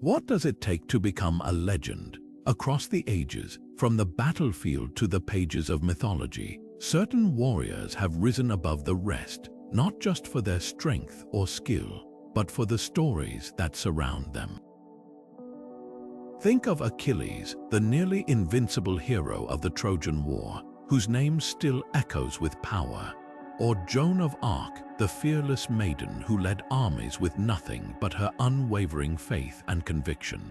What does it take to become a legend? Across the ages, from the battlefield to the pages of mythology, certain warriors have risen above the rest, not just for their strength or skill, but for the stories that surround them. Think of Achilles, the nearly invincible hero of the Trojan War, whose name still echoes with power, or Joan of Arc, the fearless maiden who led armies with nothing but her unwavering faith and conviction.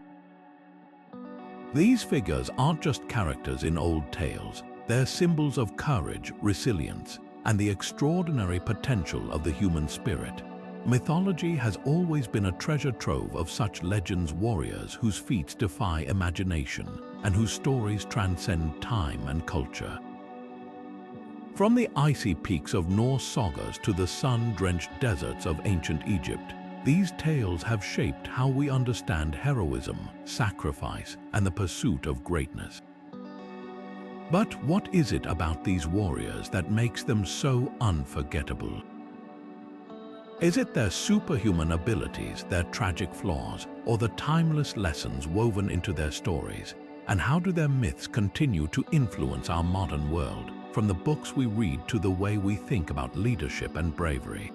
These figures aren't just characters in old tales, they're symbols of courage, resilience, and the extraordinary potential of the human spirit. Mythology has always been a treasure trove of such legends, warriors whose feats defy imagination and whose stories transcend time and culture. From the icy peaks of Norse sagas to the sun-drenched deserts of ancient Egypt, these tales have shaped how we understand heroism, sacrifice, and the pursuit of greatness. But what is it about these warriors that makes them so unforgettable? Is it their superhuman abilities, their tragic flaws, or the timeless lessons woven into their stories? And how do their myths continue to influence our modern world, from the books we read to the way we think about leadership and bravery?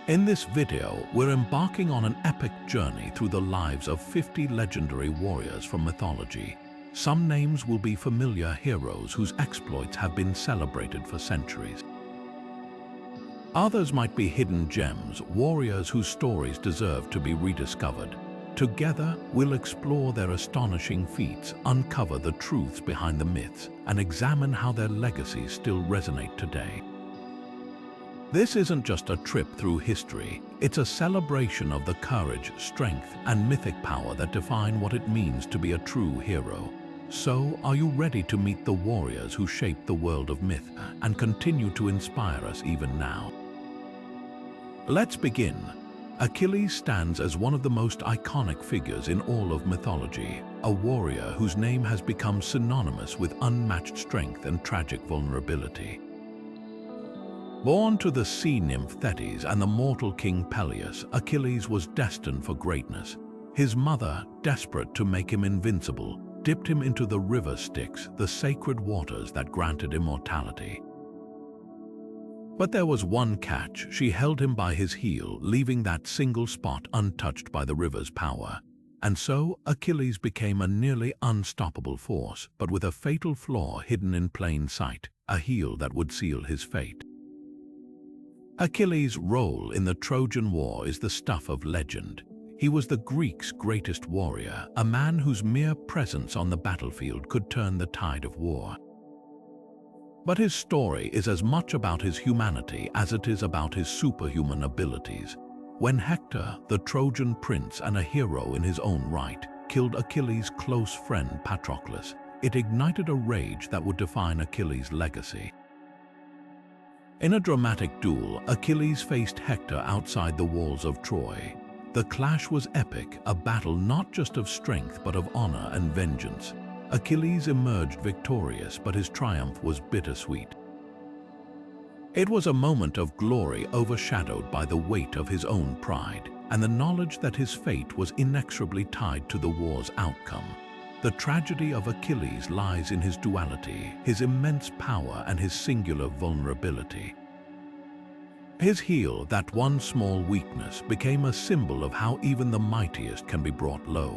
In this video, we're embarking on an epic journey through the lives of 50 legendary warriors from mythology. Some names will be familiar heroes whose exploits have been celebrated for centuries. Others might be hidden gems, warriors whose stories deserve to be rediscovered. Together, we'll explore their astonishing feats, uncover the truths behind the myths, and examine how their legacies still resonate today. This isn't just a trip through history, it's a celebration of the courage, strength, and mythic power that define what it means to be a true hero. So, are you ready to meet the warriors who shaped the world of myth and continue to inspire us even now? Let's begin. Achilles stands as one of the most iconic figures in all of mythology, a warrior whose name has become synonymous with unmatched strength and tragic vulnerability. Born to the sea nymph Thetis and the mortal king Peleus, Achilles was destined for greatness. His mother, desperate to make him invincible, dipped him into the river Styx, the sacred waters that granted immortality. But there was one catch: she held him by his heel, leaving that single spot untouched by the river's power. And so Achilles became a nearly unstoppable force, but with a fatal flaw hidden in plain sight, a heel that would seal his fate. Achilles' role in the Trojan War is the stuff of legend. He was the Greeks' greatest warrior, a man whose mere presence on the battlefield could turn the tide of war. But his story is as much about his humanity as it is about his superhuman abilities. When Hector, the Trojan prince and a hero in his own right, killed Achilles' close friend Patroclus, it ignited a rage that would define Achilles' legacy. In a dramatic duel, Achilles faced Hector outside the walls of Troy. The clash was epic, a battle not just of strength but of honor and vengeance. Achilles emerged victorious, but his triumph was bittersweet. It was a moment of glory overshadowed by the weight of his own pride and the knowledge that his fate was inexorably tied to the war's outcome. The tragedy of Achilles lies in his duality, his immense power and his singular vulnerability. His heel, that one small weakness, became a symbol of how even the mightiest can be brought low.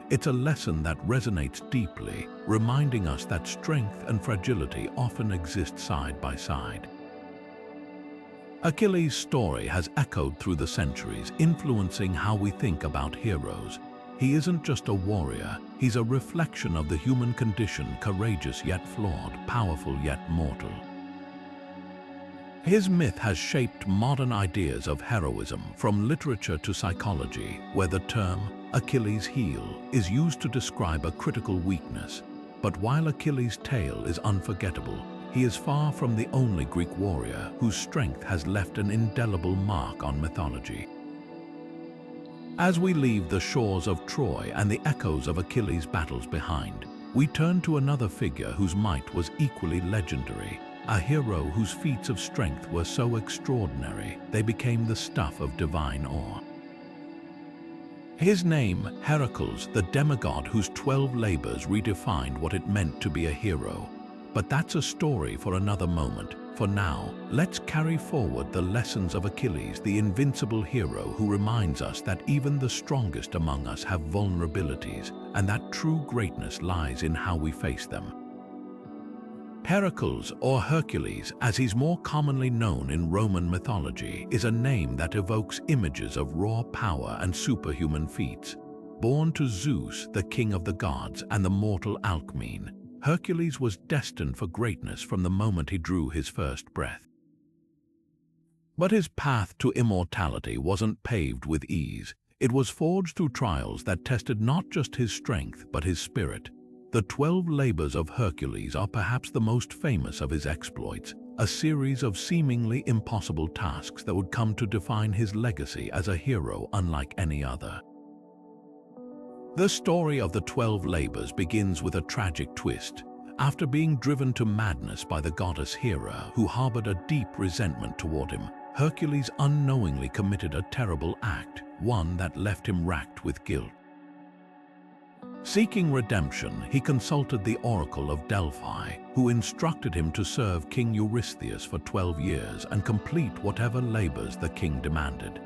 It's a lesson that resonates deeply, reminding us that strength and fragility often exist side by side. Achilles' story has echoed through the centuries, influencing how we think about heroes. He isn't just a warrior, he's a reflection of the human condition, courageous yet flawed, powerful yet mortal. His myth has shaped modern ideas of heroism, from literature to psychology, where the term Achilles' heel is used to describe a critical weakness. But while Achilles' tale is unforgettable, he is far from the only Greek warrior whose strength has left an indelible mark on mythology. As we leave the shores of Troy and the echoes of Achilles' battles behind, we turn to another figure whose might was equally legendary, a hero whose feats of strength were so extraordinary they became the stuff of divine awe. His name, Heracles, the demigod whose 12 labors redefined what it meant to be a hero. But that's a story for another moment. For now, let's carry forward the lessons of Achilles, the invincible hero who reminds us that even the strongest among us have vulnerabilities, and that true greatness lies in how we face them. Heracles, or Hercules, as he's more commonly known in Roman mythology, is a name that evokes images of raw power and superhuman feats. Born to Zeus, the king of the gods, and the mortal Alcmene, Hercules was destined for greatness from the moment he drew his first breath. But his path to immortality wasn't paved with ease. It was forged through trials that tested not just his strength, but his spirit. The 12 labors of Hercules are perhaps the most famous of his exploits, a series of seemingly impossible tasks that would come to define his legacy as a hero unlike any other. The story of the 12 labors begins with a tragic twist. After being driven to madness by the goddess Hera, who harbored a deep resentment toward him, Hercules unknowingly committed a terrible act, one that left him racked with guilt. Seeking redemption, he consulted the oracle of Delphi, who instructed him to serve King Eurystheus for 12 years and complete whatever labors the king demanded.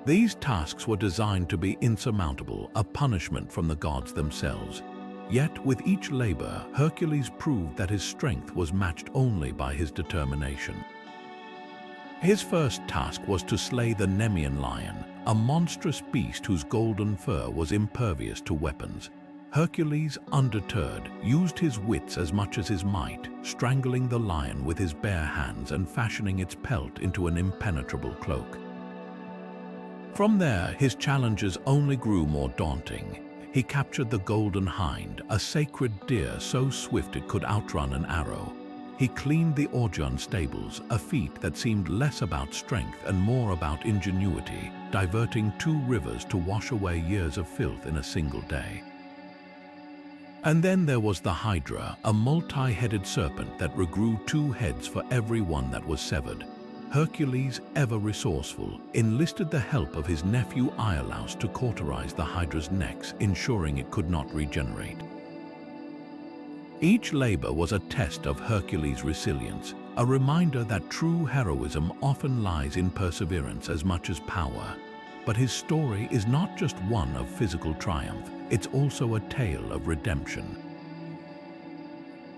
These tasks were designed to be insurmountable, a punishment from the gods themselves. Yet, with each labor, Hercules proved that his strength was matched only by his determination. His first task was to slay the Nemean lion, a monstrous beast whose golden fur was impervious to weapons. Hercules, undeterred, used his wits as much as his might, strangling the lion with his bare hands and fashioning its pelt into an impenetrable cloak. From there, his challenges only grew more daunting. He captured the golden hind, a sacred deer so swift it could outrun an arrow. He cleaned the Arjuna stables, a feat that seemed less about strength and more about ingenuity, diverting 2 rivers to wash away years of filth in a single day. And then there was the Hydra, a multi-headed serpent that regrew 2 heads for every one that was severed. Hercules, ever resourceful, enlisted the help of his nephew Iolaus to cauterize the Hydra's necks, ensuring it could not regenerate. Each labor was a test of Hercules' resilience, a reminder that true heroism often lies in perseverance as much as power. But his story is not just one of physical triumph, it's also a tale of redemption.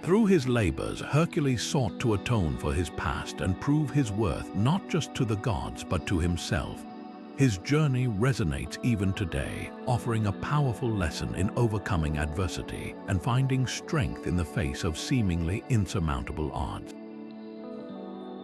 Through his labors, Hercules sought to atone for his past and prove his worth not just to the gods but to himself. His journey resonates even today, offering a powerful lesson in overcoming adversity and finding strength in the face of seemingly insurmountable odds.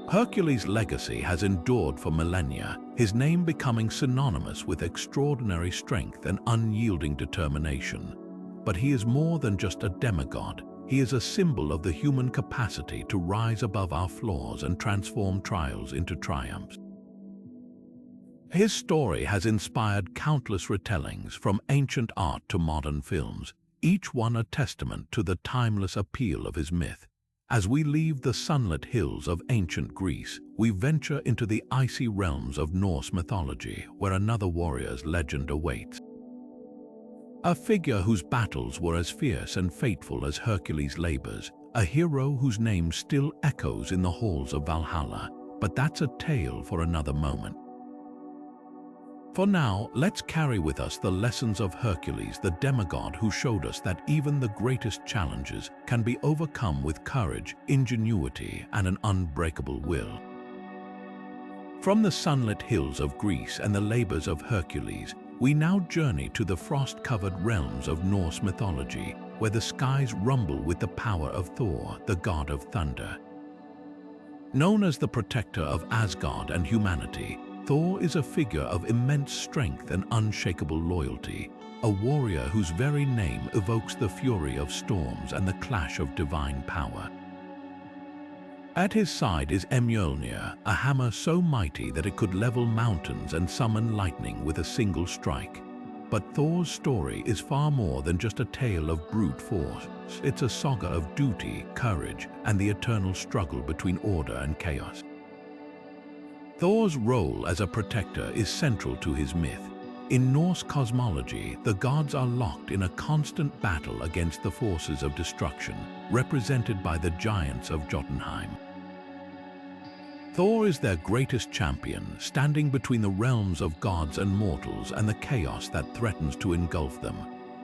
Hercules' legacy has endured for millennia, his name becoming synonymous with extraordinary strength and unyielding determination. But he is more than just a demigod. He is a symbol of the human capacity to rise above our flaws and transform trials into triumphs. His story has inspired countless retellings, from ancient art to modern films, each one a testament to the timeless appeal of his myth. As we leave the sunlit hills of ancient Greece, we venture into the icy realms of Norse mythology, where another warrior's legend awaits. A figure whose battles were as fierce and fateful as Hercules' labors, a hero whose name still echoes in the halls of Valhalla. But that's a tale for another moment. For now, let's carry with us the lessons of Hercules, the demigod who showed us that even the greatest challenges can be overcome with courage, ingenuity, and an unbreakable will. From the sunlit hills of Greece and the labors of Hercules, we now journey to the frost-covered realms of Norse mythology, where the skies rumble with the power of Thor, the god of thunder. Known as the protector of Asgard and humanity, Thor is a figure of immense strength and unshakable loyalty, a warrior whose very name evokes the fury of storms and the clash of divine power. At his side is Mjolnir, a hammer so mighty that it could level mountains and summon lightning with a single strike. But Thor's story is far more than just a tale of brute force. It's a saga of duty, courage, and the eternal struggle between order and chaos. Thor's role as a protector is central to his myth. In Norse cosmology, the gods are locked in a constant battle against the forces of destruction, represented by the giants of Jotunheim. Thor is their greatest champion, standing between the realms of gods and mortals and the chaos that threatens to engulf them.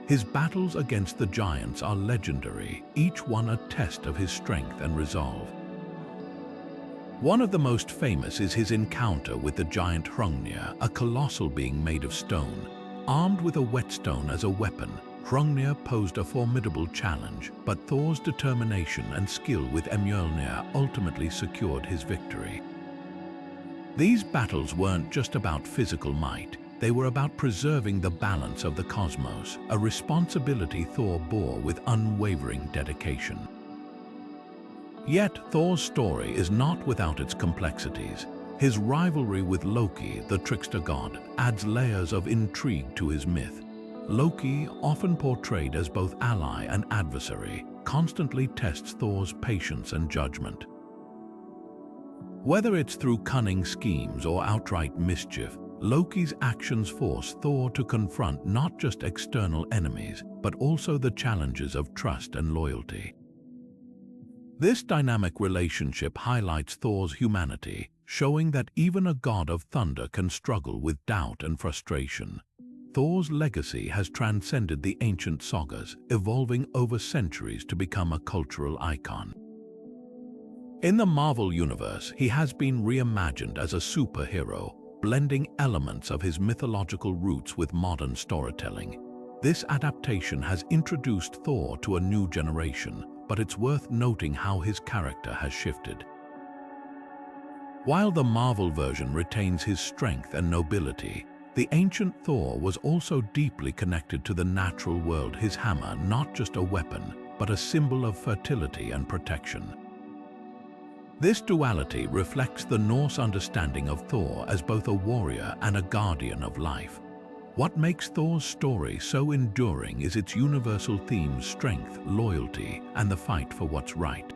His battles against the giants are legendary, each one a test of his strength and resolve. One of the most famous is his encounter with the giant Hrungnir, a colossal being made of stone. Armed with a whetstone as a weapon, Hrungnir posed a formidable challenge, but Thor's determination and skill with Mjolnir ultimately secured his victory. These battles weren't just about physical might, they were about preserving the balance of the cosmos, a responsibility Thor bore with unwavering dedication. Yet Thor's story is not without its complexities. His rivalry with Loki, the trickster god, adds layers of intrigue to his myth. Loki, often portrayed as both ally and adversary, constantly tests Thor's patience and judgment. Whether it's through cunning schemes or outright mischief, Loki's actions force Thor to confront not just external enemies, but also the challenges of trust and loyalty. This dynamic relationship highlights Thor's humanity, showing that even a god of thunder can struggle with doubt and frustration. Thor's legacy has transcended the ancient sagas, evolving over centuries to become a cultural icon. In the Marvel Universe, he has been reimagined as a superhero, blending elements of his mythological roots with modern storytelling. This adaptation has introduced Thor to a new generation, but it's worth noting how his character has shifted. While the Marvel version retains his strength and nobility, the ancient Thor was also deeply connected to the natural world, his hammer not just a weapon, but a symbol of fertility and protection. This duality reflects the Norse understanding of Thor as both a warrior and a guardian of life. What makes Thor's story so enduring is its universal themes: strength, loyalty, and the fight for what's right.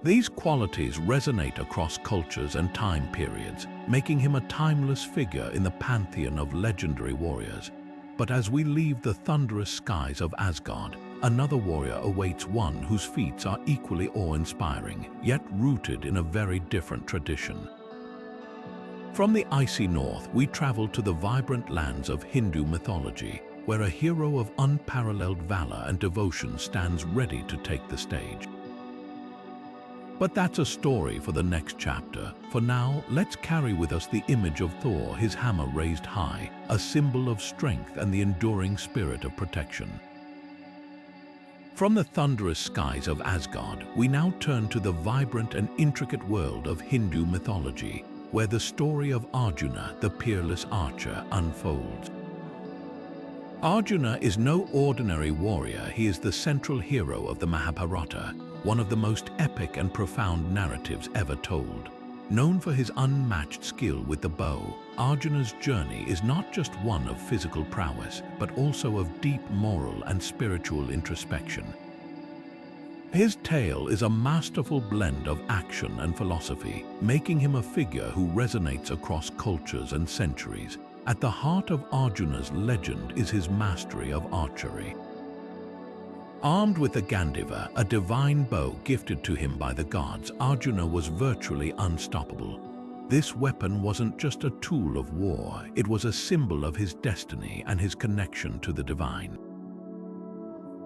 These qualities resonate across cultures and time periods, making him a timeless figure in the pantheon of legendary warriors. But as we leave the thunderous skies of Asgard, another warrior awaits, one whose feats are equally awe-inspiring, yet rooted in a very different tradition. From the icy north, we travel to the vibrant lands of Hindu mythology, where a hero of unparalleled valor and devotion stands ready to take the stage. But that's a story for the next chapter. For now, let's carry with us the image of Thor, his hammer raised high, a symbol of strength and the enduring spirit of protection. From the thunderous skies of Asgard, we now turn to the vibrant and intricate world of Hindu mythology, where the story of Arjuna, the peerless archer, unfolds. Arjuna is no ordinary warrior. He is the central hero of the Mahabharata, one of the most epic and profound narratives ever told. Known for his unmatched skill with the bow, Arjuna's journey is not just one of physical prowess, but also of deep moral and spiritual introspection. His tale is a masterful blend of action and philosophy, making him a figure who resonates across cultures and centuries. At the heart of Arjuna's legend is his mastery of archery. Armed with the Gandiva, a divine bow gifted to him by the gods, Arjuna was virtually unstoppable. This weapon wasn't just a tool of war, it was a symbol of his destiny and his connection to the divine.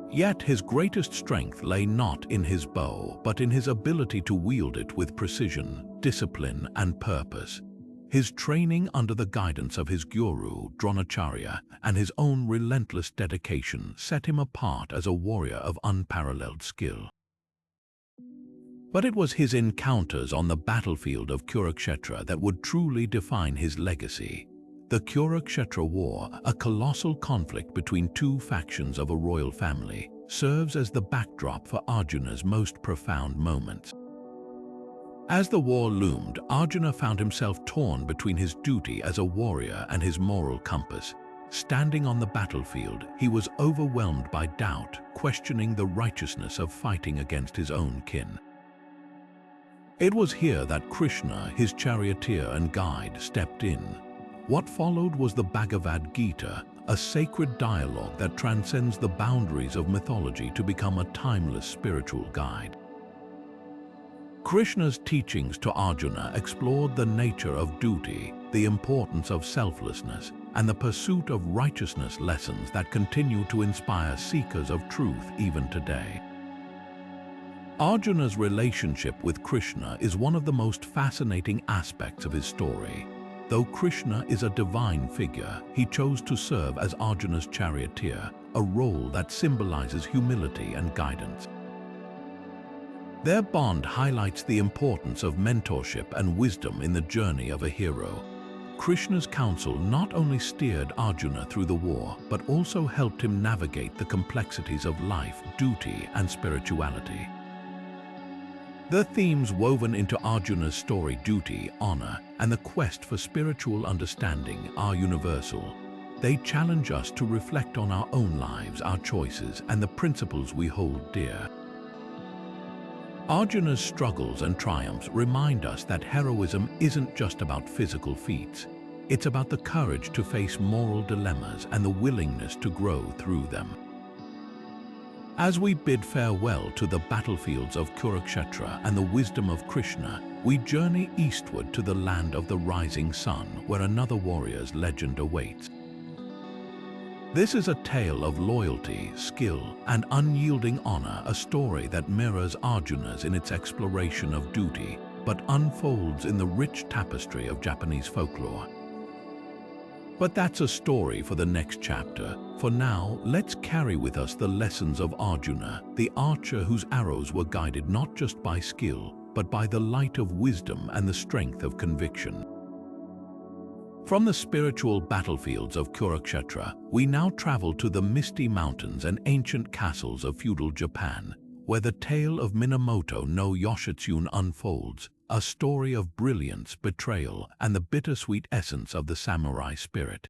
Yet his greatest strength lay not in his bow, but in his ability to wield it with precision, discipline, and purpose. His training under the guidance of his guru, Dronacharya, and his own relentless dedication set him apart as a warrior of unparalleled skill. But it was his encounters on the battlefield of Kurukshetra that would truly define his legacy. The Kurukshetra War, a colossal conflict between two factions of a royal family, serves as the backdrop for Arjuna's most profound moments. As the war loomed, Arjuna found himself torn between his duty as a warrior and his moral compass. Standing on the battlefield, he was overwhelmed by doubt, questioning the righteousness of fighting against his own kin. It was here that Krishna, his charioteer and guide, stepped in. What followed was the Bhagavad Gita, a sacred dialogue that transcends the boundaries of mythology to become a timeless spiritual guide. Krishna's teachings to Arjuna explored the nature of duty, the importance of selflessness, and the pursuit of righteousness, lessons that continue to inspire seekers of truth even today. Arjuna's relationship with Krishna is one of the most fascinating aspects of his story. Though Krishna is a divine figure, he chose to serve as Arjuna's charioteer, a role that symbolizes humility and guidance. Their bond highlights the importance of mentorship and wisdom in the journey of a hero. Krishna's counsel not only steered Arjuna through the war, but also helped him navigate the complexities of life, duty, and spirituality. The themes woven into Arjuna's story, duty, honor, and the quest for spiritual understanding, are universal. They challenge us to reflect on our own lives, our choices, and the principles we hold dear. Arjuna's struggles and triumphs remind us that heroism isn't just about physical feats. It's about the courage to face moral dilemmas and the willingness to grow through them. As we bid farewell to the battlefields of Kurukshetra and the wisdom of Krishna, we journey eastward to the land of the rising sun, where another warrior's legend awaits. This is a tale of loyalty, skill, and unyielding honor, a story that mirrors Arjuna's in its exploration of duty, but unfolds in the rich tapestry of Japanese folklore. But that's a story for the next chapter. For now, let's carry with us the lessons of Arjuna, the archer whose arrows were guided not just by skill, but by the light of wisdom and the strength of conviction. From the spiritual battlefields of Kurukshetra, we now travel to the misty mountains and ancient castles of feudal Japan, where the tale of Minamoto no Yoshitsune unfolds, a story of brilliance, betrayal, and the bittersweet essence of the samurai spirit.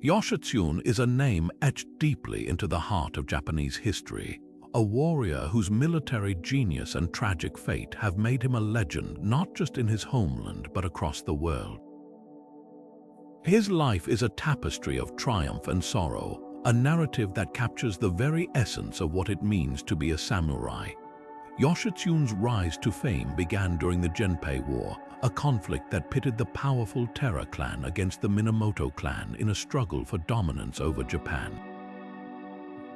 Yoshitsune is a name etched deeply into the heart of Japanese history, a warrior whose military genius and tragic fate have made him a legend not just in his homeland but across the world. His life is a tapestry of triumph and sorrow, a narrative that captures the very essence of what it means to be a samurai. Yoshitsune's rise to fame began during the Genpei War, a conflict that pitted the powerful Terra clan against the Minamoto clan in a struggle for dominance over Japan.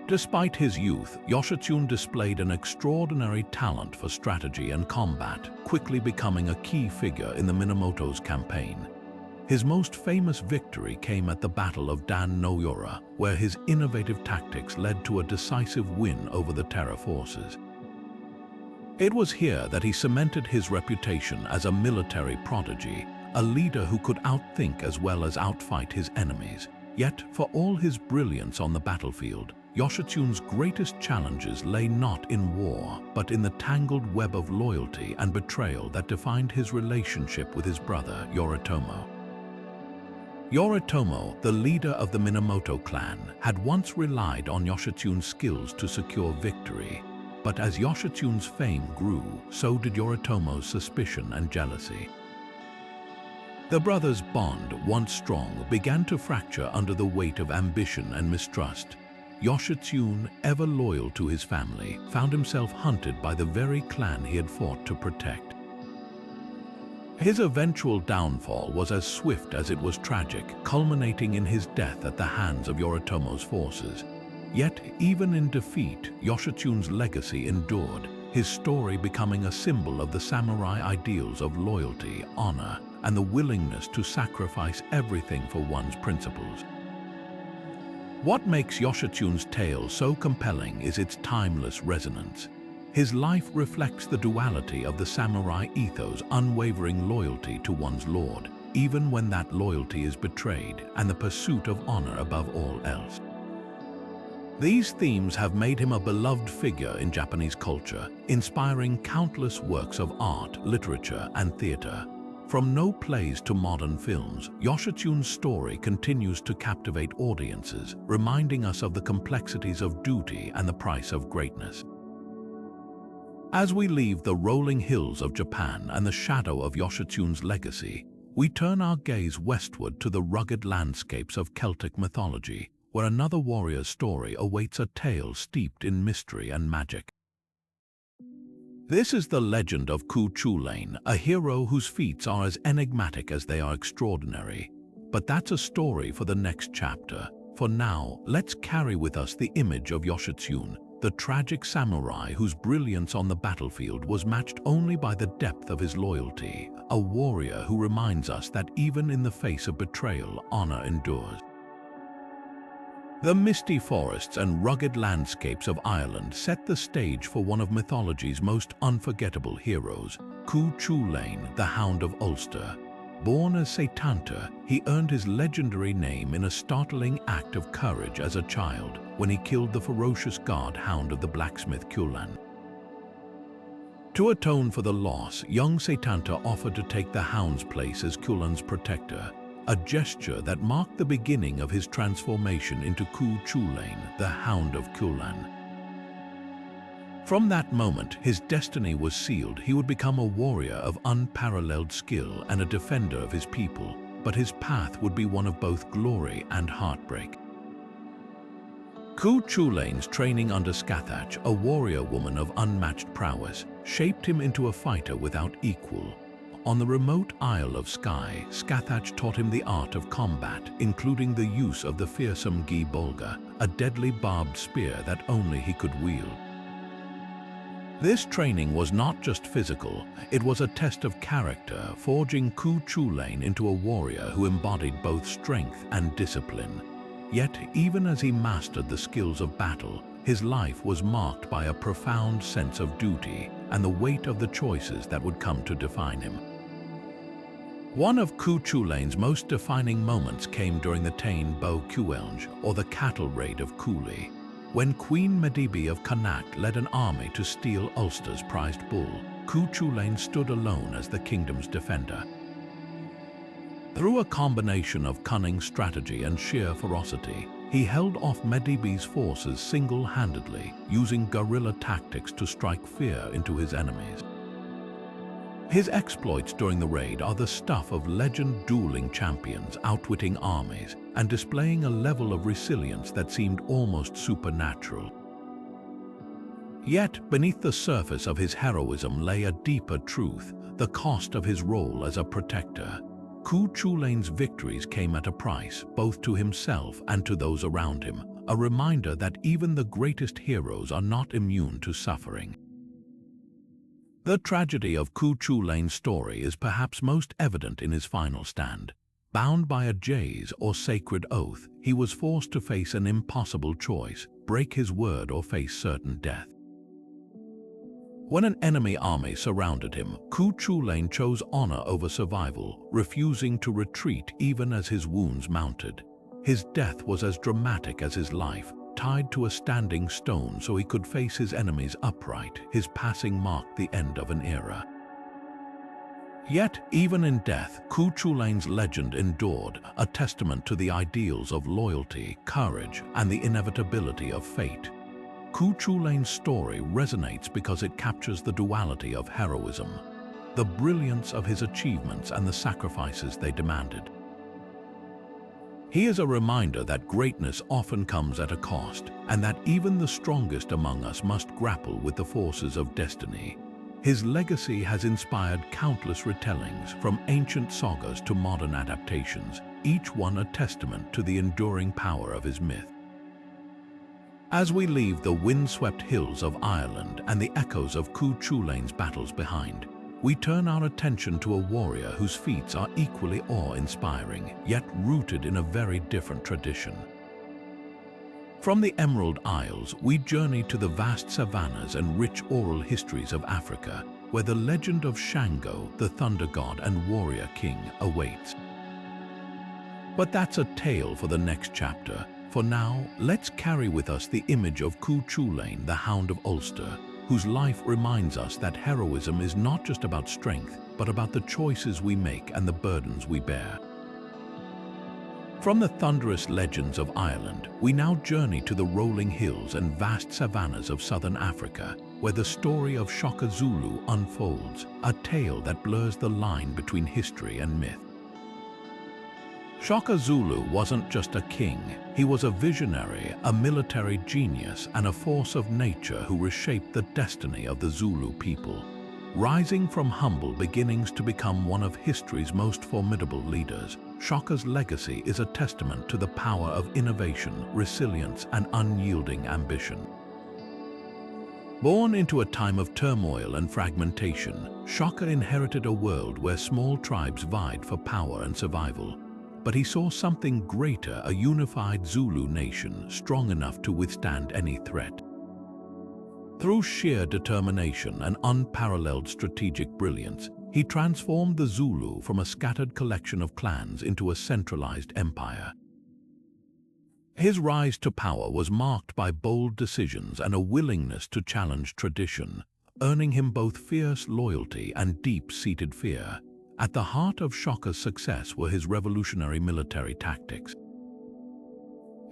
Despite his youth, Yoshitsune displayed an extraordinary talent for strategy and combat, quickly becoming a key figure in the Minamoto's campaign. His most famous victory came at the Battle of Dan no Yora, where his innovative tactics led to a decisive win over the Terra forces. It was here that he cemented his reputation as a military prodigy, a leader who could outthink as well as outfight his enemies. Yet, for all his brilliance on the battlefield, Yoshitsune's greatest challenges lay not in war, but in the tangled web of loyalty and betrayal that defined his relationship with his brother, Yoritomo. Yoritomo, the leader of the Minamoto clan, had once relied on Yoshitsune's skills to secure victory. But as Yoshitsune's fame grew, so did Yoritomo's suspicion and jealousy. The brothers' bond, once strong, began to fracture under the weight of ambition and mistrust. Yoshitsune, ever loyal to his family, found himself hunted by the very clan he had fought to protect. His eventual downfall was as swift as it was tragic, culminating in his death at the hands of Yoritomo's forces. Yet, even in defeat, Yoshitsune's legacy endured, his story becoming a symbol of the samurai ideals of loyalty, honor, and the willingness to sacrifice everything for one's principles. What makes Yoshitsune's tale so compelling is its timeless resonance. His life reflects the duality of the samurai ethos, unwavering loyalty to one's lord, even when that loyalty is betrayed, and the pursuit of honor above all else. These themes have made him a beloved figure in Japanese culture, inspiring countless works of art, literature, and theater. From no plays to modern films, Yoshitsune's story continues to captivate audiences, reminding us of the complexities of duty and the price of greatness. As we leave the rolling hills of Japan and the shadow of Yoshitsune's legacy, we turn our gaze westward to the rugged landscapes of Celtic mythology, where another warrior's story awaits a tale steeped in mystery and magic. This is the legend of Chulainn, a hero whose feats are as enigmatic as they are extraordinary. But that's a story for the next chapter. For now, let's carry with us the image of Yoshitsune, the tragic samurai whose brilliance on the battlefield was matched only by the depth of his loyalty, a warrior who reminds us that even in the face of betrayal, honor endures. The misty forests and rugged landscapes of Ireland set the stage for one of mythology's most unforgettable heroes, Chulainn, the Hound of Ulster. Born as Setanta, he earned his legendary name in a startling act of courage as a child when he killed the ferocious god Hound of the blacksmith Chulainn. To atone for the loss, young Setanta offered to take the Hound's place as Chulainn's protector, a gesture that marked the beginning of his transformation into Chulainn, the Hound of Chulainn. From that moment, his destiny was sealed. He would become a warrior of unparalleled skill and a defender of his people, but his path would be one of both glory and heartbreak. Chulainn's training under Scathach, a warrior woman of unmatched prowess, shaped him into a fighter without equal. On the remote Isle of Skye, Scathach taught him the art of combat, including the use of the fearsome Gi Bolga, a deadly barbed spear that only he could wield. This training was not just physical, it was a test of character, forging Chulainn into a warrior who embodied both strength and discipline. Yet, even as he mastered the skills of battle, his life was marked by a profound sense of duty and the weight of the choices that would come to define him. One of Chulainn's most defining moments came during the Tain Bo Cuelge, or the cattle raid of Cooley, when Queen Medb of Connacht led an army to steal Ulster's prized bull. Chulainn stood alone as the kingdom's defender. Through a combination of cunning strategy and sheer ferocity, he held off Medb's forces single-handedly, using guerrilla tactics to strike fear into his enemies. His exploits during the raid are the stuff of legend dueling champions, outwitting armies, and displaying a level of resilience that seemed almost supernatural. Yet, beneath the surface of his heroism lay a deeper truth, the cost of his role as a protector. Chulainn's victories came at a price, both to himself and to those around him, a reminder that even the greatest heroes are not immune to suffering. The tragedy of Chulainn's story is perhaps most evident in his final stand. Bound by a jays or sacred oath, he was forced to face an impossible choice, break his word or face certain death. When an enemy army surrounded him, Chulainn chose honor over survival, refusing to retreat even as his wounds mounted. His death was as dramatic as his life, tied to a standing stone so he could face his enemies upright. His passing marked the end of an era. Yet, even in death, Chulainn's legend endured, a testament to the ideals of loyalty, courage, and the inevitability of fate. Chulainn's story resonates because it captures the duality of heroism, the brilliance of his achievements and the sacrifices they demanded. He is a reminder that greatness often comes at a cost, and that even the strongest among us must grapple with the forces of destiny. His legacy has inspired countless retellings, from ancient sagas to modern adaptations, each one a testament to the enduring power of his myth. As we leave the windswept hills of Ireland and the echoes of Chulainn's battles behind, we turn our attention to a warrior whose feats are equally awe-inspiring, yet rooted in a very different tradition. From the Emerald Isles, we journey to the vast savannas and rich oral histories of Africa, where the legend of Shango, the thunder god and warrior king, awaits. But that's a tale for the next chapter. For now, let's carry with us the image of Chulainn, the Hound of Ulster, whose life reminds us that heroism is not just about strength, but about the choices we make and the burdens we bear. From the thunderous legends of Ireland, we now journey to the rolling hills and vast savannas of southern Africa, where the story of Shaka unfolds, a tale that blurs the line between history and myth. Shaka Zulu wasn't just a king. He was a visionary, a military genius, and a force of nature who reshaped the destiny of the Zulu people, rising from humble beginnings to become one of history's most formidable leaders. Shaka's legacy is a testament to the power of innovation, resilience, and unyielding ambition. Born into a time of turmoil and fragmentation, Shaka inherited a world where small tribes vied for power and survival. But he saw something greater, a unified Zulu nation strong enough to withstand any threat. Through sheer determination and unparalleled strategic brilliance, he transformed the Zulu from a scattered collection of clans into a centralized empire. His rise to power was marked by bold decisions and a willingness to challenge tradition, earning him both fierce loyalty and deep-seated fear. At the heart of Shaka's success were his revolutionary military tactics.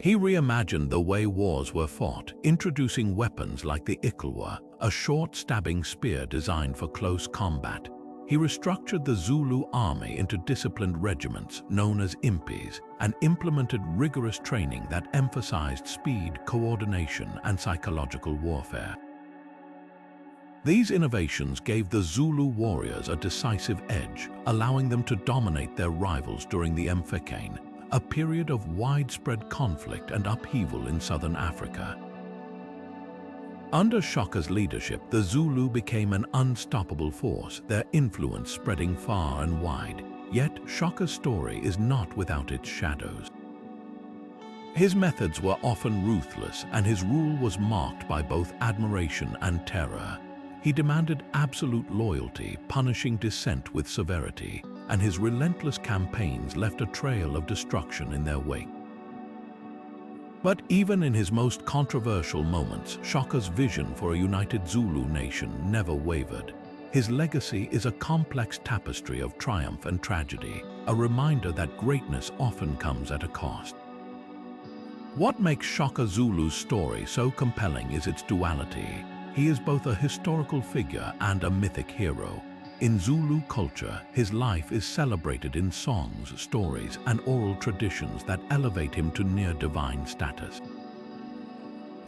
He reimagined the way wars were fought, introducing weapons like the Ikilwa, a short stabbing spear designed for close combat. He restructured the Zulu army into disciplined regiments known as impis and implemented rigorous training that emphasized speed, coordination, and psychological warfare. These innovations gave the Zulu warriors a decisive edge, allowing them to dominate their rivals during the Mfecane, a period of widespread conflict and upheaval in southern Africa. Under Shaka's leadership, the Zulu became an unstoppable force, their influence spreading far and wide. Yet, Shaka's story is not without its shadows. His methods were often ruthless, and his rule was marked by both admiration and terror. He demanded absolute loyalty, punishing dissent with severity, and his relentless campaigns left a trail of destruction in their wake. But even in his most controversial moments, Shaka's vision for a united Zulu nation never wavered. His legacy is a complex tapestry of triumph and tragedy, a reminder that greatness often comes at a cost. What makes Shaka Zulu's story so compelling is its duality. He is both a historical figure and a mythic hero. In Zulu culture, his life is celebrated in songs, stories, and oral traditions that elevate him to near-divine status.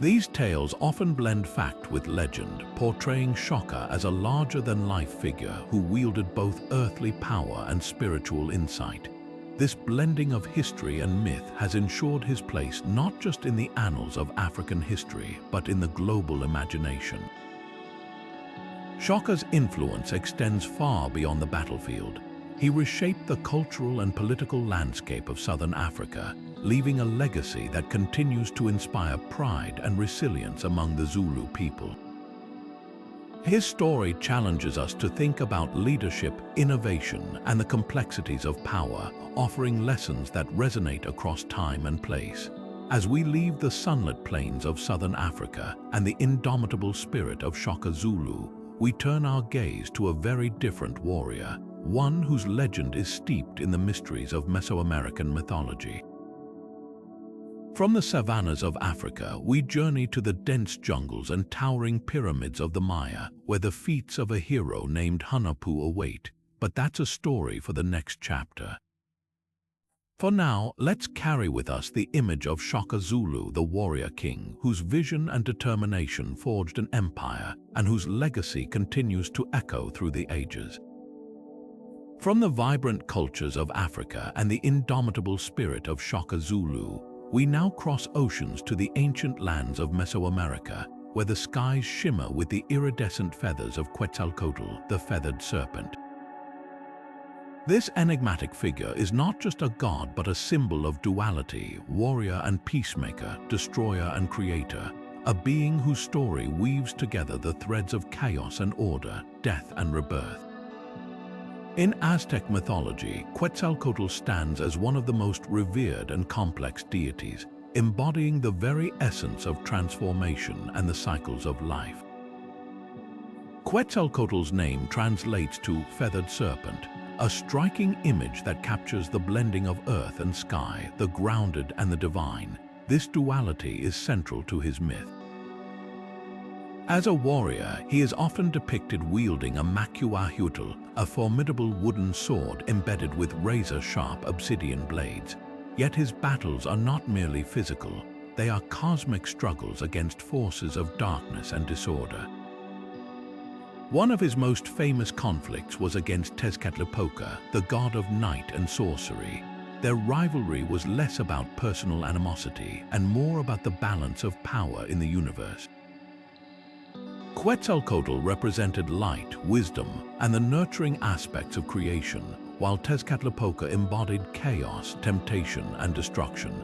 These tales often blend fact with legend, portraying Shaka as a larger-than-life figure who wielded both earthly power and spiritual insight. This blending of history and myth has ensured his place not just in the annals of African history, but in the global imagination. Shaka's influence extends far beyond the battlefield. He reshaped the cultural and political landscape of southern Africa, leaving a legacy that continues to inspire pride and resilience among the Zulu people. His story challenges us to think about leadership, innovation, and the complexities of power, offering lessons that resonate across time and place. As we leave the sunlit plains of southern Africa and the indomitable spirit of Shaka Zulu, we turn our gaze to a very different warrior, one whose legend is steeped in the mysteries of Mesoamerican mythology. From the savannas of Africa, we journey to the dense jungles and towering pyramids of the Maya, where the feats of a hero named Hunahpu await. But that's a story for the next chapter. For now, let's carry with us the image of Shaka Zulu, the warrior king, whose vision and determination forged an empire and whose legacy continues to echo through the ages. From the vibrant cultures of Africa and the indomitable spirit of Shaka Zulu, we now cross oceans to the ancient lands of Mesoamerica, where the skies shimmer with the iridescent feathers of Quetzalcoatl, the feathered serpent. This enigmatic figure is not just a god but a symbol of duality, warrior and peacemaker, destroyer and creator, a being whose story weaves together the threads of chaos and order, death and rebirth. In Aztec mythology, Quetzalcoatl stands as one of the most revered and complex deities, embodying the very essence of transformation and the cycles of life. Quetzalcoatl's name translates to feathered serpent, a striking image that captures the blending of earth and sky, the grounded and the divine. This duality is central to his myth. As a warrior, he is often depicted wielding a makuahutl, a formidable wooden sword embedded with razor-sharp obsidian blades. Yet his battles are not merely physical, they are cosmic struggles against forces of darkness and disorder. One of his most famous conflicts was against Tezcatlipoca, the god of night and sorcery. Their rivalry was less about personal animosity and more about the balance of power in the universe. Quetzalcoatl represented light, wisdom, and the nurturing aspects of creation, while Tezcatlipoca embodied chaos, temptation, and destruction.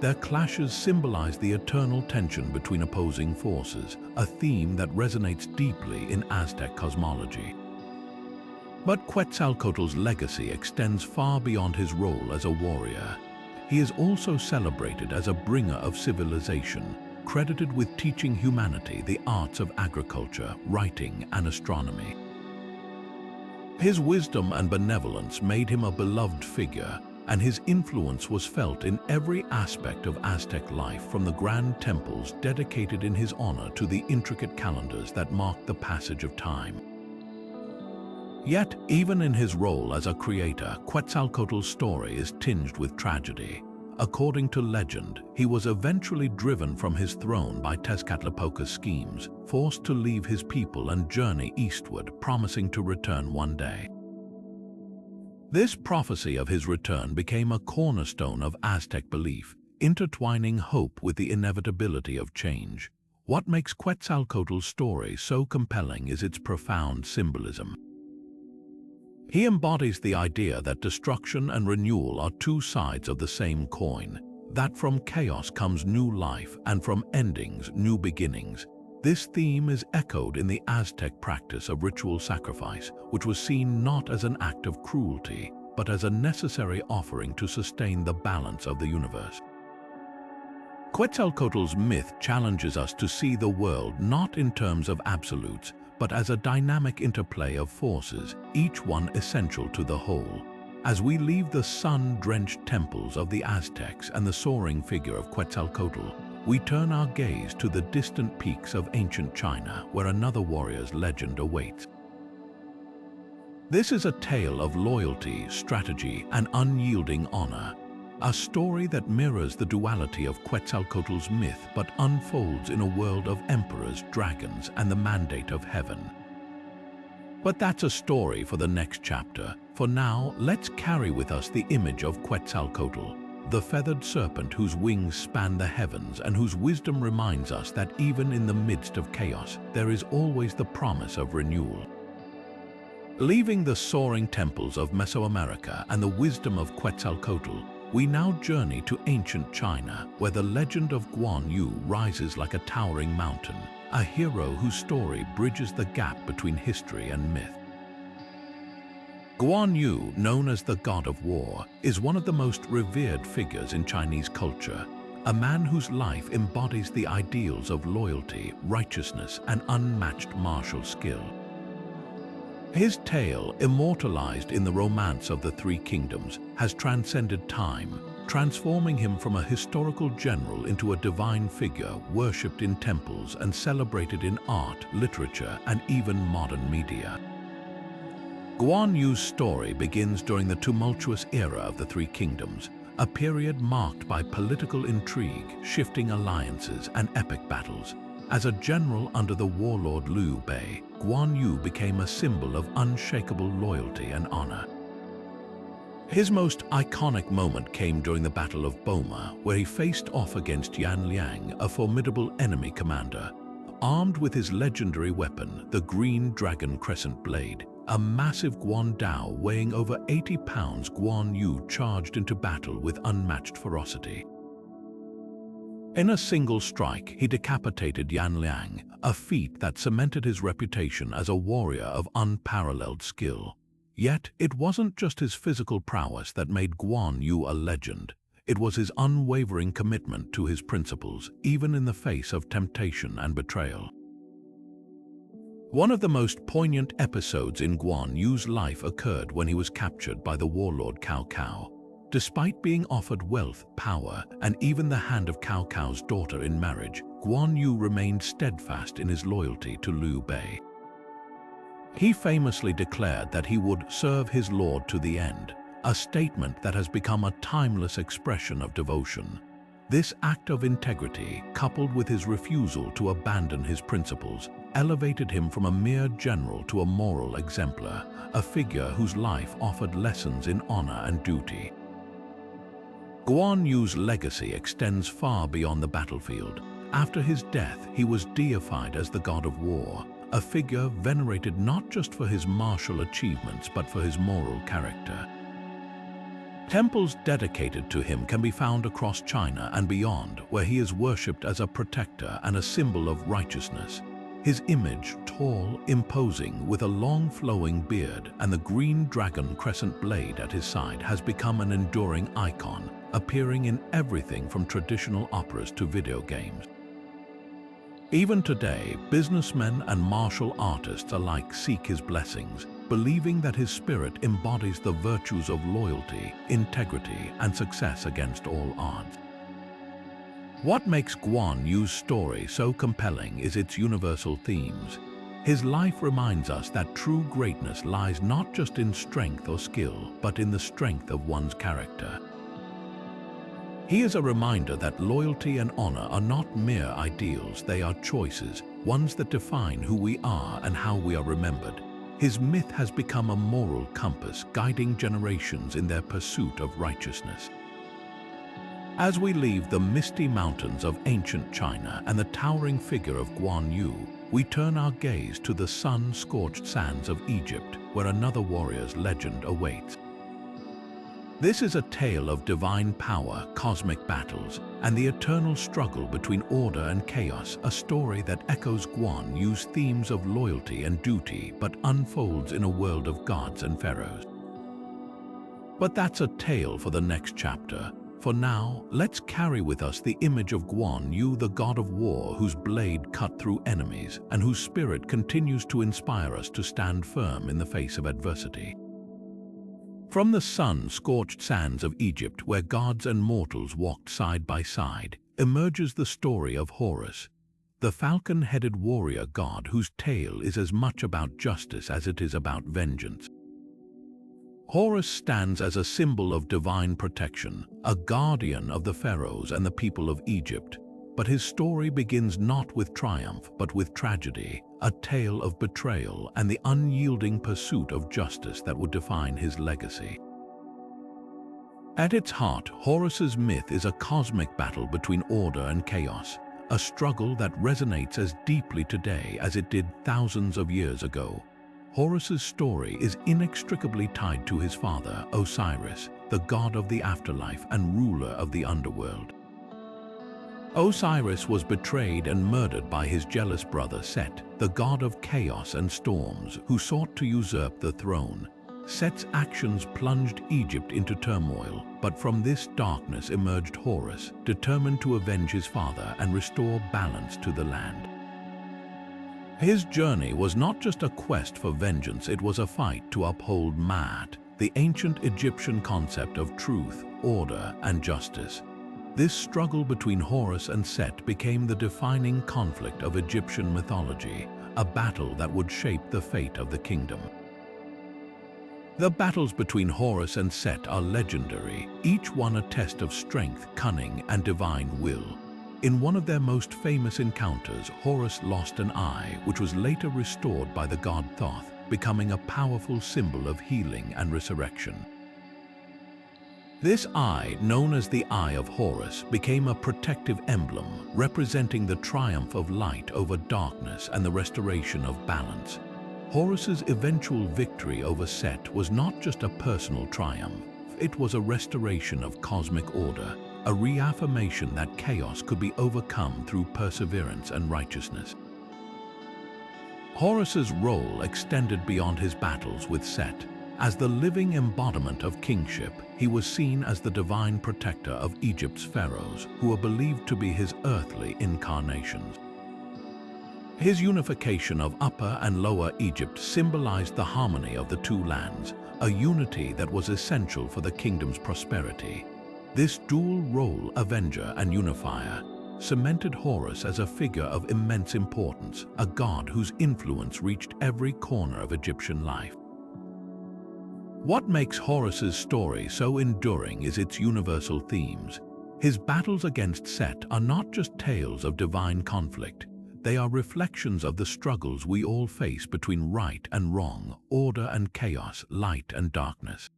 Their clashes symbolize the eternal tension between opposing forces, a theme that resonates deeply in Aztec cosmology. But Quetzalcoatl's legacy extends far beyond his role as a warrior. He is also celebrated as a bringer of civilization, credited with teaching humanity the arts of agriculture, writing, and astronomy. His wisdom and benevolence made him a beloved figure, and his influence was felt in every aspect of Aztec life, from the grand temples dedicated in his honor to the intricate calendars that marked the passage of time. Yet, even in his role as a creator, Quetzalcoatl's story is tinged with tragedy. According to legend, he was eventually driven from his throne by Tezcatlipoca's schemes, forced to leave his people and journey eastward, promising to return one day. This prophecy of his return became a cornerstone of Aztec belief, intertwining hope with the inevitability of change. What makes Quetzalcoatl's story so compelling is its profound symbolism. He embodies the idea that destruction and renewal are two sides of the same coin, that from chaos comes new life and from endings, new beginnings. This theme is echoed in the Aztec practice of ritual sacrifice, which was seen not as an act of cruelty, but as a necessary offering to sustain the balance of the universe. Quetzalcoatl's myth challenges us to see the world not in terms of absolutes, but as a dynamic interplay of forces, each one essential to the whole. As we leave the sun-drenched temples of the Aztecs and the soaring figure of Quetzalcoatl, we turn our gaze to the distant peaks of ancient China, where another warrior's legend awaits. This is a tale of loyalty, strategy, and unyielding honor, a story that mirrors the duality of Quetzalcoatl's myth but unfolds in a world of emperors, dragons, and the mandate of heaven. But that's a story for the next chapter. For now, let's carry with us the image of Quetzalcoatl, the feathered serpent whose wings span the heavens and whose wisdom reminds us that even in the midst of chaos, there is always the promise of renewal. Leaving the soaring temples of Mesoamerica and the wisdom of Quetzalcoatl, we now journey to ancient China, where the legend of Guan Yu rises like a towering mountain, a hero whose story bridges the gap between history and myth. Guan Yu, known as the god of war, is one of the most revered figures in Chinese culture, a man whose life embodies the ideals of loyalty, righteousness, and unmatched martial skill. His tale, immortalized in the Romance of the Three Kingdoms, has transcended time, transforming him from a historical general into a divine figure worshipped in temples and celebrated in art, literature, and even modern media. Guan Yu's story begins during the tumultuous era of the Three Kingdoms, a period marked by political intrigue, shifting alliances, and epic battles. As a general under the warlord Liu Bei, Guan Yu became a symbol of unshakable loyalty and honor. His most iconic moment came during the Battle of Boma, where he faced off against Yan Liang, a formidable enemy commander. Armed with his legendary weapon, the Green Dragon Crescent Blade, a massive guandao weighing over 80 pounds, Guan Yu charged into battle with unmatched ferocity. In a single strike, he decapitated Yan Liang, a feat that cemented his reputation as a warrior of unparalleled skill. Yet, it wasn't just his physical prowess that made Guan Yu a legend. It was his unwavering commitment to his principles, even in the face of temptation and betrayal. One of the most poignant episodes in Guan Yu's life occurred when he was captured by the warlord Cao Cao. Despite being offered wealth, power, and even the hand of Cao Cao's daughter in marriage, Guan Yu remained steadfast in his loyalty to Liu Bei. He famously declared that he would serve his lord to the end, a statement that has become a timeless expression of devotion. This act of integrity, coupled with his refusal to abandon his principles, elevated him from a mere general to a moral exemplar, a figure whose life offered lessons in honor and duty. Guan Yu's legacy extends far beyond the battlefield. After his death, he was deified as the god of war, a figure venerated not just for his martial achievements but for his moral character. Temples dedicated to him can be found across China and beyond, where he is worshipped as a protector and a symbol of righteousness. His image, tall, imposing, with a long flowing beard and the green dragon crescent blade at his side, has become an enduring icon, appearing in everything from traditional operas to video games. Even today, businessmen and martial artists alike seek his blessings, believing that his spirit embodies the virtues of loyalty, integrity, and success against all odds. What makes Guan Yu's story so compelling is its universal themes. His life reminds us that true greatness lies not just in strength or skill, but in the strength of one's character. He is a reminder that loyalty and honor are not mere ideals, they are choices, ones that define who we are and how we are remembered. His myth has become a moral compass, guiding generations in their pursuit of righteousness. As we leave the misty mountains of ancient China and the towering figure of Guan Yu, we turn our gaze to the sun-scorched sands of Egypt, where another warrior's legend awaits. This is a tale of divine power, cosmic battles, and the eternal struggle between order and chaos, a story that echoes Guan Yu's themes of loyalty and duty but unfolds in a world of gods and pharaohs. But that's a tale for the next chapter. For now, let's carry with us the image of Guan Yu, the god of war whose blade cut through enemies and whose spirit continues to inspire us to stand firm in the face of adversity. From the sun-scorched sands of Egypt, where gods and mortals walked side by side, emerges the story of Horus, the falcon-headed warrior god whose tale is as much about justice as it is about vengeance. Horus stands as a symbol of divine protection, a guardian of the pharaohs and the people of Egypt. But his story begins not with triumph, but with tragedy, a tale of betrayal and the unyielding pursuit of justice that would define his legacy. At its heart, Horus's myth is a cosmic battle between order and chaos, a struggle that resonates as deeply today as it did thousands of years ago. Horus's story is inextricably tied to his father, Osiris, the god of the afterlife and ruler of the underworld. Osiris was betrayed and murdered by his jealous brother Set, the god of chaos and storms, who sought to usurp the throne. Set's actions plunged Egypt into turmoil, but from this darkness emerged Horus, determined to avenge his father and restore balance to the land. His journey was not just a quest for vengeance, it was a fight to uphold Ma'at, the ancient Egyptian concept of truth, order, and justice. This struggle between Horus and Set became the defining conflict of Egyptian mythology, a battle that would shape the fate of the kingdom. The battles between Horus and Set are legendary, each one a test of strength, cunning, and divine will. In one of their most famous encounters, Horus lost an eye, which was later restored by the god Thoth, becoming a powerful symbol of healing and resurrection. This eye, known as the Eye of Horus, became a protective emblem, representing the triumph of light over darkness and the restoration of balance. Horus's eventual victory over Set was not just a personal triumph, it was a restoration of cosmic order, a reaffirmation that chaos could be overcome through perseverance and righteousness. Horus's role extended beyond his battles with Set. As the living embodiment of kingship, he was seen as the divine protector of Egypt's pharaohs, who were believed to be his earthly incarnations. His unification of Upper and Lower Egypt symbolized the harmony of the two lands, a unity that was essential for the kingdom's prosperity. This dual role, avenger and unifier, cemented Horus as a figure of immense importance, a god whose influence reached every corner of Egyptian life. What makes Horus's story so enduring is its universal themes. His battles against Set are not just tales of divine conflict. They are reflections of the struggles we all face between right and wrong, order and chaos, light and darkness.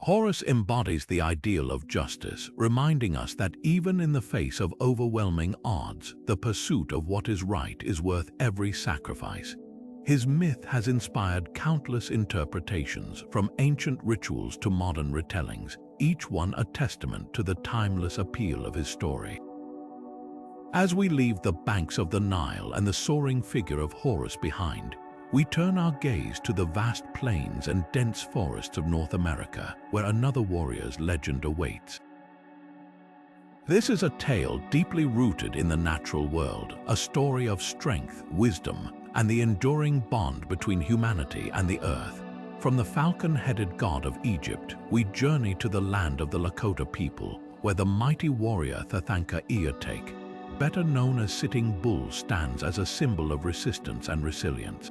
Horus embodies the ideal of justice, reminding us that even in the face of overwhelming odds, the pursuit of what is right is worth every sacrifice. His myth has inspired countless interpretations, from ancient rituals to modern retellings, each one a testament to the timeless appeal of his story. As we leave the banks of the Nile and the soaring figure of Horus behind, we turn our gaze to the vast plains and dense forests of North America, where another warrior's legend awaits. This is a tale deeply rooted in the natural world, a story of strength, wisdom, and the enduring bond between humanity and the earth. From the Falcon-Headed god of Egypt, we journey to the land of the Lakota people, where the mighty warrior Thankha, better known as Sitting Bull, stands as a symbol of resistance and resilience.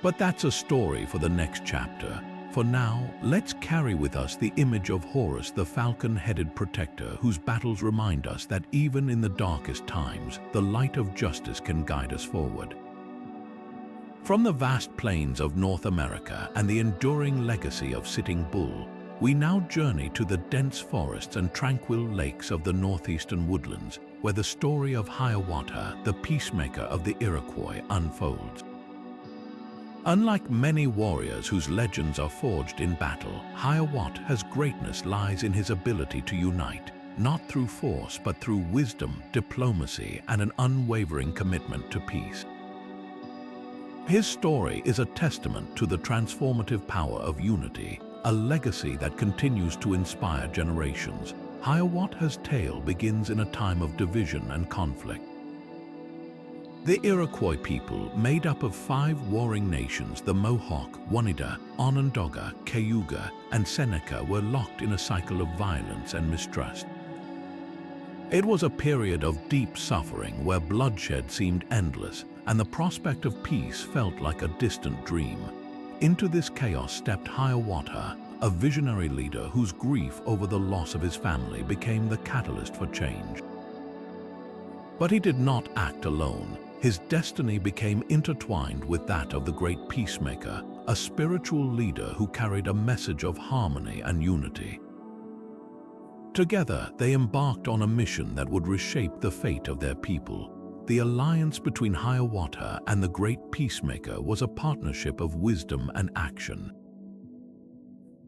But that's a story for the next chapter. For now, let's carry with us the image of Horus, the falcon-headed protector, whose battles remind us that even in the darkest times, the light of justice can guide us forward. From the vast plains of North America and the enduring legacy of Sitting Bull, we now journey to the dense forests and tranquil lakes of the northeastern woodlands, where the story of Hiawatha, the peacemaker of the Iroquois, unfolds. Unlike many warriors whose legends are forged in battle, Hiawatha's greatness lies in his ability to unite, not through force but through wisdom, diplomacy, and an unwavering commitment to peace. His story is a testament to the transformative power of unity, a legacy that continues to inspire generations. Hiawatha's tale begins in a time of division and conflict. The Iroquois people, made up of 5 warring nations, the Mohawk, Oneida, Onondaga, Cayuga, and Seneca, were locked in a cycle of violence and mistrust. It was a period of deep suffering where bloodshed seemed endless and the prospect of peace felt like a distant dream. Into this chaos stepped Hiawatha, a visionary leader whose grief over the loss of his family became the catalyst for change. But he did not act alone. His destiny became intertwined with that of the great peacemaker, a spiritual leader who carried a message of harmony and unity. Together, they embarked on a mission that would reshape the fate of their people. The alliance between Hiawatha and the great peacemaker was a partnership of wisdom and action.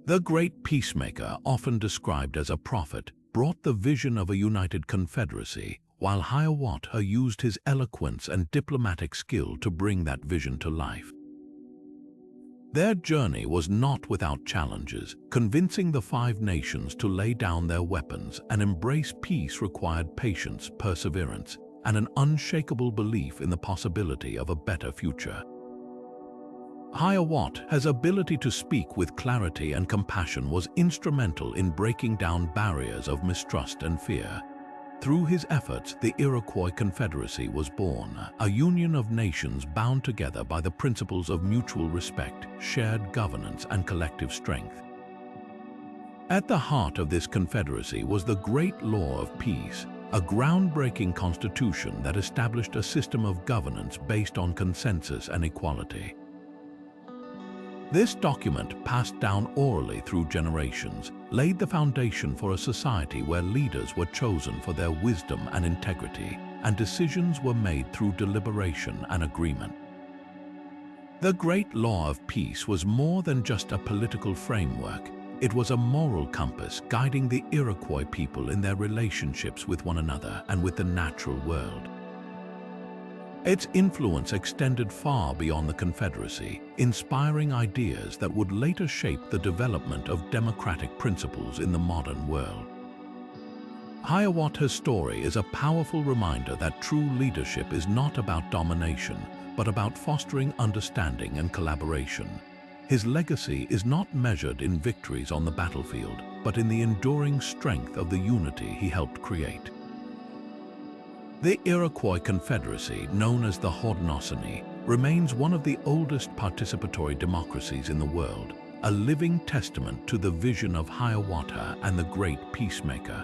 The great peacemaker, often described as a prophet, brought the vision of a united confederacy, while Hiawatha used his eloquence and diplomatic skill to bring that vision to life. Their journey was not without challenges. Convincing the 5 nations to lay down their weapons and embrace peace required patience, perseverance, and an unshakable belief in the possibility of a better future. Hiawatha's ability to speak with clarity and compassion was instrumental in breaking down barriers of mistrust and fear. Through his efforts, the Iroquois Confederacy was born, a union of nations bound together by the principles of mutual respect, shared governance, and collective strength. At the heart of this confederacy was the Great Law of Peace, a groundbreaking constitution that established a system of governance based on consensus and equality. This document, passed down orally through generations, laid the foundation for a society where leaders were chosen for their wisdom and integrity, and decisions were made through deliberation and agreement. The Great Law of Peace was more than just a political framework. It was a moral compass guiding the Iroquois people in their relationships with one another and with the natural world. Its influence extended far beyond the Confederacy, inspiring ideas that would later shape the development of democratic principles in the modern world. Hiawatha's story is a powerful reminder that true leadership is not about domination, but about fostering understanding and collaboration. His legacy is not measured in victories on the battlefield, but in the enduring strength of the unity he helped create. The Iroquois Confederacy, known as the Haudenosaunee, remains one of the oldest participatory democracies in the world, a living testament to the vision of Hiawatha and the great peacemaker.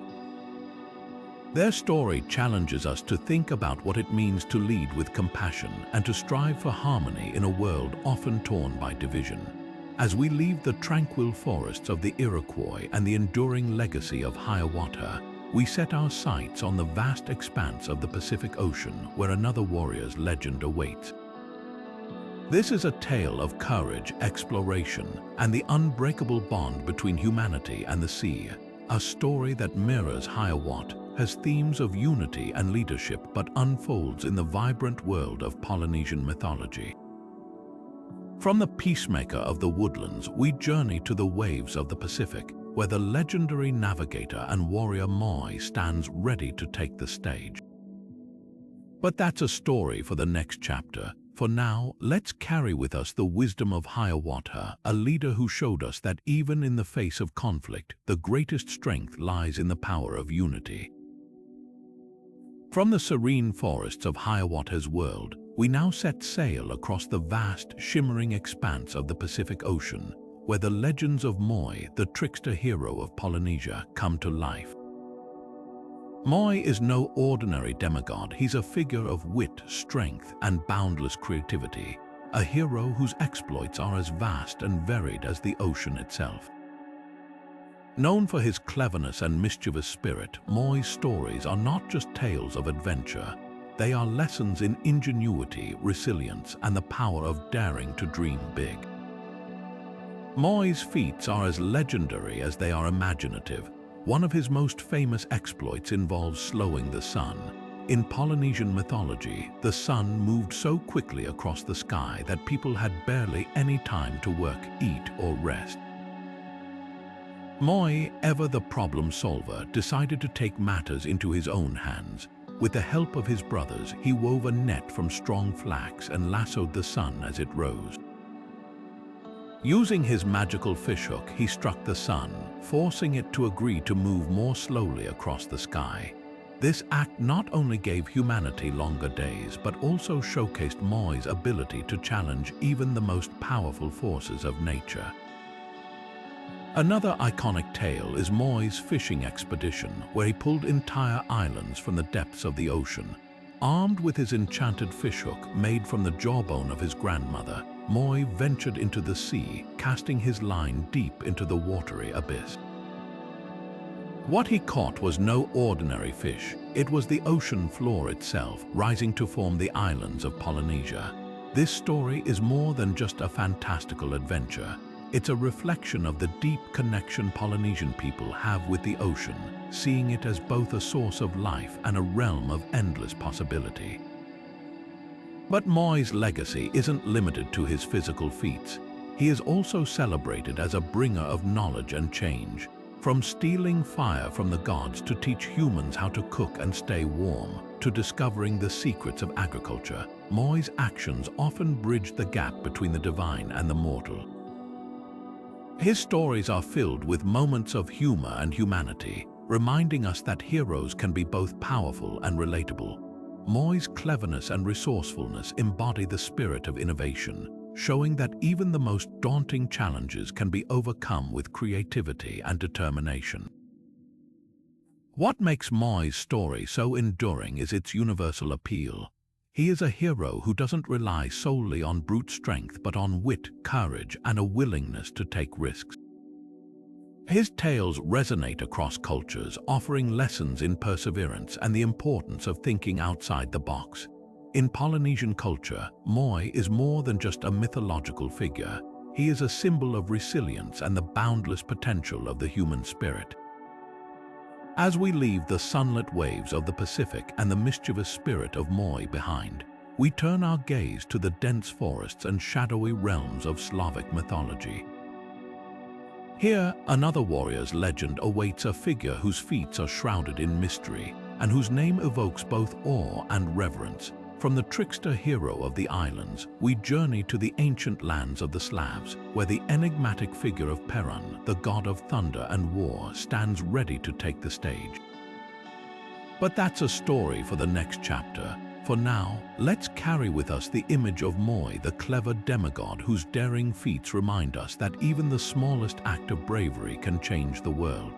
Their story challenges us to think about what it means to lead with compassion and to strive for harmony in a world often torn by division. As we leave the tranquil forests of the Iroquois and the enduring legacy of Hiawatha, we set our sights on the vast expanse of the Pacific Ocean where another warrior's legend awaits. This is a tale of courage, exploration, and the unbreakable bond between humanity and the sea, a story that mirrors Hiawatha, has themes of unity and leadership but unfolds in the vibrant world of Polynesian mythology. From the peacemaker of the woodlands, we journey to the waves of the Pacific, where the legendary navigator and warrior Moi stands ready to take the stage. But that's a story for the next chapter. For now, let's carry with us the wisdom of Hiawatha, a leader who showed us that even in the face of conflict, the greatest strength lies in the power of unity. From the serene forests of Hiawatha's world, we now set sail across the vast, shimmering expanse of the Pacific Ocean, where the legends of Moi, the trickster hero of Polynesia, come to life. Moi is no ordinary demigod. He's a figure of wit, strength, and boundless creativity, a hero whose exploits are as vast and varied as the ocean itself. Known for his cleverness and mischievous spirit, Moi's stories are not just tales of adventure. They are lessons in ingenuity, resilience, and the power of daring to dream big. Moi's feats are as legendary as they are imaginative. One of his most famous exploits involves slowing the sun. In Polynesian mythology, the sun moved so quickly across the sky that people had barely any time to work, eat, or rest. Moi, ever the problem solver, decided to take matters into his own hands. With the help of his brothers, he wove a net from strong flax and lassoed the sun as it rose. Using his magical fishhook, he struck the sun, forcing it to agree to move more slowly across the sky. This act not only gave humanity longer days, but also showcased Moi's ability to challenge even the most powerful forces of nature. Another iconic tale is Moi's fishing expedition, where he pulled entire islands from the depths of the ocean. Armed with his enchanted fishhook made from the jawbone of his grandmother, Moi ventured into the sea, casting his line deep into the watery abyss. What he caught was no ordinary fish. It was the ocean floor itself, rising to form the islands of Polynesia. This story is more than just a fantastical adventure. It's a reflection of the deep connection Polynesian people have with the ocean, seeing it as both a source of life and a realm of endless possibility. But Moi's legacy isn't limited to his physical feats. He is also celebrated as a bringer of knowledge and change. From stealing fire from the gods to teach humans how to cook and stay warm, to discovering the secrets of agriculture, Moi's actions often bridge the gap between the divine and the mortal. His stories are filled with moments of humor and humanity, reminding us that heroes can be both powerful and relatable. Moi's cleverness and resourcefulness embody the spirit of innovation, showing that even the most daunting challenges can be overcome with creativity and determination. What makes Moi's story so enduring is its universal appeal. He is a hero who doesn't rely solely on brute strength but on wit, courage, and a willingness to take risks. His tales resonate across cultures, offering lessons in perseverance and the importance of thinking outside the box. In Polynesian culture, Moi is more than just a mythological figure. He is a symbol of resilience and the boundless potential of the human spirit. As we leave the sunlit waves of the Pacific and the mischievous spirit of Moi behind, we turn our gaze to the dense forests and shadowy realms of Slavic mythology. Here, another warrior's legend awaits, a figure whose feats are shrouded in mystery and whose name evokes both awe and reverence. From the trickster hero of the islands, we journey to the ancient lands of the Slavs, where the enigmatic figure of Perun, the god of thunder and war, stands ready to take the stage. But that's a story for the next chapter. For now, let's carry with us the image of Moi, the clever demigod whose daring feats remind us that even the smallest act of bravery can change the world.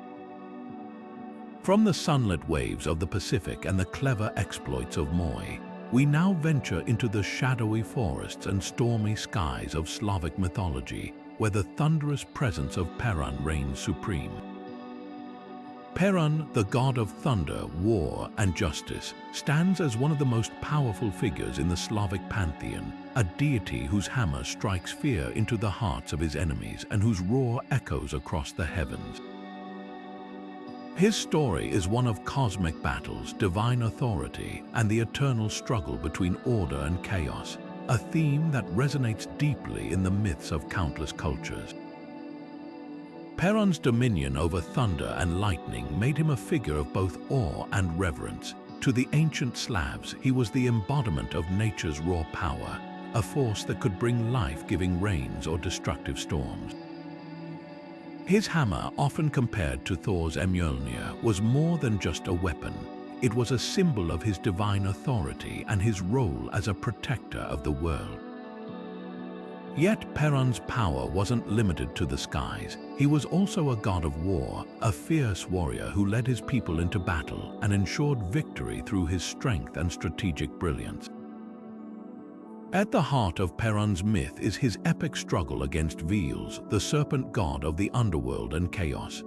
From the sunlit waves of the Pacific and the clever exploits of Moi, we now venture into the shadowy forests and stormy skies of Slavic mythology, where the thunderous presence of Perun reigns supreme. Perun, the god of thunder, war, and justice, stands as one of the most powerful figures in the Slavic pantheon, a deity whose hammer strikes fear into the hearts of his enemies and whose roar echoes across the heavens. His story is one of cosmic battles, divine authority, and the eternal struggle between order and chaos, a theme that resonates deeply in the myths of countless cultures. Perun's dominion over thunder and lightning made him a figure of both awe and reverence. To the ancient Slavs, he was the embodiment of nature's raw power, a force that could bring life-giving rains or destructive storms. His hammer, often compared to Thor's Mjolnir, was more than just a weapon. It was a symbol of his divine authority and his role as a protector of the world. Yet Perun's power wasn't limited to the skies. He was also a god of war, a fierce warrior who led his people into battle and ensured victory through his strength and strategic brilliance. At the heart of Perun's myth is his epic struggle against Veles, the serpent god of the underworld and chaos.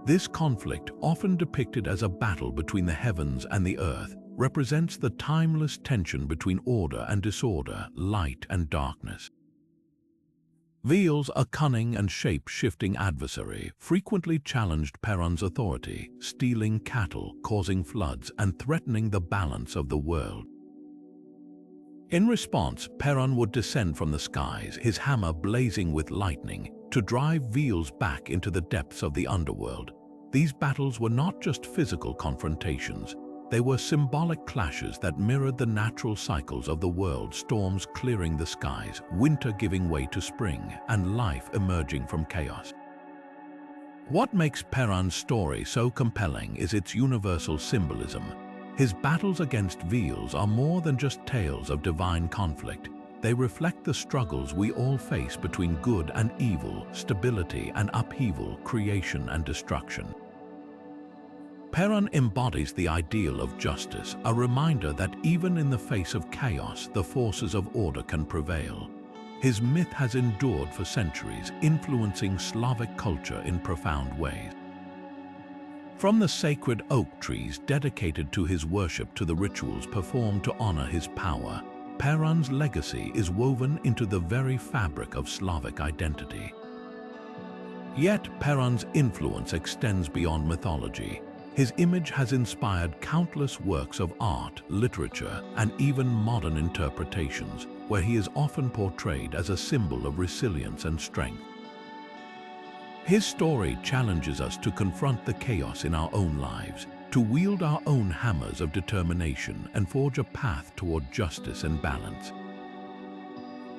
This conflict, often depicted as a battle between the heavens and the earth, represents the timeless tension between order and disorder, light and darkness. Veles, a cunning and shape-shifting adversary, frequently challenged Perun's authority, stealing cattle, causing floods, and threatening the balance of the world. In response, Perun would descend from the skies, his hammer blazing with lightning, to drive Veles back into the depths of the underworld. These battles were not just physical confrontations. They were symbolic clashes that mirrored the natural cycles of the world, storms clearing the skies, winter giving way to spring, and life emerging from chaos. What makes Perun's story so compelling is its universal symbolism. His battles against Veles are more than just tales of divine conflict. They reflect the struggles we all face between good and evil, stability and upheaval, creation and destruction. Perun embodies the ideal of justice, a reminder that even in the face of chaos, the forces of order can prevail. His myth has endured for centuries, influencing Slavic culture in profound ways. From the sacred oak trees dedicated to his worship to the rituals performed to honor his power, Perun's legacy is woven into the very fabric of Slavic identity. Yet Perun's influence extends beyond mythology. His image has inspired countless works of art, literature, and even modern interpretations, where he is often portrayed as a symbol of resilience and strength. His story challenges us to confront the chaos in our own lives, to wield our own hammers of determination and forge a path toward justice and balance.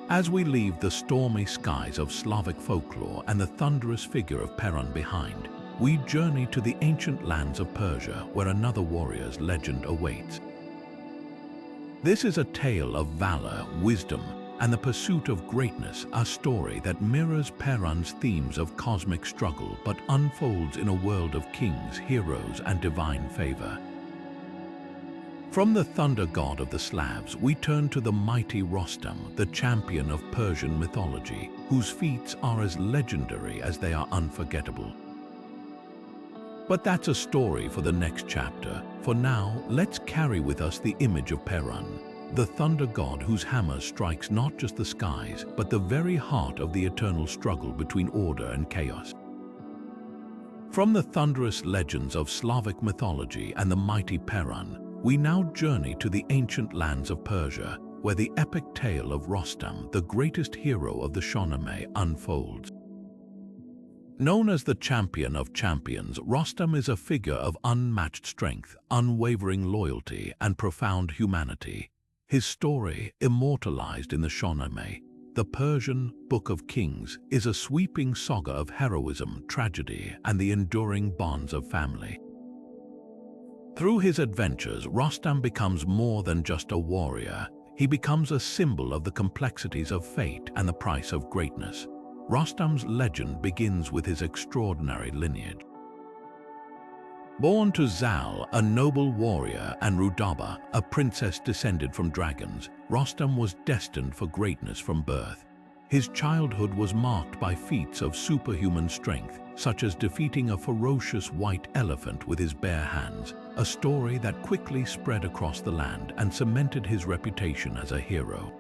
As we leave the stormy skies of Slavic folklore and the thunderous figure of Perun behind, we journey to the ancient lands of Persia, where another warrior's legend awaits. This is a tale of valor, wisdom, and the pursuit of greatness, a story that mirrors Perun's themes of cosmic struggle but unfolds in a world of kings, heroes, and divine favor. From the thunder god of the Slavs, we turn to the mighty Rostam, the champion of Persian mythology, whose feats are as legendary as they are unforgettable. But that's a story for the next chapter. For now, let's carry with us the image of Perun, the thunder god whose hammer strikes not just the skies, but the very heart of the eternal struggle between order and chaos. From the thunderous legends of Slavic mythology and the mighty Perun, we now journey to the ancient lands of Persia, where the epic tale of Rostam, the greatest hero of the Shahnameh, unfolds. Known as the champion of champions, Rostam is a figure of unmatched strength, unwavering loyalty, and profound humanity. His story, immortalized in the Shahnameh, the Persian Book of Kings, is a sweeping saga of heroism, tragedy, and the enduring bonds of family. Through his adventures, Rostam becomes more than just a warrior. He becomes a symbol of the complexities of fate and the price of greatness. Rostam's legend begins with his extraordinary lineage. Born to Zal, a noble warrior, and Rudaba, a princess descended from dragons, Rostam was destined for greatness from birth. His childhood was marked by feats of superhuman strength, such as defeating a ferocious white elephant with his bare hands, a story that quickly spread across the land and cemented his reputation as a hero.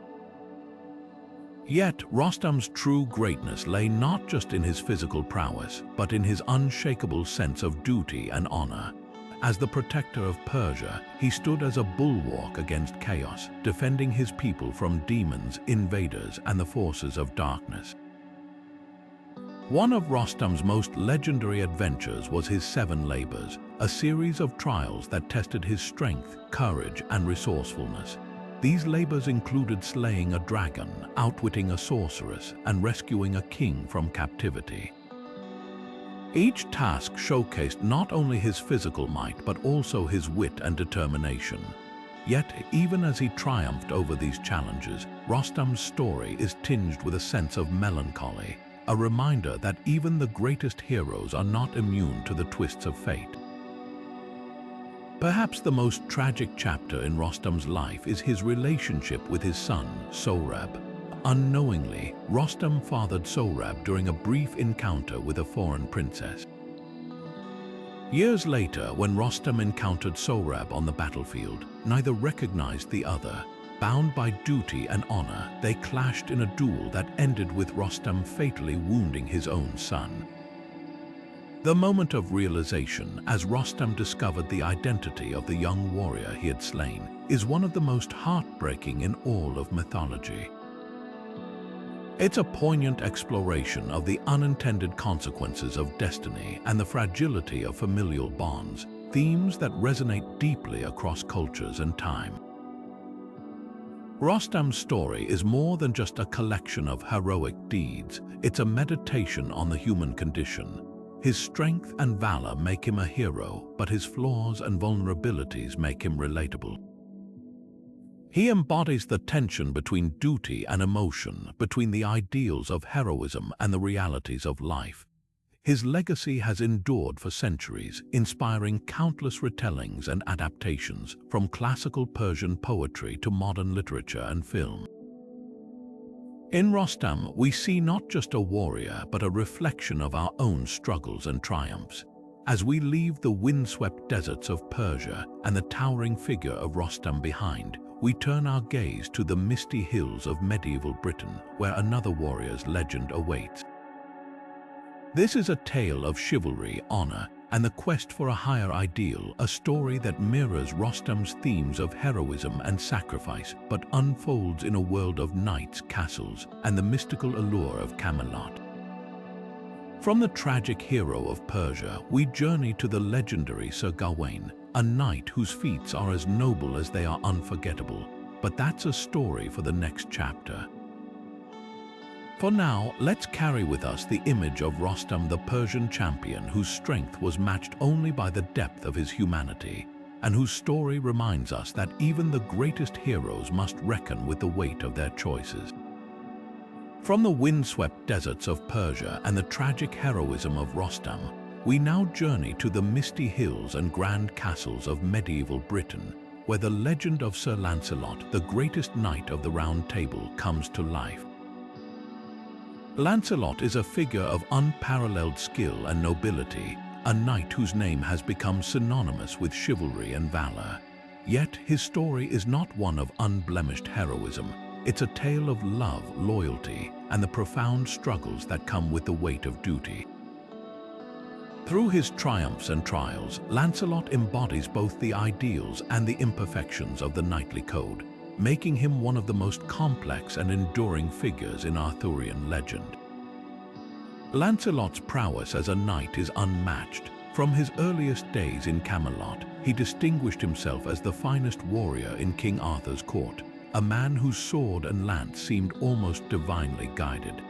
Yet, Rostam's true greatness lay not just in his physical prowess, but in his unshakable sense of duty and honor. As the protector of Persia, he stood as a bulwark against chaos, defending his people from demons, invaders, and the forces of darkness. One of Rostam's most legendary adventures was his 7 labors, a series of trials that tested his strength, courage, and resourcefulness. These labors included slaying a dragon, outwitting a sorceress, and rescuing a king from captivity. Each task showcased not only his physical might, but also his wit and determination. Yet, even as he triumphed over these challenges, Rostam's story is tinged with a sense of melancholy, a reminder that even the greatest heroes are not immune to the twists of fate. Perhaps the most tragic chapter in Rostam's life is his relationship with his son, Sohrab. Unknowingly, Rostam fathered Sohrab during a brief encounter with a foreign princess. Years later, when Rostam encountered Sohrab on the battlefield, neither recognized the other. Bound by duty and honor, they clashed in a duel that ended with Rostam fatally wounding his own son. The moment of realization, as Rostam discovered the identity of the young warrior he had slain, is one of the most heartbreaking in all of mythology. It's a poignant exploration of the unintended consequences of destiny and the fragility of familial bonds, themes that resonate deeply across cultures and time. Rostam's story is more than just a collection of heroic deeds. It's a meditation on the human condition. His strength and valor make him a hero, but his flaws and vulnerabilities make him relatable. He embodies the tension between duty and emotion, between the ideals of heroism and the realities of life. His legacy has endured for centuries, inspiring countless retellings and adaptations, from classical Persian poetry to modern literature and film. In Rostam, we see not just a warrior, but a reflection of our own struggles and triumphs. As we leave the windswept deserts of Persia and the towering figure of Rostam behind, we turn our gaze to the misty hills of medieval Britain, where another warrior's legend awaits. This is a tale of chivalry, honor, and the quest for a higher ideal, a story that mirrors Rostam's themes of heroism and sacrifice, but unfolds in a world of knights, castles, and the mystical allure of Camelot. From the tragic hero of Persia, we journey to the legendary Sir Gawain, a knight whose feats are as noble as they are unforgettable. But that's a story for the next chapter. For now, let's carry with us the image of Rostam, the Persian champion whose strength was matched only by the depth of his humanity, and whose story reminds us that even the greatest heroes must reckon with the weight of their choices. From the windswept deserts of Persia and the tragic heroism of Rostam, we now journey to the misty hills and grand castles of medieval Britain, where the legend of Sir Lancelot, the greatest knight of the Round Table, comes to life. Lancelot is a figure of unparalleled skill and nobility, a knight whose name has become synonymous with chivalry and valor. Yet his story is not one of unblemished heroism. It's a tale of love, loyalty, and the profound struggles that come with the weight of duty. Through his triumphs and trials, Lancelot embodies both the ideals and the imperfections of the knightly code, making him one of the most complex and enduring figures in Arthurian legend. Lancelot's prowess as a knight is unmatched. From his earliest days in Camelot, he distinguished himself as the finest warrior in King Arthur's court, a man whose sword and lance seemed almost divinely guided.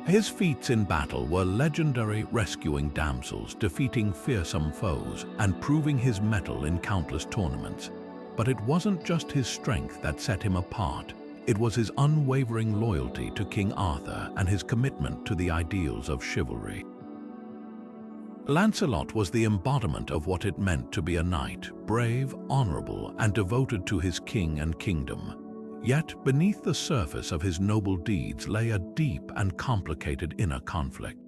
His feats in battle were legendary, rescuing damsels, defeating fearsome foes, and proving his mettle in countless tournaments. But it wasn't just his strength that set him apart. It was his unwavering loyalty to King Arthur and his commitment to the ideals of chivalry. Lancelot was the embodiment of what it meant to be a knight, brave, honorable, and devoted to his king and kingdom. Yet, beneath the surface of his noble deeds lay a deep and complicated inner conflict.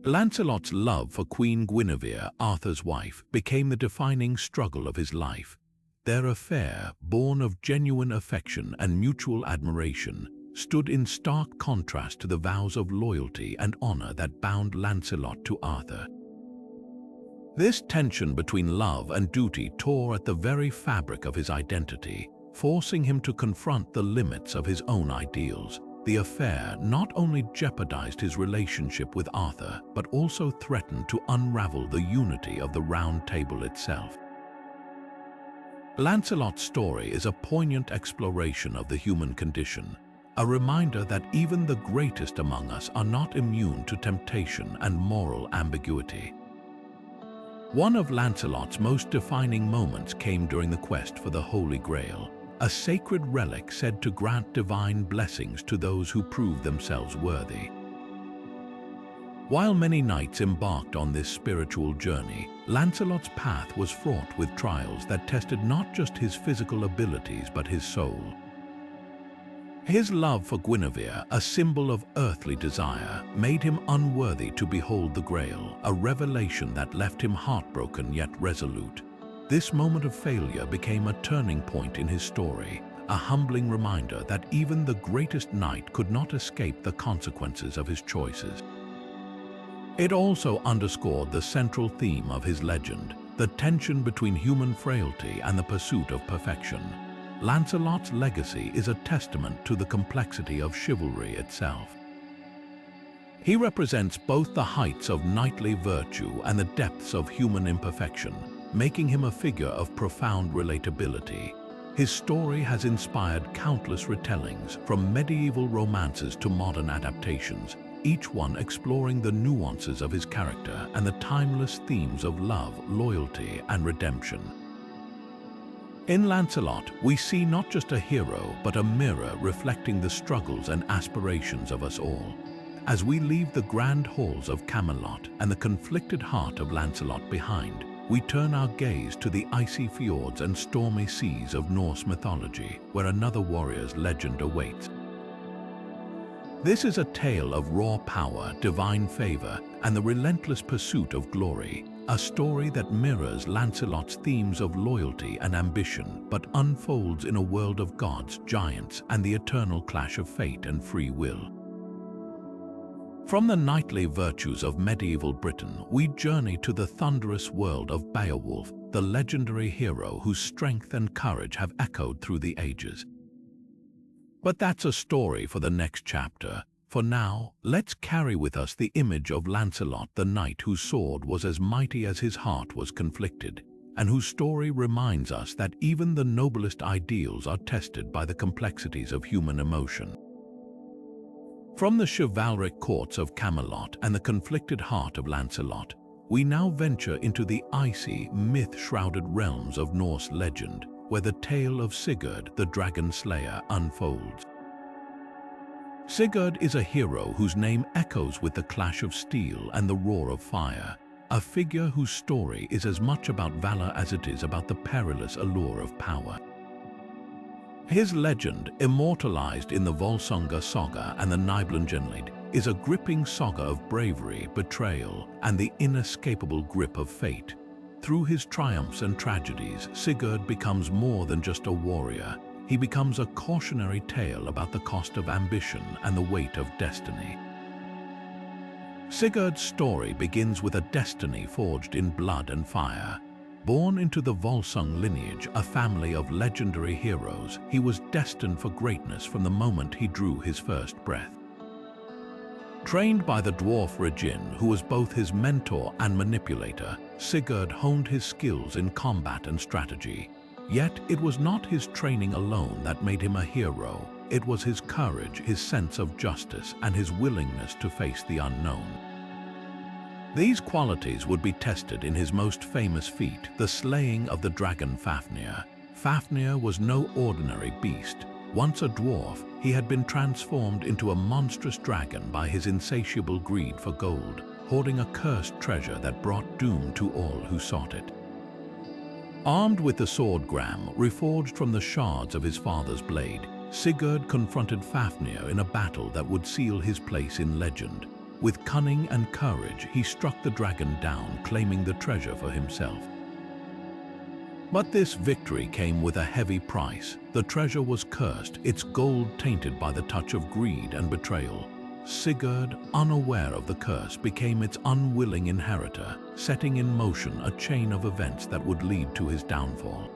Lancelot's love for Queen Guinevere, Arthur's wife, became the defining struggle of his life. Their affair, born of genuine affection and mutual admiration, stood in stark contrast to the vows of loyalty and honor that bound Lancelot to Arthur. This tension between love and duty tore at the very fabric of his identity, forcing him to confront the limits of his own ideals. The affair not only jeopardized his relationship with Arthur, but also threatened to unravel the unity of the Round Table itself. Lancelot's story is a poignant exploration of the human condition, a reminder that even the greatest among us are not immune to temptation and moral ambiguity. One of Lancelot's most defining moments came during the quest for the Holy Grail, a sacred relic said to grant divine blessings to those who prove themselves worthy. While many knights embarked on this spiritual journey, Lancelot's path was fraught with trials that tested not just his physical abilities but his soul. His love for Guinevere, a symbol of earthly desire, made him unworthy to behold the Grail, a revelation that left him heartbroken yet resolute. This moment of failure became a turning point in his story, a humbling reminder that even the greatest knight could not escape the consequences of his choices. It also underscored the central theme of his legend, the tension between human frailty and the pursuit of perfection. Lancelot's legacy is a testament to the complexity of chivalry itself. He represents both the heights of knightly virtue and the depths of human imperfection, making him a figure of profound relatability. His story has inspired countless retellings, from medieval romances to modern adaptations, each one exploring the nuances of his character and the timeless themes of love, loyalty, and redemption. In Lancelot, we see not just a hero, but a mirror reflecting the struggles and aspirations of us all. As we leave the grand halls of Camelot and the conflicted heart of Lancelot behind, we turn our gaze to the icy fjords and stormy seas of Norse mythology, where another warrior's legend awaits. This is a tale of raw power, divine favor, and the relentless pursuit of glory, a story that mirrors Lancelot's themes of loyalty and ambition, but unfolds in a world of gods, giants, and the eternal clash of fate and free will. From the knightly virtues of medieval Britain, we journey to the thunderous world of Beowulf, the legendary hero whose strength and courage have echoed through the ages. But that's a story for the next chapter. For now, let's carry with us the image of Lancelot, the knight whose sword was as mighty as his heart was conflicted, and whose story reminds us that even the noblest ideals are tested by the complexities of human emotion. From the chivalric courts of Camelot and the conflicted heart of Lancelot, we now venture into the icy, myth-shrouded realms of Norse legend, where the tale of Sigurd, the dragon slayer, unfolds. Sigurd is a hero whose name echoes with the clash of steel and the roar of fire, a figure whose story is as much about valor as it is about the perilous allure of power. His legend, immortalized in the Volsunga saga and the Nibelungenlied, is a gripping saga of bravery, betrayal, and the inescapable grip of fate. Through his triumphs and tragedies, Sigurd becomes more than just a warrior. He becomes a cautionary tale about the cost of ambition and the weight of destiny. Sigurd's story begins with a destiny forged in blood and fire. Born into the Volsung lineage, a family of legendary heroes, he was destined for greatness from the moment he drew his first breath. Trained by the dwarf Regin, who was both his mentor and manipulator, Sigurd honed his skills in combat and strategy. Yet it was not his training alone that made him a hero. It was his courage, his sense of justice, and his willingness to face the unknown. These qualities would be tested in his most famous feat, the slaying of the dragon Fafnir. Fafnir was no ordinary beast. Once a dwarf, he had been transformed into a monstrous dragon by his insatiable greed for gold, hoarding a cursed treasure that brought doom to all who sought it. Armed with the sword Gram, reforged from the shards of his father's blade, Sigurd confronted Fafnir in a battle that would seal his place in legend. With cunning and courage, he struck the dragon down, claiming the treasure for himself. But this victory came with a heavy price. The treasure was cursed, its gold tainted by the touch of greed and betrayal. Sigurd, unaware of the curse, became its unwilling inheritor, setting in motion a chain of events that would lead to his downfall.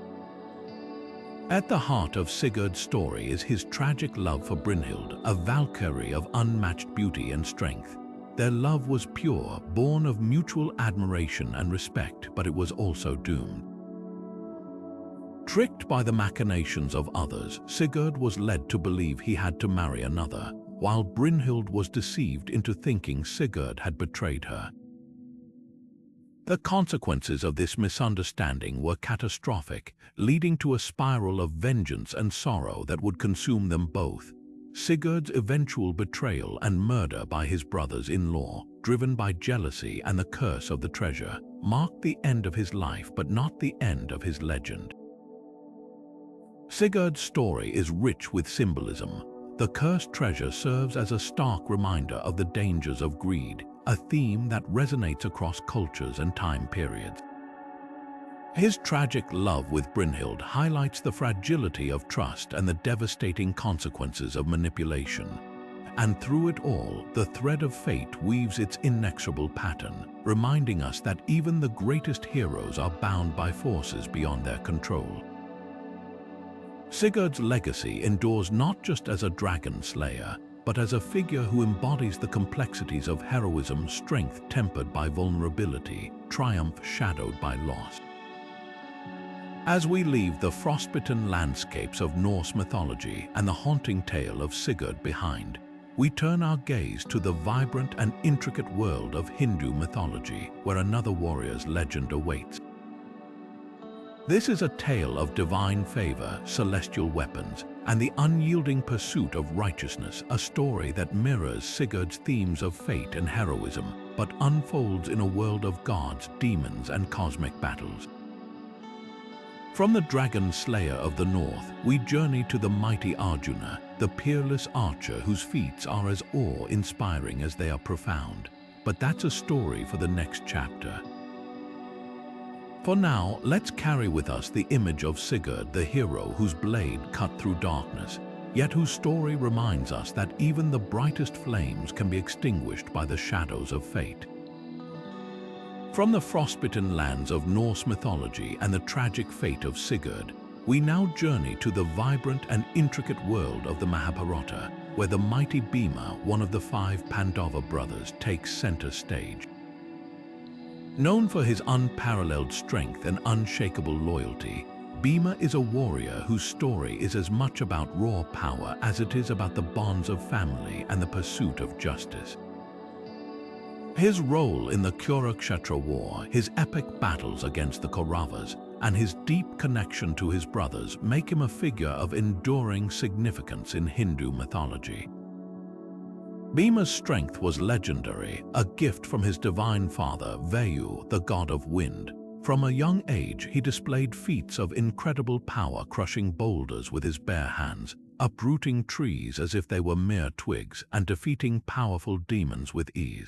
At the heart of Sigurd's story is his tragic love for Brynhild, a Valkyrie of unmatched beauty and strength. Their love was pure, born of mutual admiration and respect, but it was also doomed. Tricked by the machinations of others, Sigurd was led to believe he had to marry another, while Brynhild was deceived into thinking Sigurd had betrayed her. The consequences of this misunderstanding were catastrophic, leading to a spiral of vengeance and sorrow that would consume them both. Sigurd's eventual betrayal and murder by his brothers-in-law, driven by jealousy and the curse of the treasure, marked the end of his life but not the end of his legend. Sigurd's story is rich with symbolism. The cursed treasure serves as a stark reminder of the dangers of greed, a theme that resonates across cultures and time periods. His tragic love with Brynhild highlights the fragility of trust and the devastating consequences of manipulation. And through it all, the thread of fate weaves its inexorable pattern, reminding us that even the greatest heroes are bound by forces beyond their control. Sigurd's legacy endures not just as a dragon slayer, but as a figure who embodies the complexities of heroism, strength tempered by vulnerability, triumph shadowed by loss. As we leave the frostbitten landscapes of Norse mythology and the haunting tale of Sigurd behind, we turn our gaze to the vibrant and intricate world of Hindu mythology, where another warrior's legend awaits. This is a tale of divine favor, celestial weapons, and the unyielding pursuit of righteousness, a story that mirrors Sigurd's themes of fate and heroism, but unfolds in a world of gods, demons, and cosmic battles. From the dragon slayer of the north, we journey to the mighty Arjuna, the peerless archer whose feats are as awe-inspiring as they are profound. But that's a story for the next chapter. For now, let's carry with us the image of Sigurd, the hero whose blade cut through darkness, yet whose story reminds us that even the brightest flames can be extinguished by the shadows of fate. From the frostbitten lands of Norse mythology and the tragic fate of Sigurd, we now journey to the vibrant and intricate world of the Mahabharata, where the mighty Bhima, one of the 5 Pandava brothers, takes center stage. Known for his unparalleled strength and unshakable loyalty, Bhima is a warrior whose story is as much about raw power as it is about the bonds of family and the pursuit of justice. His role in the Kurukshetra war, his epic battles against the Kauravas, and his deep connection to his brothers make him a figure of enduring significance in Hindu mythology. Bhima's strength was legendary, a gift from his divine father, Vayu, the god of wind. From a young age, he displayed feats of incredible power, crushing boulders with his bare hands, uprooting trees as if they were mere twigs, and defeating powerful demons with ease.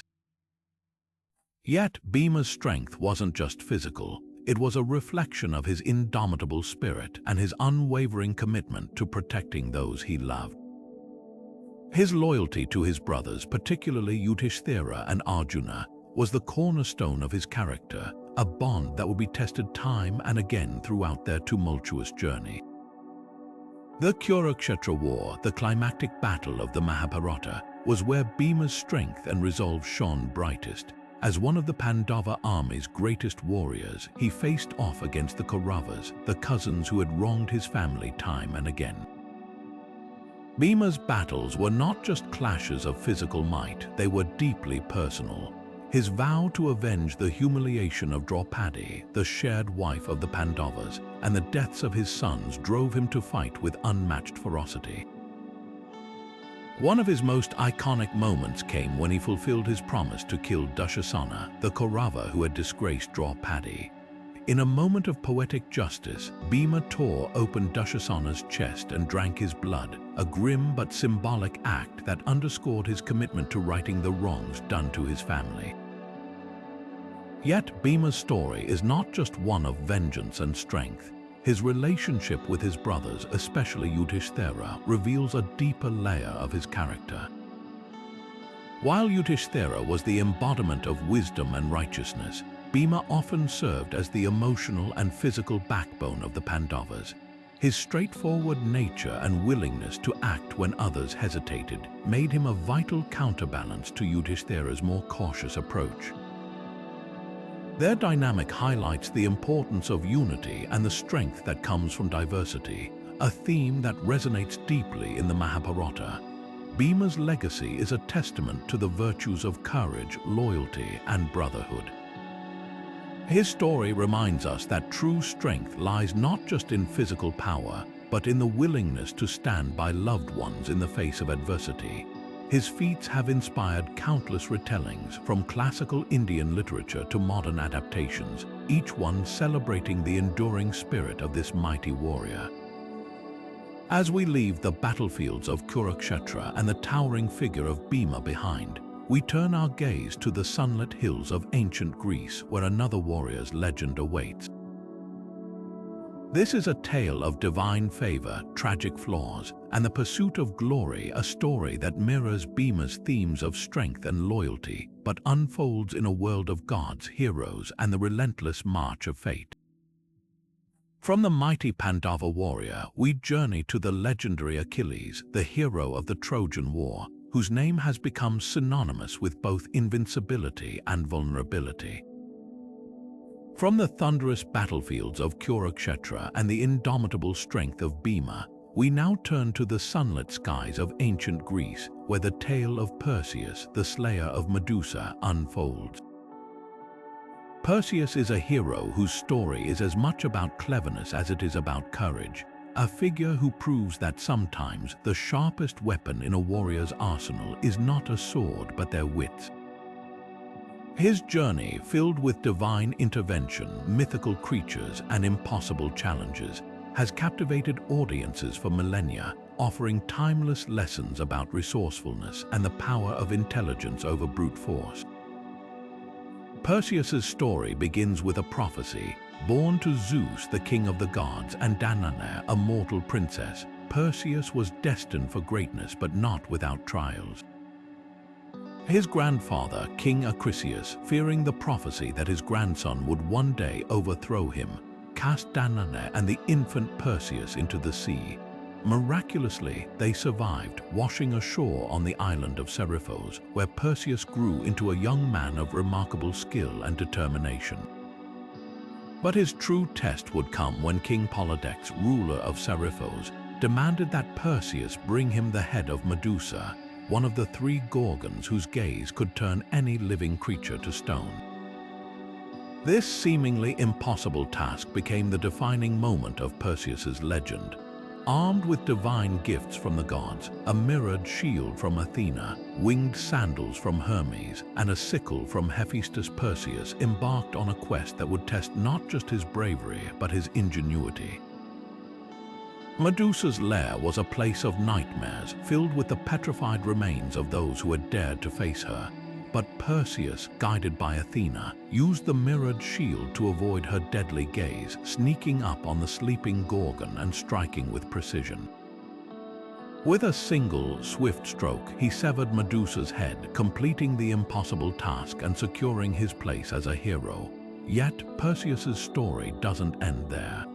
Yet Bhima's strength wasn't just physical. It was a reflection of his indomitable spirit and his unwavering commitment to protecting those he loved. His loyalty to his brothers, particularly Yudhishthira and Arjuna, was the cornerstone of his character, a bond that would be tested time and again throughout their tumultuous journey. The Kurukshetra war, the climactic battle of the Mahabharata, was where Bhima's strength and resolve shone brightest. As one of the Pandava army's greatest warriors, he faced off against the Kauravas, the cousins who had wronged his family time and again. Bhima's battles were not just clashes of physical might, they were deeply personal. His vow to avenge the humiliation of Draupadi, the shared wife of the Pandavas, and the deaths of his sons drove him to fight with unmatched ferocity. One of his most iconic moments came when he fulfilled his promise to kill Dushasana, the Kaurava who had disgraced Draupadi. In a moment of poetic justice, Bhima tore open Dushasana's chest and drank his blood, a grim but symbolic act that underscored his commitment to righting the wrongs done to his family. Yet Bhima's story is not just one of vengeance and strength. His relationship with his brothers, especially Yudhishthira, reveals a deeper layer of his character. While Yudhishthira was the embodiment of wisdom and righteousness, Bhima often served as the emotional and physical backbone of the Pandavas. His straightforward nature and willingness to act when others hesitated made him a vital counterbalance to Yudhishthira's more cautious approach. Their dynamic highlights the importance of unity and the strength that comes from diversity, a theme that resonates deeply in the Mahabharata. Bhima's legacy is a testament to the virtues of courage, loyalty, and brotherhood. His story reminds us that true strength lies not just in physical power, but in the willingness to stand by loved ones in the face of adversity. His feats have inspired countless retellings, from classical Indian literature to modern adaptations, each one celebrating the enduring spirit of this mighty warrior. As we leave the battlefields of Kurukshetra and the towering figure of Bhima behind, we turn our gaze to the sunlit hills of ancient Greece, where another warrior's legend awaits. This is a tale of divine favor, tragic flaws, and the pursuit of glory, a story that mirrors Bhima's themes of strength and loyalty, but unfolds in a world of gods, heroes, and the relentless march of fate. From the mighty Pandava warrior, we journey to the legendary Achilles, the hero of the Trojan War, whose name has become synonymous with both invincibility and vulnerability. From the thunderous battlefields of Kurukshetra and the indomitable strength of Bhima, we now turn to the sunlit skies of ancient Greece, where the tale of Perseus, the slayer of Medusa, unfolds. Perseus is a hero whose story is as much about cleverness as it is about courage, a figure who proves that sometimes the sharpest weapon in a warrior's arsenal is not a sword but their wits. His journey, filled with divine intervention, mythical creatures, and impossible challenges, has captivated audiences for millennia, offering timeless lessons about resourcefulness and the power of intelligence over brute force. Perseus's story begins with a prophecy. Born to Zeus, the king of the gods, and Danae, a mortal princess, Perseus was destined for greatness but not without trials. His grandfather, King Acrisius, fearing the prophecy that his grandson would one day overthrow him, cast Danae and the infant Perseus into the sea. Miraculously, they survived, washing ashore on the island of Seriphos, where Perseus grew into a young man of remarkable skill and determination. But his true test would come when King Polydectes, ruler of Seriphos, demanded that Perseus bring him the head of Medusa, one of the three Gorgons whose gaze could turn any living creature to stone. This seemingly impossible task became the defining moment of Perseus's legend. Armed with divine gifts from the gods, a mirrored shield from Athena, winged sandals from Hermes, and a sickle from Hephaestus, Perseus embarked on a quest that would test not just his bravery but his ingenuity. Medusa's lair was a place of nightmares, filled with the petrified remains of those who had dared to face her. But Perseus, guided by Athena, used the mirrored shield to avoid her deadly gaze, sneaking up on the sleeping Gorgon and striking with precision. With a single, swift stroke, he severed Medusa's head, completing the impossible task and securing his place as a hero. Yet, Perseus's story doesn't end there.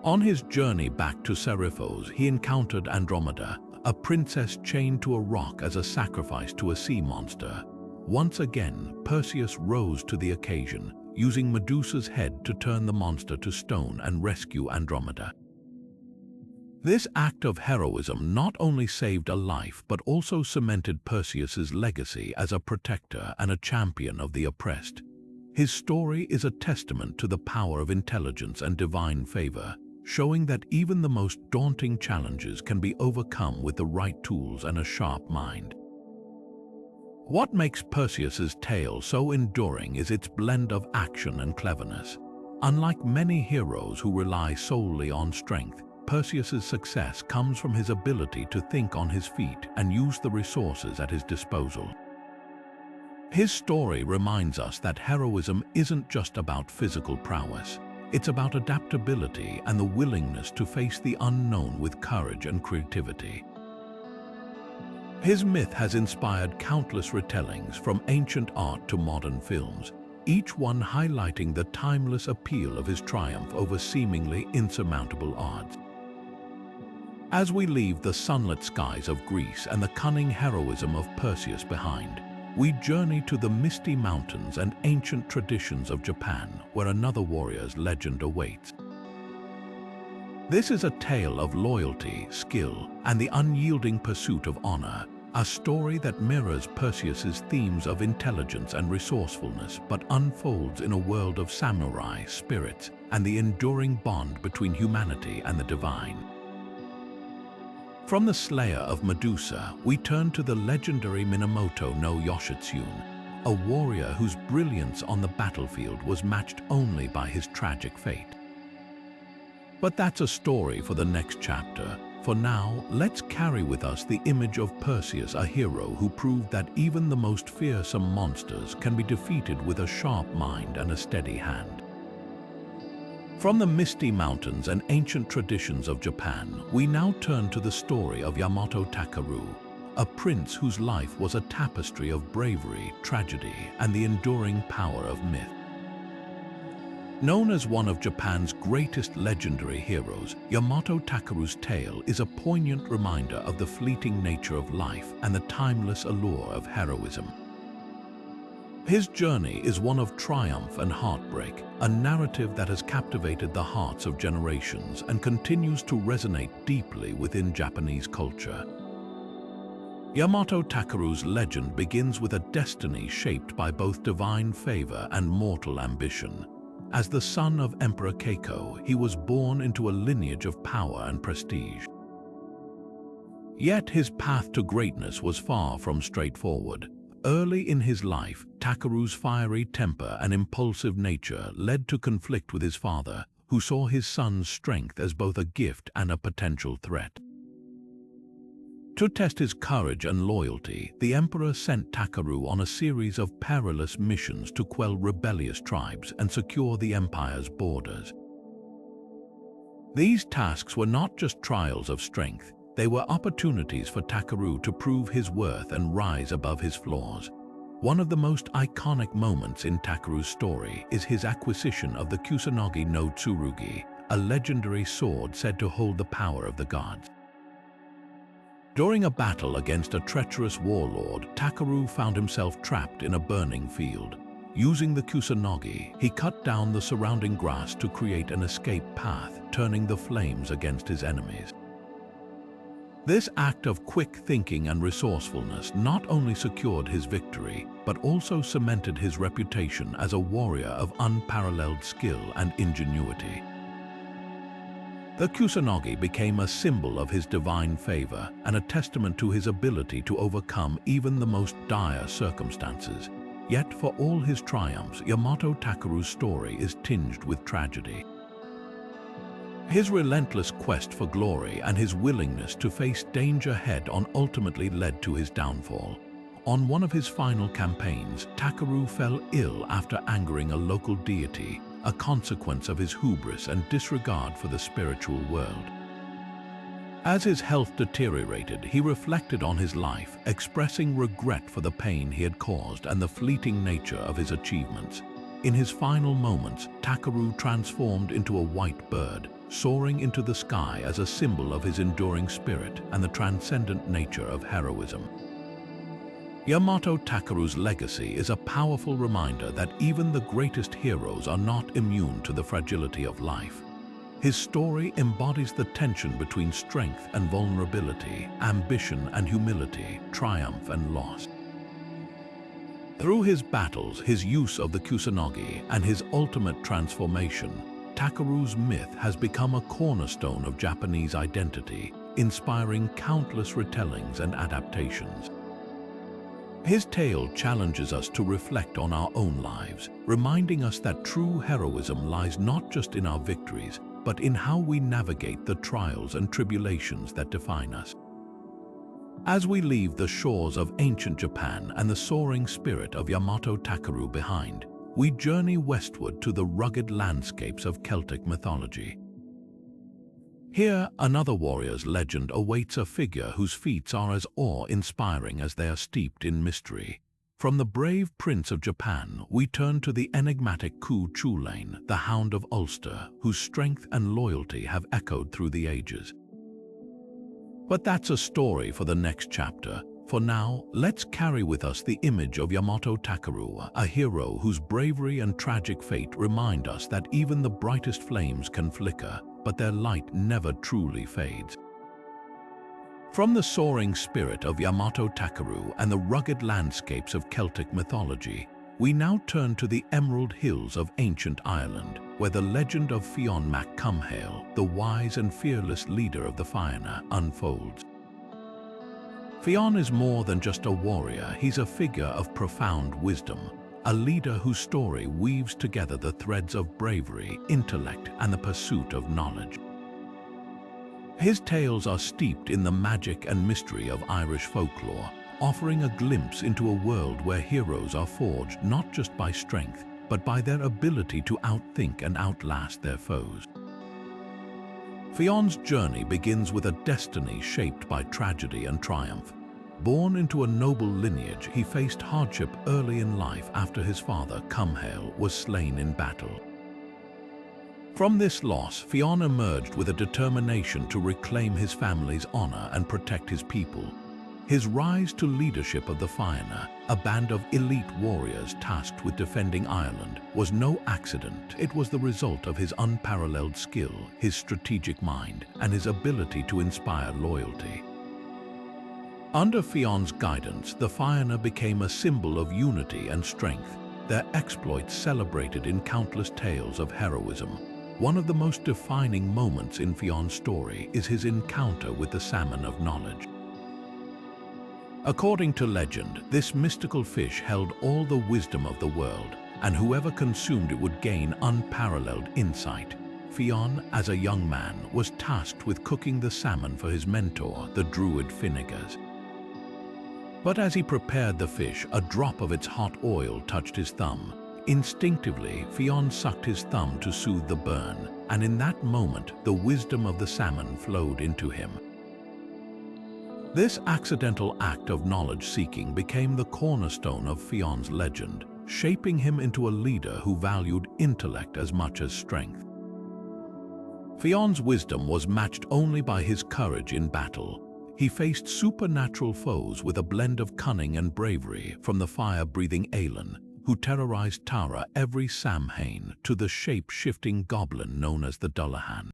On his journey back to Seriphos, he encountered Andromeda, a princess chained to a rock as a sacrifice to a sea monster. Once again, Perseus rose to the occasion, using Medusa's head to turn the monster to stone and rescue Andromeda. This act of heroism not only saved a life but also cemented Perseus's legacy as a protector and a champion of the oppressed. His story is a testament to the power of intelligence and divine favor, showing that even the most daunting challenges can be overcome with the right tools and a sharp mind. What makes Perseus's tale so enduring is its blend of action and cleverness. Unlike many heroes who rely solely on strength, Perseus's success comes from his ability to think on his feet and use the resources at his disposal. His story reminds us that heroism isn't just about physical prowess. It's about adaptability and the willingness to face the unknown with courage and creativity. His myth has inspired countless retellings from ancient art to modern films, each one highlighting the timeless appeal of his triumph over seemingly insurmountable odds. As we leave the sunlit skies of Greece and the cunning heroism of Perseus behind, we journey to the misty mountains and ancient traditions of Japan, where another warrior's legend awaits. This is a tale of loyalty, skill, and the unyielding pursuit of honor, a story that mirrors Perseus's themes of intelligence and resourcefulness but unfolds in a world of samurai spirits and the enduring bond between humanity and the divine. From the slayer of Medusa, we turn to the legendary Minamoto no Yoshitsune, a warrior whose brilliance on the battlefield was matched only by his tragic fate. But that's a story for the next chapter. For now, let's carry with us the image of Perseus, a hero who proved that even the most fearsome monsters can be defeated with a sharp mind and a steady hand. From the misty mountains and ancient traditions of Japan, we now turn to the story of Yamato Takeru, a prince whose life was a tapestry of bravery, tragedy, and the enduring power of myth. Known as one of Japan's greatest legendary heroes, Yamato Takeru's tale is a poignant reminder of the fleeting nature of life and the timeless allure of heroism. His journey is one of triumph and heartbreak, a narrative that has captivated the hearts of generations and continues to resonate deeply within Japanese culture. Yamato Takeru's legend begins with a destiny shaped by both divine favor and mortal ambition. As the son of Emperor Keiko, he was born into a lineage of power and prestige. Yet his path to greatness was far from straightforward. Early in his life, Takeru's fiery temper and impulsive nature led to conflict with his father, who saw his son's strength as both a gift and a potential threat. To test his courage and loyalty, the emperor sent Takeru on a series of perilous missions to quell rebellious tribes and secure the empire's borders. These tasks were not just trials of strength, they were opportunities for Takeru to prove his worth and rise above his flaws. One of the most iconic moments in Takeru's story is his acquisition of the Kusanagi no Tsurugi, a legendary sword said to hold the power of the gods. During a battle against a treacherous warlord, Takeru found himself trapped in a burning field. Using the Kusanagi, he cut down the surrounding grass to create an escape path, turning the flames against his enemies. This act of quick thinking and resourcefulness not only secured his victory, but also cemented his reputation as a warrior of unparalleled skill and ingenuity. The Kusanagi became a symbol of his divine favor and a testament to his ability to overcome even the most dire circumstances. Yet for all his triumphs, Yamato Takeru's story is tinged with tragedy. His relentless quest for glory and his willingness to face danger head-on ultimately led to his downfall. On one of his final campaigns, Takeru fell ill after angering a local deity, a consequence of his hubris and disregard for the spiritual world. As his health deteriorated, he reflected on his life, expressing regret for the pain he had caused and the fleeting nature of his achievements. In his final moments, Takeru transformed into a white bird, soaring into the sky as a symbol of his enduring spirit and the transcendent nature of heroism. Yamato Takeru's legacy is a powerful reminder that even the greatest heroes are not immune to the fragility of life. His story embodies the tension between strength and vulnerability, ambition and humility, triumph and loss. Through his battles, his use of the kusanagi, and his ultimate transformation, Takeru's myth has become a cornerstone of Japanese identity, inspiring countless retellings and adaptations. His tale challenges us to reflect on our own lives, reminding us that true heroism lies not just in our victories, but in how we navigate the trials and tribulations that define us. As we leave the shores of ancient Japan and the soaring spirit of Yamato Takeru behind, we journey westward to the rugged landscapes of Celtic mythology. Here, another warrior's legend awaits a figure whose feats are as awe-inspiring as they are steeped in mystery. From the brave prince of Japan, we turn to the enigmatic Chulainn, the Hound of Ulster, whose strength and loyalty have echoed through the ages. But that's a story for the next chapter. For now, let's carry with us the image of Yamato Takeru, a hero whose bravery and tragic fate remind us that even the brightest flames can flicker, but their light never truly fades. From the soaring spirit of Yamato Takeru and the rugged landscapes of Celtic mythology, we now turn to the Emerald Hills of ancient Ireland, where the legend of Fionn mac Cumhaill, the wise and fearless leader of the Fianna, unfolds. Fionn is more than just a warrior, he's a figure of profound wisdom, a leader whose story weaves together the threads of bravery, intellect, and the pursuit of knowledge. His tales are steeped in the magic and mystery of Irish folklore, offering a glimpse into a world where heroes are forged not just by strength, but by their ability to outthink and outlast their foes. Fionn's journey begins with a destiny shaped by tragedy and triumph. Born into a noble lineage, he faced hardship early in life after his father, Cumhaill, was slain in battle. From this loss, Fionn emerged with a determination to reclaim his family's honor and protect his people. His rise to leadership of the Fianna, a band of elite warriors tasked with defending Ireland, was no accident. It was the result of his unparalleled skill, his strategic mind, and his ability to inspire loyalty. Under Fionn's guidance, the Fianna became a symbol of unity and strength, their exploits celebrated in countless tales of heroism. One of the most defining moments in Fionn's story is his encounter with the Salmon of Knowledge. According to legend, this mystical fish held all the wisdom of the world, and whoever consumed it would gain unparalleled insight. Fionn, as a young man, was tasked with cooking the salmon for his mentor, the druid Finnegas. But as he prepared the fish, a drop of its hot oil touched his thumb. Instinctively, Fionn sucked his thumb to soothe the burn, and in that moment, the wisdom of the salmon flowed into him. This accidental act of knowledge-seeking became the cornerstone of Fionn's legend, shaping him into a leader who valued intellect as much as strength. Fionn's wisdom was matched only by his courage in battle. He faced supernatural foes with a blend of cunning and bravery, from the fire-breathing Aelin, who terrorized Tara every Samhain, to the shape-shifting goblin known as the Dullahan.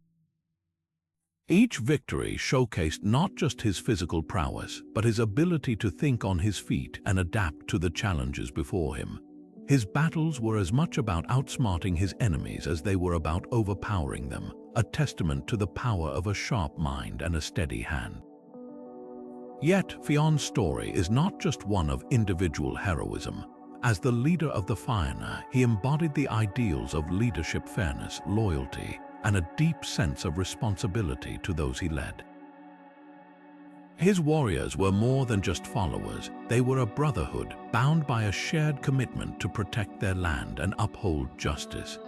Each victory showcased not just his physical prowess, but his ability to think on his feet and adapt to the challenges before him. His battles were as much about outsmarting his enemies as they were about overpowering them, a testament to the power of a sharp mind and a steady hand. Yet, Fionn's story is not just one of individual heroism. As the leader of the Fianna, he embodied the ideals of leadership, fairness, loyalty, and a deep sense of responsibility to those he led. His warriors were more than just followers. They were a brotherhood, bound by a shared commitment to protect their land and uphold justice.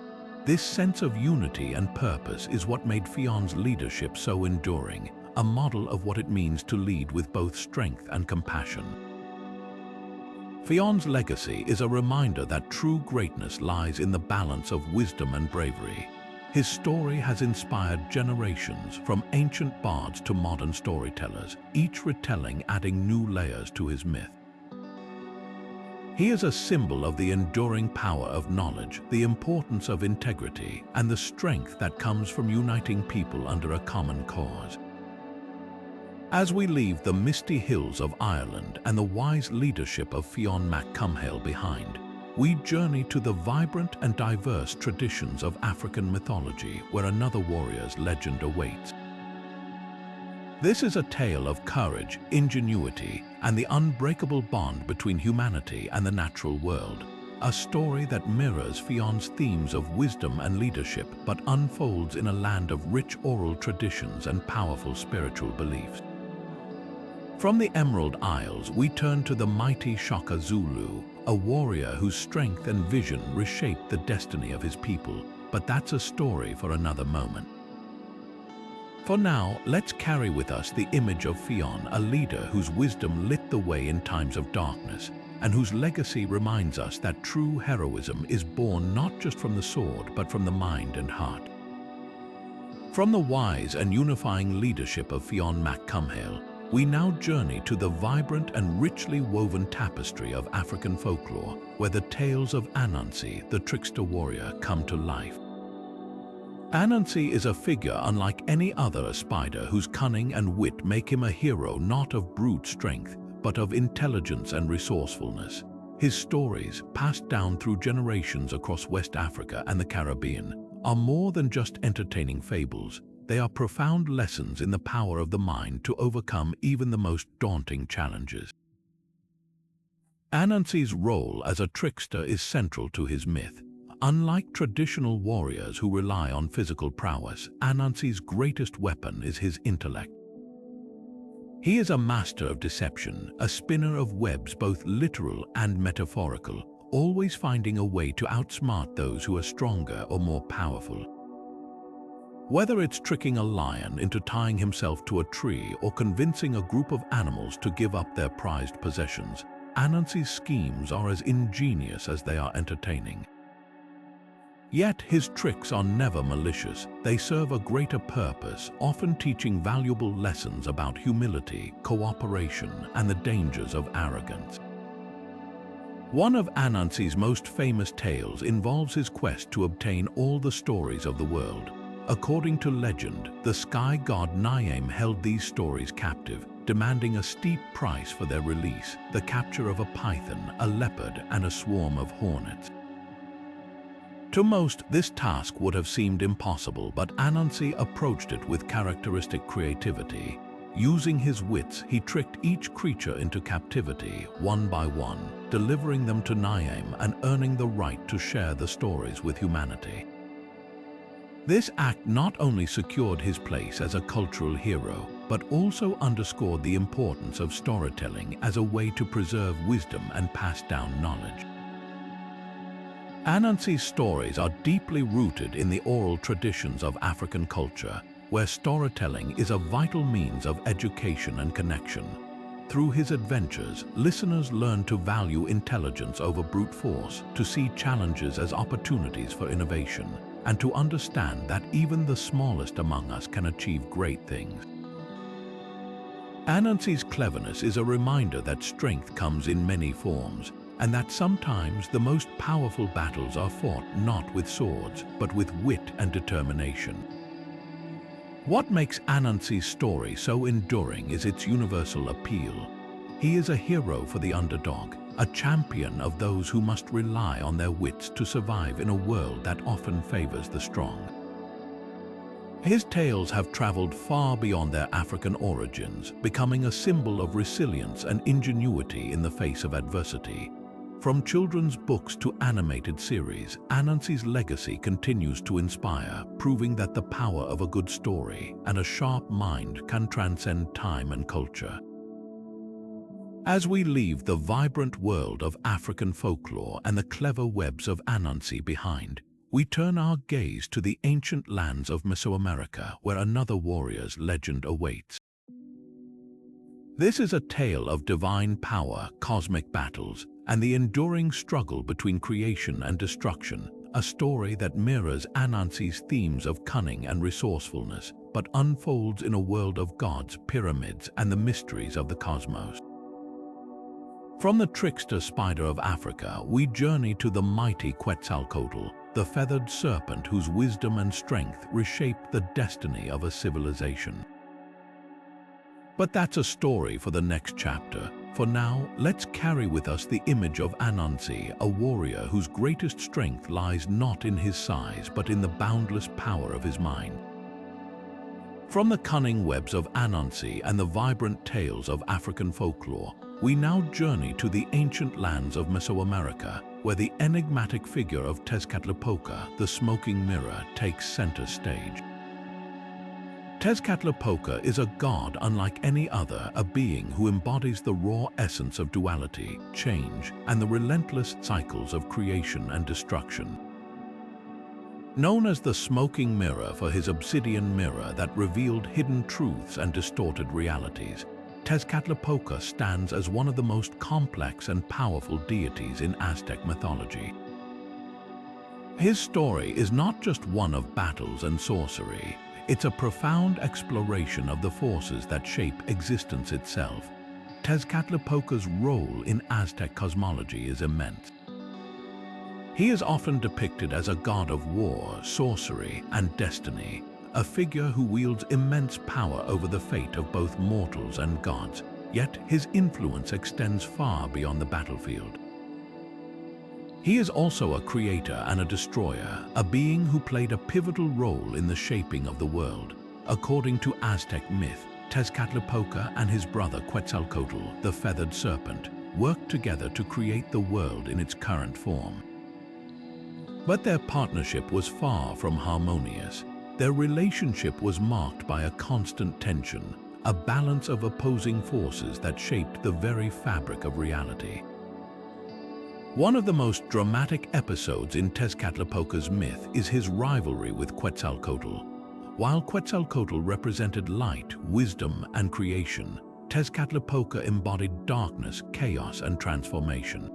This sense of unity and purpose is what made Fionn's leadership so enduring, a model of what it means to lead with both strength and compassion. Fionn's legacy is a reminder that true greatness lies in the balance of wisdom and bravery. His story has inspired generations, from ancient bards to modern storytellers, each retelling adding new layers to his myth. He is a symbol of the enduring power of knowledge, the importance of integrity, and the strength that comes from uniting people under a common cause. As we leave the misty hills of Ireland and the wise leadership of Fionn mac Cumhaill behind, we journey to the vibrant and diverse traditions of African mythology where another warrior's legend awaits. This is a tale of courage, ingenuity, and the unbreakable bond between humanity and the natural world, a story that mirrors Fionn's themes of wisdom and leadership but unfolds in a land of rich oral traditions and powerful spiritual beliefs. From the Emerald Isles, we turn to the mighty Shaka Zulu, a warrior whose strength and vision reshaped the destiny of his people, but that's a story for another moment. For now, let's carry with us the image of Fionn, a leader whose wisdom lit the way in times of darkness, and whose legacy reminds us that true heroism is born not just from the sword, but from the mind and heart. From the wise and unifying leadership of Fionn mac Cumhaill, we now journey to the vibrant and richly woven tapestry of African folklore, where the tales of Anansi, the trickster warrior, come to life. Anansi is a figure unlike any other spider whose cunning and wit make him a hero not of brute strength, but of intelligence and resourcefulness. His stories, passed down through generations across West Africa and the Caribbean, are more than just entertaining fables. They are profound lessons in the power of the mind to overcome even the most daunting challenges. Anansi's role as a trickster is central to his myth. Unlike traditional warriors who rely on physical prowess, Anansi's greatest weapon is his intellect. He is a master of deception, a spinner of webs both literal and metaphorical, always finding a way to outsmart those who are stronger or more powerful. Whether it's tricking a lion into tying himself to a tree or convincing a group of animals to give up their prized possessions, Anansi's schemes are as ingenious as they are entertaining. Yet his tricks are never malicious. They serve a greater purpose, often teaching valuable lessons about humility, cooperation, and the dangers of arrogance. One of Anansi's most famous tales involves his quest to obtain all the stories of the world. According to legend, the sky god Niamh held these stories captive, demanding a steep price for their release, the capture of a python, a leopard, and a swarm of hornets. To most, this task would have seemed impossible, but Anansi approached it with characteristic creativity. Using his wits, he tricked each creature into captivity, one by one, delivering them to Niamh and earning the right to share the stories with humanity. This act not only secured his place as a cultural hero, but also underscored the importance of storytelling as a way to preserve wisdom and pass down knowledge. Anansi's stories are deeply rooted in the oral traditions of African culture, where storytelling is a vital means of education and connection. Through his adventures, listeners learn to value intelligence over brute force, to see challenges as opportunities for innovation, and to understand that even the smallest among us can achieve great things. Anansi's cleverness is a reminder that strength comes in many forms, and that sometimes the most powerful battles are fought not with swords, but with wit and determination. What makes Anansi's story so enduring is its universal appeal. He is a hero for the underdog, a champion of those who must rely on their wits to survive in a world that often favors the strong. His tales have traveled far beyond their African origins, becoming a symbol of resilience and ingenuity in the face of adversity. From children's books to animated series, Anansi's legacy continues to inspire, proving that the power of a good story and a sharp mind can transcend time and culture. As we leave the vibrant world of African folklore and the clever webs of Anansi behind, we turn our gaze to the ancient lands of Mesoamerica, where another warrior's legend awaits. This is a tale of divine power, cosmic battles, and the enduring struggle between creation and destruction, a story that mirrors Anansi's themes of cunning and resourcefulness, but unfolds in a world of gods, pyramids, and the mysteries of the cosmos. From the trickster spider of Africa, we journey to the mighty Quetzalcoatl, the feathered serpent whose wisdom and strength reshaped the destiny of a civilization. But that's a story for the next chapter. For now, let's carry with us the image of Anansi, a warrior whose greatest strength lies not in his size but in the boundless power of his mind. From the cunning webs of Anansi and the vibrant tales of African folklore, we now journey to the ancient lands of Mesoamerica, where the enigmatic figure of Tezcatlipoca, the smoking mirror, takes center stage. Tezcatlipoca is a god unlike any other, a being who embodies the raw essence of duality, change, and the relentless cycles of creation and destruction. Known as the smoking mirror for his obsidian mirror that revealed hidden truths and distorted realities, Tezcatlipoca stands as one of the most complex and powerful deities in Aztec mythology. His story is not just one of battles and sorcery. It's a profound exploration of the forces that shape existence itself. Tezcatlipoca's role in Aztec cosmology is immense. He is often depicted as a god of war, sorcery, and destiny, a figure who wields immense power over the fate of both mortals and gods, yet his influence extends far beyond the battlefield. He is also a creator and a destroyer, a being who played a pivotal role in the shaping of the world. According to Aztec myth, Tezcatlipoca and his brother Quetzalcoatl, the feathered serpent, worked together to create the world in its current form. But their partnership was far from harmonious. Their relationship was marked by a constant tension, a balance of opposing forces that shaped the very fabric of reality. One of the most dramatic episodes in Tezcatlipoca's myth is his rivalry with Quetzalcoatl. While Quetzalcoatl represented light, wisdom, and creation, Tezcatlipoca embodied darkness, chaos, and transformation.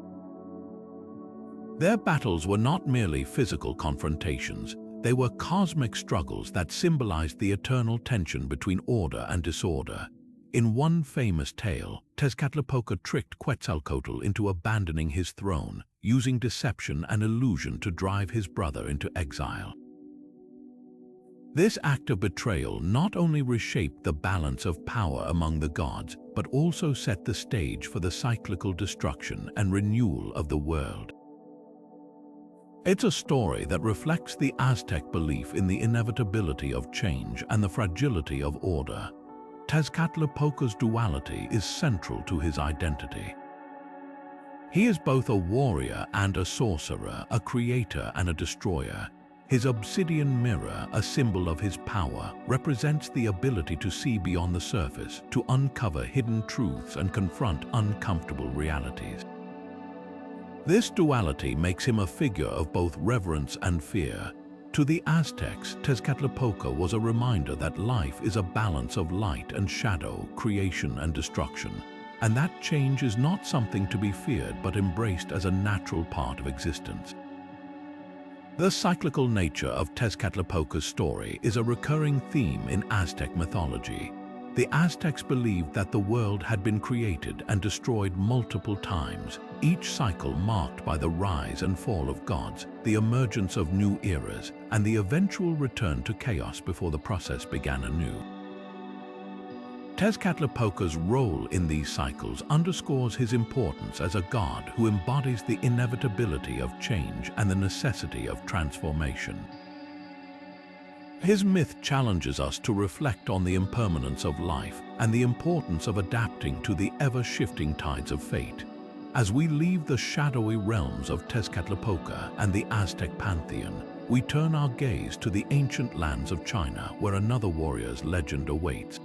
Their battles were not merely physical confrontations, they were cosmic struggles that symbolized the eternal tension between order and disorder. In one famous tale, Tezcatlipoca tricked Quetzalcoatl into abandoning his throne, using deception and illusion to drive his brother into exile. This act of betrayal not only reshaped the balance of power among the gods, but also set the stage for the cyclical destruction and renewal of the world. It's a story that reflects the Aztec belief in the inevitability of change and the fragility of order. Tezcatlipoca's duality is central to his identity. He is both a warrior and a sorcerer, a creator and a destroyer. His obsidian mirror, a symbol of his power, represents the ability to see beyond the surface, to uncover hidden truths and confront uncomfortable realities. This duality makes him a figure of both reverence and fear. To the Aztecs, Tezcatlipoca was a reminder that life is a balance of light and shadow, creation and destruction, and that change is not something to be feared but embraced as a natural part of existence. The cyclical nature of Tezcatlipoca's story is a recurring theme in Aztec mythology. The Aztecs believed that the world had been created and destroyed multiple times, each cycle marked by the rise and fall of gods, the emergence of new eras, and the eventual return to chaos before the process began anew. Tezcatlipoca's role in these cycles underscores his importance as a god who embodies the inevitability of change and the necessity of transformation. His myth challenges us to reflect on the impermanence of life and the importance of adapting to the ever-shifting tides of fate. As we leave the shadowy realms of Tezcatlipoca and the Aztec pantheon, we turn our gaze to the ancient lands of China, where another warrior's legend awaits.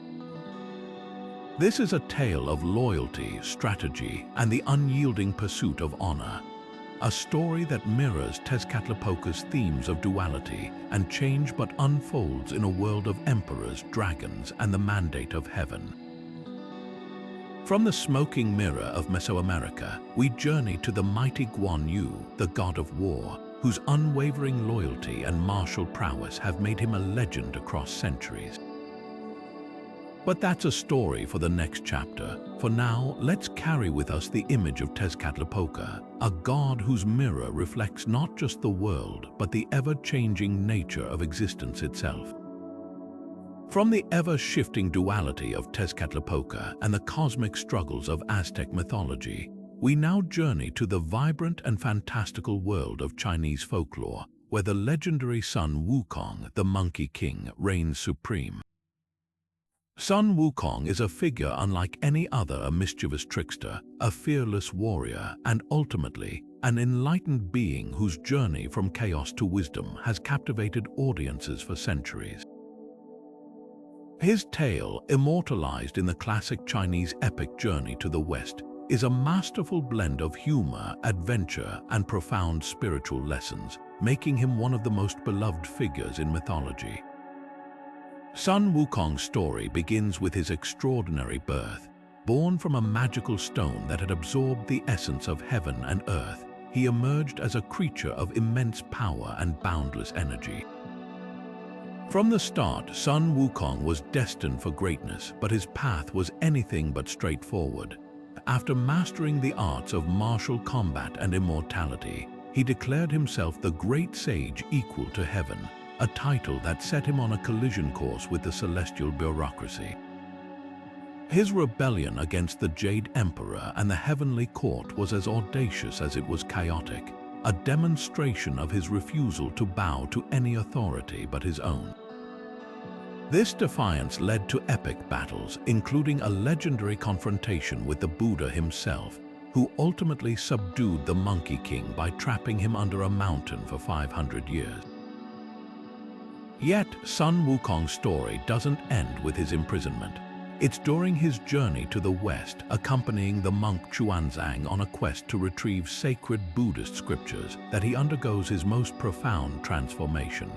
This is a tale of loyalty, strategy, and the unyielding pursuit of honor. A story that mirrors Tezcatlipoca's themes of duality and change but unfolds in a world of emperors, dragons, and the mandate of heaven. From the smoking mirror of Mesoamerica, we journey to the mighty Guan Yu, the god of war, whose unwavering loyalty and martial prowess have made him a legend across centuries. But that's a story for the next chapter. For now, let's carry with us the image of Tezcatlipoca, a god whose mirror reflects not just the world, but the ever-changing nature of existence itself. From the ever-shifting duality of Tezcatlipoca and the cosmic struggles of Aztec mythology, we now journey to the vibrant and fantastical world of Chinese folklore, where the legendary Sun Wukong, the Monkey King, reigns supreme. Sun Wukong is a figure unlike any other, a mischievous trickster, a fearless warrior, and ultimately, an enlightened being whose journey from chaos to wisdom has captivated audiences for centuries. His tale, immortalized in the classic Chinese epic Journey to the West, is a masterful blend of humor, adventure, and profound spiritual lessons, making him one of the most beloved figures in mythology. Sun Wukong's story begins with his extraordinary birth. Born from a magical stone that had absorbed the essence of heaven and earth, he emerged as a creature of immense power and boundless energy. From the start, Sun Wukong was destined for greatness, but his path was anything but straightforward. After mastering the arts of martial combat and immortality, he declared himself the great sage equal to heaven, a title that set him on a collision course with the celestial bureaucracy. His rebellion against the Jade Emperor and the heavenly court was as audacious as it was chaotic, a demonstration of his refusal to bow to any authority but his own. This defiance led to epic battles, including a legendary confrontation with the Buddha himself, who ultimately subdued the Monkey King by trapping him under a mountain for 500 years. Yet, Sun Wukong's story doesn't end with his imprisonment. It's during his journey to the West, accompanying the monk Xuanzang on a quest to retrieve sacred Buddhist scriptures, that he undergoes his most profound transformation.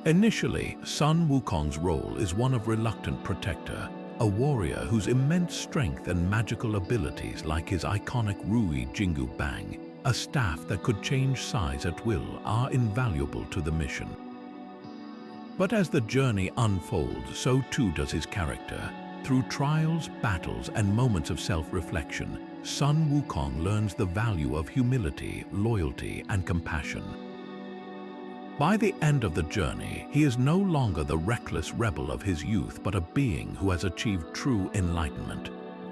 Initially, Sun Wukong's role is one of reluctant protector, a warrior whose immense strength and magical abilities, like his iconic Rui Jingu Bang, a staff that could change size at will, are invaluable to the mission. But as the journey unfolds, so too does his character. Through trials, battles, and moments of self-reflection, Sun Wukong learns the value of humility, loyalty, and compassion. By the end of the journey, he is no longer the reckless rebel of his youth, but a being who has achieved true enlightenment.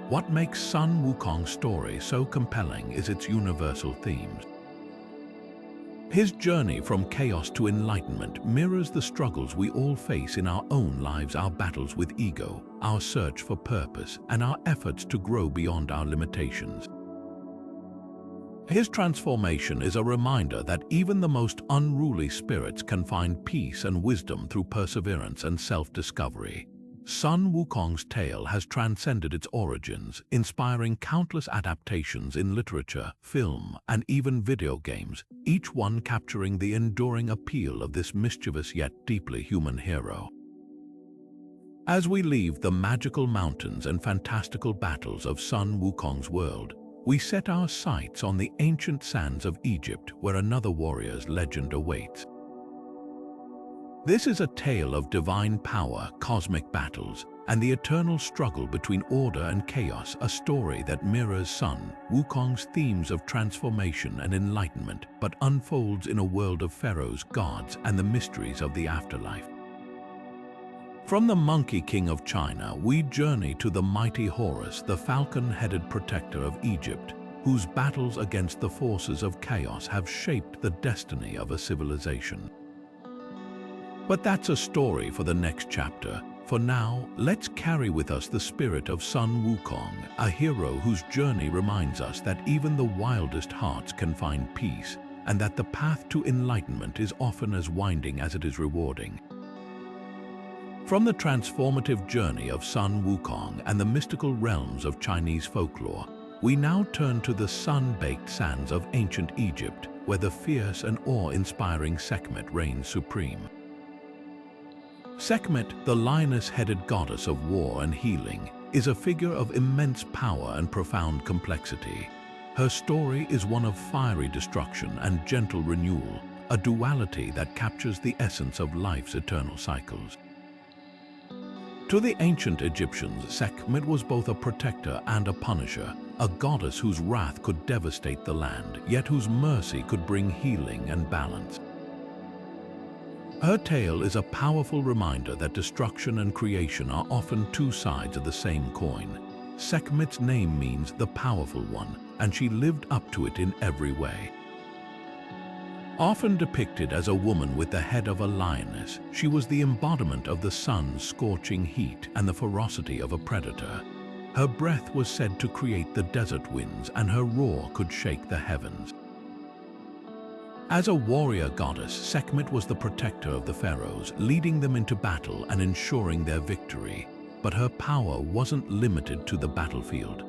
What makes Sun Wukong's story so compelling is its universal themes. His journey from chaos to enlightenment mirrors the struggles we all face in our own lives, our battles with ego, our search for purpose, and our efforts to grow beyond our limitations. His transformation is a reminder that even the most unruly spirits can find peace and wisdom through perseverance and self-discovery. Sun Wukong's tale has transcended its origins, inspiring countless adaptations in literature, film, and even video games, each one capturing the enduring appeal of this mischievous yet deeply human hero. As we leave the magical mountains and fantastical battles of Sun Wukong's world, we set our sights on the ancient sands of Egypt, where another warrior's legend awaits. This is a tale of divine power, cosmic battles, and the eternal struggle between order and chaos, a story that mirrors Sun Wukong's themes of transformation and enlightenment, but unfolds in a world of pharaohs, gods, and the mysteries of the afterlife. From the Monkey King of China, we journey to the mighty Horus, the falcon-headed protector of Egypt, whose battles against the forces of chaos have shaped the destiny of a civilization. But that's a story for the next chapter. For now, let's carry with us the spirit of Sun Wukong, a hero whose journey reminds us that even the wildest hearts can find peace, and that the path to enlightenment is often as winding as it is rewarding. From the transformative journey of Sun Wukong and the mystical realms of Chinese folklore, we now turn to the sun-baked sands of ancient Egypt, where the fierce and awe-inspiring Sekhmet reigns supreme. Sekhmet, the lioness-headed goddess of war and healing, is a figure of immense power and profound complexity. Her story is one of fiery destruction and gentle renewal, a duality that captures the essence of life's eternal cycles. To the ancient Egyptians, Sekhmet was both a protector and a punisher, a goddess whose wrath could devastate the land, yet whose mercy could bring healing and balance. Her tale is a powerful reminder that destruction and creation are often two sides of the same coin. Sekhmet's name means the powerful one, and she lived up to it in every way. Often depicted as a woman with the head of a lioness, she was the embodiment of the sun's scorching heat and the ferocity of a predator. Her breath was said to create the desert winds, and her roar could shake the heavens. As a warrior goddess, Sekhmet was the protector of the pharaohs, leading them into battle and ensuring their victory. But her power wasn't limited to the battlefield.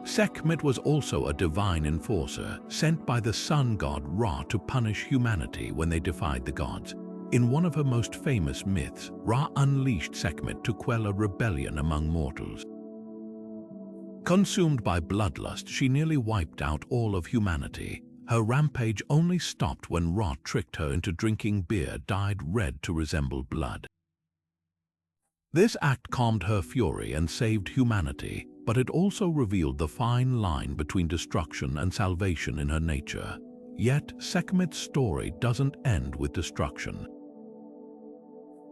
Sekhmet was also a divine enforcer, sent by the sun god Ra to punish humanity when they defied the gods. In one of her most famous myths, Ra unleashed Sekhmet to quell a rebellion among mortals. Consumed by bloodlust, she nearly wiped out all of humanity. Her rampage only stopped when Ra tricked her into drinking beer dyed red to resemble blood. This act calmed her fury and saved humanity, but it also revealed the fine line between destruction and salvation in her nature. Yet, Sekhmet's story doesn't end with destruction.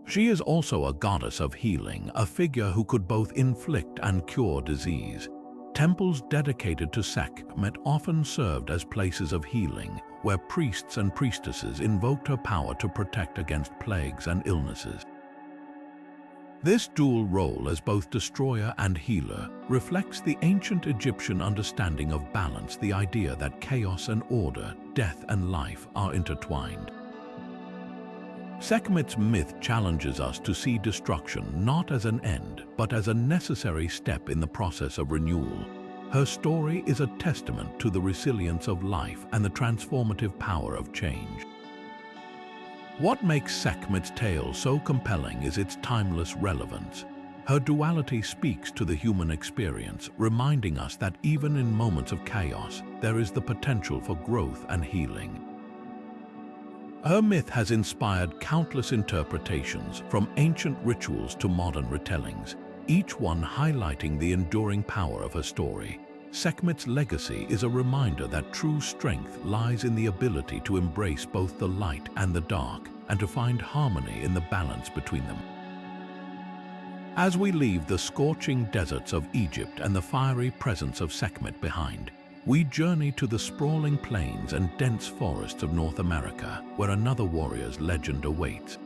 She is also a goddess of healing, a figure who could both inflict and cure disease. Temples dedicated to Sekhmet often served as places of healing, where priests and priestesses invoked her power to protect against plagues and illnesses. This dual role as both destroyer and healer reflects the ancient Egyptian understanding of balance, the idea that chaos and order, death and life are intertwined. Sekhmet's myth challenges us to see destruction not as an end, but as a necessary step in the process of renewal. Her story is a testament to the resilience of life and the transformative power of change. What makes Sekhmet's tale so compelling is its timeless relevance. Her duality speaks to the human experience, reminding us that even in moments of chaos, there is the potential for growth and healing. Her myth has inspired countless interpretations, from ancient rituals to modern retellings, each one highlighting the enduring power of her story. Sekhmet's legacy is a reminder that true strength lies in the ability to embrace both the light and the dark, and to find harmony in the balance between them. As we leave the scorching deserts of Egypt and the fiery presence of Sekhmet behind, we journey to the sprawling plains and dense forests of North America, where another warrior's legend awaits.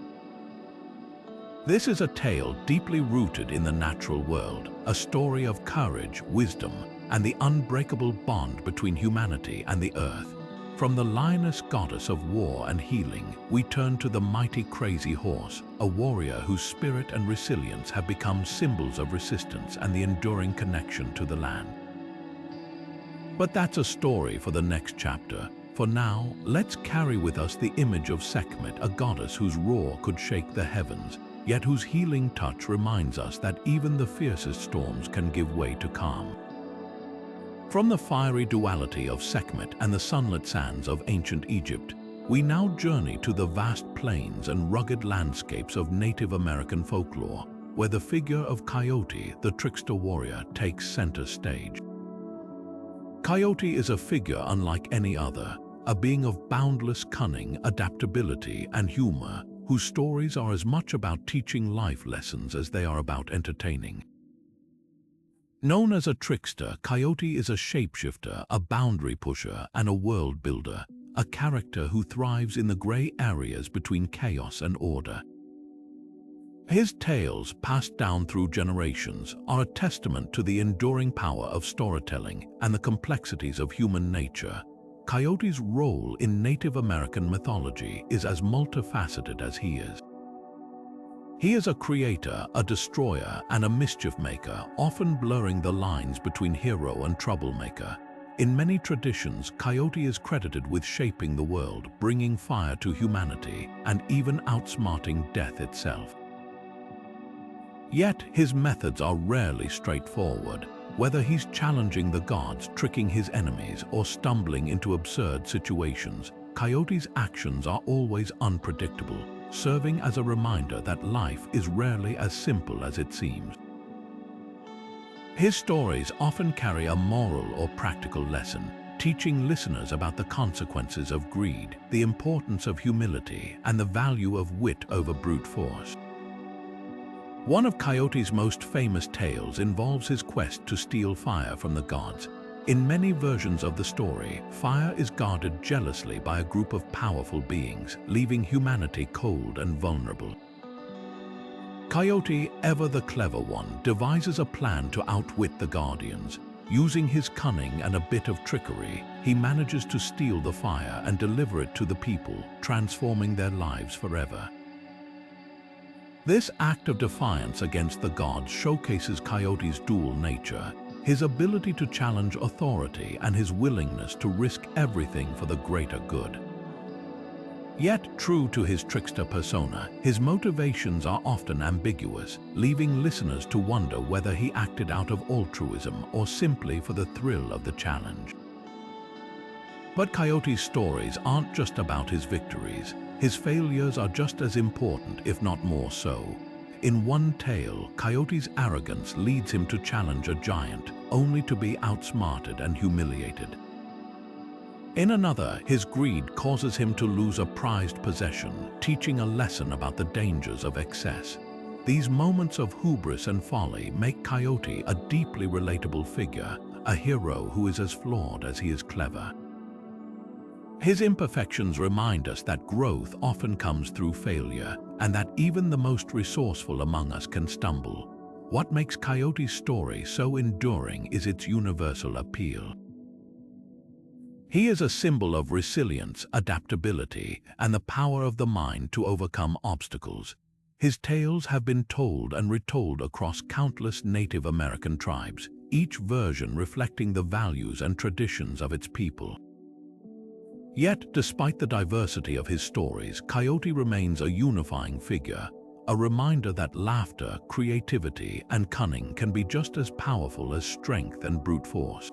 This is a tale deeply rooted in the natural world, a story of courage, wisdom, and the unbreakable bond between humanity and the earth. From the lioness goddess of war and healing, we turn to the mighty crazy horse, a warrior whose spirit and resilience have become symbols of resistance and the enduring connection to the land. But that's a story for the next chapter. For now, let's carry with us the image of Sekhmet, a goddess whose roar could shake the heavens, yet whose healing touch reminds us that even the fiercest storms can give way to calm. From the fiery duality of Sekhmet and the sunlit sands of ancient Egypt, we now journey to the vast plains and rugged landscapes of Native American folklore, where the figure of Coyote, the trickster warrior, takes center stage. Coyote is a figure unlike any other, a being of boundless cunning, adaptability, and humor, whose stories are as much about teaching life lessons as they are about entertaining. Known as a trickster, Coyote is a shapeshifter, a boundary pusher, and a world builder, a character who thrives in the gray areas between chaos and order. His tales, passed down through generations, are a testament to the enduring power of storytelling and the complexities of human nature. Coyote's role in Native American mythology is as multifaceted as he is. He is a creator, a destroyer, and a mischief maker, often blurring the lines between hero and troublemaker. In many traditions, Coyote is credited with shaping the world, bringing fire to humanity, and even outsmarting death itself. Yet, his methods are rarely straightforward. Whether he's challenging the gods, tricking his enemies, or stumbling into absurd situations, Coyote's actions are always unpredictable, serving as a reminder that life is rarely as simple as it seems. His stories often carry a moral or practical lesson, teaching listeners about the consequences of greed, the importance of humility, and the value of wit over brute force. One of Coyote's most famous tales involves his quest to steal fire from the gods. In many versions of the story, fire is guarded jealously by a group of powerful beings, leaving humanity cold and vulnerable. Coyote, ever the clever one, devises a plan to outwit the guardians. Using his cunning and a bit of trickery, he manages to steal the fire and deliver it to the people, transforming their lives forever. This act of defiance against the gods showcases Coyote's dual nature, his ability to challenge authority and his willingness to risk everything for the greater good. Yet, true to his trickster persona, his motivations are often ambiguous, leaving listeners to wonder whether he acted out of altruism or simply for the thrill of the challenge. But Coyote's stories aren't just about his victories. His failures are just as important, if not more so. In one tale, Coyote's arrogance leads him to challenge a giant, only to be outsmarted and humiliated. In another, his greed causes him to lose a prized possession, teaching a lesson about the dangers of excess. These moments of hubris and folly make Coyote a deeply relatable figure, a hero who is as flawed as he is clever. His imperfections remind us that growth often comes through failure, and that even the most resourceful among us can stumble. What makes Coyote's story so enduring is its universal appeal. He is a symbol of resilience, adaptability, and the power of the mind to overcome obstacles. His tales have been told and retold across countless Native American tribes, each version reflecting the values and traditions of its people. Yet, despite the diversity of his stories, Coyote remains a unifying figure, a reminder that laughter, creativity, and cunning can be just as powerful as strength and brute force.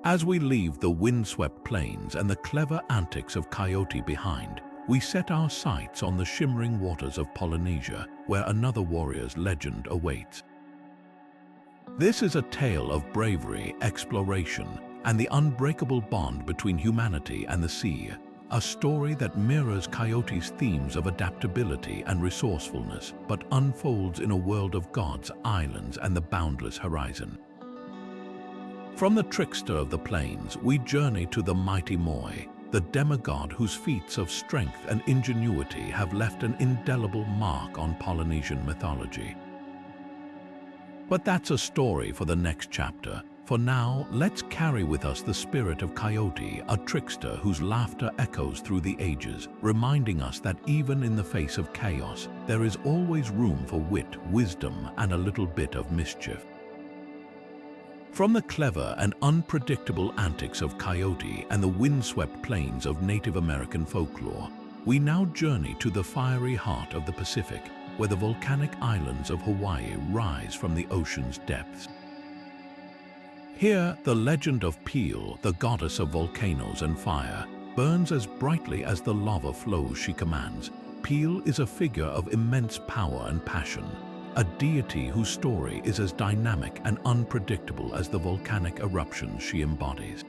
As we leave the windswept plains and the clever antics of Coyote behind, we set our sights on the shimmering waters of Polynesia, where another warrior's legend awaits. This is a tale of bravery, exploration, and the unbreakable bond between humanity and the sea, a story that mirrors Coyote's themes of adaptability and resourcefulness, but unfolds in a world of gods, islands, and the boundless horizon. From the trickster of the plains, we journey to the mighty Moi, the demigod whose feats of strength and ingenuity have left an indelible mark on Polynesian mythology. But that's a story for the next chapter. For now, let's carry with us the spirit of Coyote, a trickster whose laughter echoes through the ages, reminding us that even in the face of chaos, there is always room for wit, wisdom, and a little bit of mischief. From the clever and unpredictable antics of Coyote and the windswept plains of Native American folklore, we now journey to the fiery heart of the Pacific, where the volcanic islands of Hawaii rise from the ocean's depths. Here, the legend of Pele, the goddess of volcanoes and fire, burns as brightly as the lava flows she commands. Pele is a figure of immense power and passion, a deity whose story is as dynamic and unpredictable as the volcanic eruptions she embodies.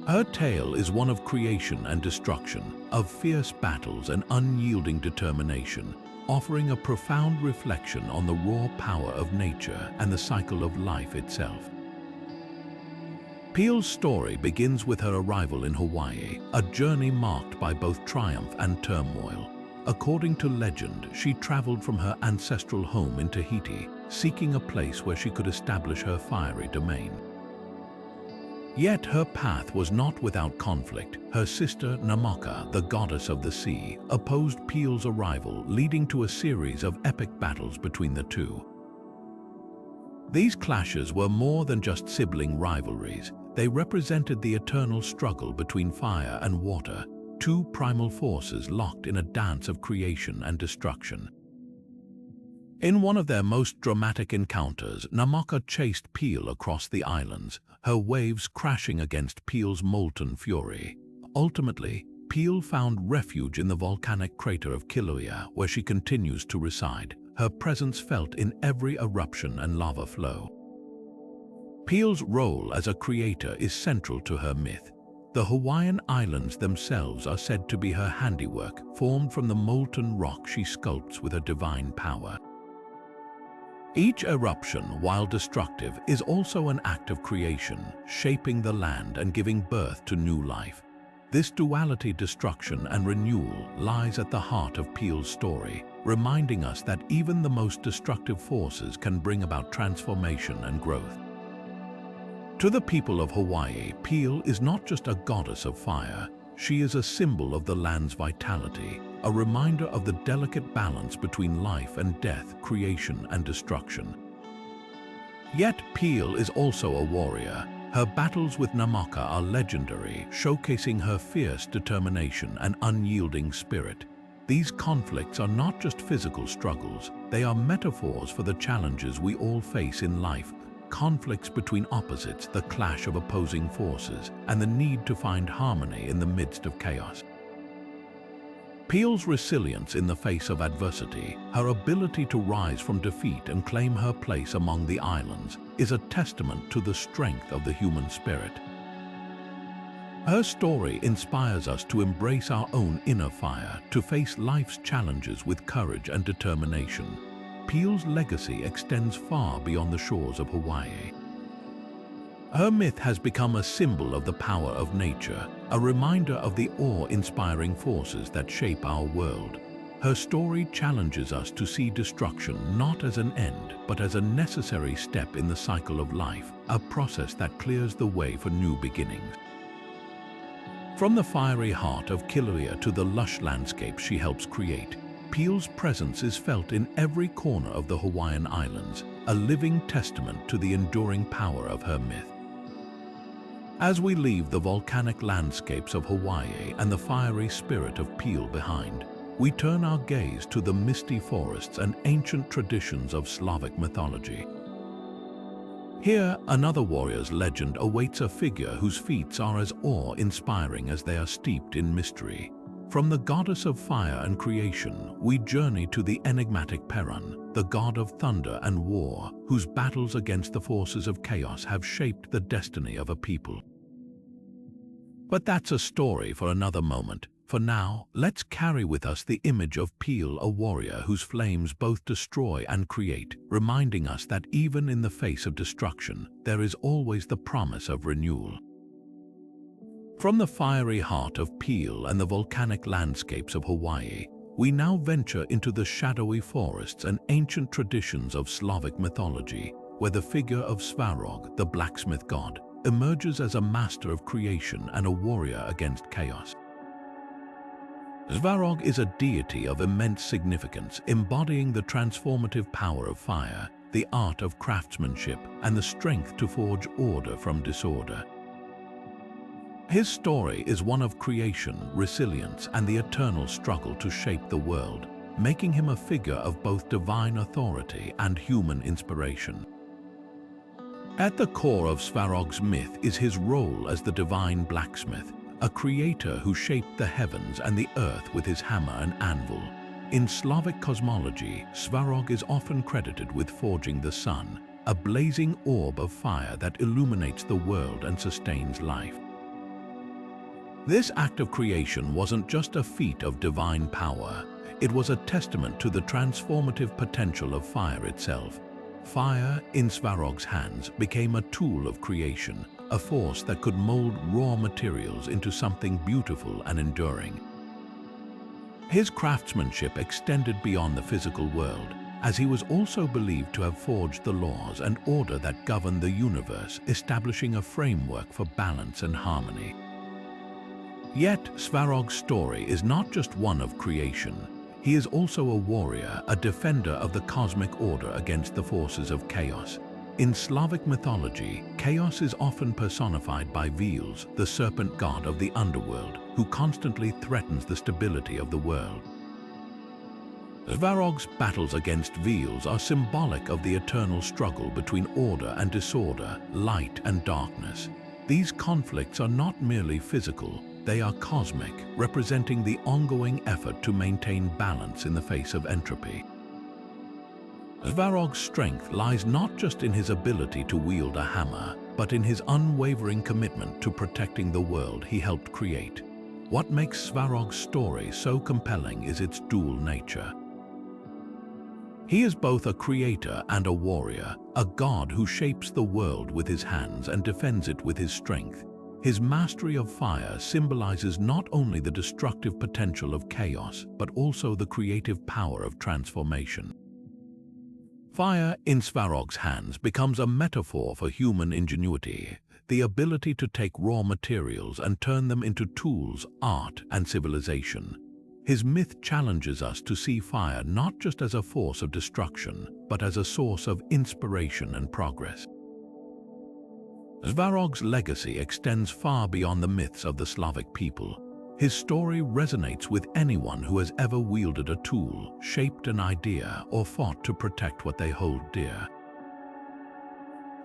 Her tale is one of creation and destruction, of fierce battles and unyielding determination, offering a profound reflection on the raw power of nature and the cycle of life itself. Pele's story begins with her arrival in Hawaii, a journey marked by both triumph and turmoil. According to legend, she traveled from her ancestral home in Tahiti, seeking a place where she could establish her fiery domain. Yet her path was not without conflict. Her sister Namaka, the goddess of the sea, opposed Pele's arrival, leading to a series of epic battles between the two. These clashes were more than just sibling rivalries. They represented the eternal struggle between fire and water, two primal forces locked in a dance of creation and destruction. In one of their most dramatic encounters, Namaka chased Pele across the islands, her waves crashing against Pele's molten fury. Ultimately, Pele found refuge in the volcanic crater of Kilauea, where she continues to reside, her presence felt in every eruption and lava flow. Pele's role as a creator is central to her myth. The Hawaiian Islands themselves are said to be her handiwork, formed from the molten rock she sculpts with her divine power. Each eruption, while destructive, is also an act of creation, shaping the land and giving birth to new life. This duality, destruction and renewal, lies at the heart of Pele's story, reminding us that even the most destructive forces can bring about transformation and growth. To the people of Hawaii, Pele is not just a goddess of fire, she is a symbol of the land's vitality, a reminder of the delicate balance between life and death, creation and destruction. Yet Pele is also a warrior. Her battles with Namaka are legendary, showcasing her fierce determination and unyielding spirit. These conflicts are not just physical struggles, they are metaphors for the challenges we all face in life. Conflicts between opposites, the clash of opposing forces, and the need to find harmony in the midst of chaos. Pele's resilience in the face of adversity, her ability to rise from defeat and claim her place among the islands, is a testament to the strength of the human spirit. Her story inspires us to embrace our own inner fire, to face life's challenges with courage and determination. Pele's legacy extends far beyond the shores of Hawaii. Her myth has become a symbol of the power of nature, a reminder of the awe-inspiring forces that shape our world. Her story challenges us to see destruction not as an end, but as a necessary step in the cycle of life, a process that clears the way for new beginnings. From the fiery heart of Kilauea to the lush landscapes she helps create, Pele's presence is felt in every corner of the Hawaiian Islands, a living testament to the enduring power of her myth. As we leave the volcanic landscapes of Hawaii and the fiery spirit of Pele behind, we turn our gaze to the misty forests and ancient traditions of Slavic mythology. Here, another warrior's legend awaits a figure whose feats are as awe-inspiring as they are steeped in mystery. From the goddess of fire and creation, we journey to the enigmatic Perun, the god of thunder and war, whose battles against the forces of chaos have shaped the destiny of a people. But that's a story for another moment. For now, let's carry with us the image of Pele, a warrior whose flames both destroy and create, reminding us that even in the face of destruction, there is always the promise of renewal. From the fiery heart of Pele and the volcanic landscapes of Hawaii, we now venture into the shadowy forests and ancient traditions of Slavic mythology, where the figure of Svarog, the blacksmith god, emerges as a master of creation and a warrior against chaos. Svarog is a deity of immense significance, embodying the transformative power of fire, the art of craftsmanship, and the strength to forge order from disorder. His story is one of creation, resilience, and the eternal struggle to shape the world, making him a figure of both divine authority and human inspiration. At the core of Svarog's myth is his role as the divine blacksmith, a creator who shaped the heavens and the earth with his hammer and anvil. In Slavic cosmology, Svarog is often credited with forging the sun, a blazing orb of fire that illuminates the world and sustains life. This act of creation wasn't just a feat of divine power, it was a testament to the transformative potential of fire itself. Fire, in Svarog's hands, became a tool of creation, a force that could mold raw materials into something beautiful and enduring. His craftsmanship extended beyond the physical world, as he was also believed to have forged the laws and order that govern the universe, establishing a framework for balance and harmony. Yet, Svarog's story is not just one of creation. He is also a warrior, a defender of the cosmic order against the forces of chaos. In Slavic mythology, chaos is often personified by Veles, the serpent god of the underworld, who constantly threatens the stability of the world. Svarog's battles against Veles are symbolic of the eternal struggle between order and disorder, light and darkness. These conflicts are not merely physical, they are cosmic, representing the ongoing effort to maintain balance in the face of entropy. Svarog's strength lies not just in his ability to wield a hammer, but in his unwavering commitment to protecting the world he helped create. What makes Svarog's story so compelling is its dual nature. He is both a creator and a warrior, a god who shapes the world with his hands and defends it with his strength. His mastery of fire symbolizes not only the destructive potential of chaos, but also the creative power of transformation. Fire in Svarog's hands becomes a metaphor for human ingenuity, the ability to take raw materials and turn them into tools, art, and civilization. His myth challenges us to see fire not just as a force of destruction, but as a source of inspiration and progress. Svarog's legacy extends far beyond the myths of the Slavic people. His story resonates with anyone who has ever wielded a tool, shaped an idea, or fought to protect what they hold dear.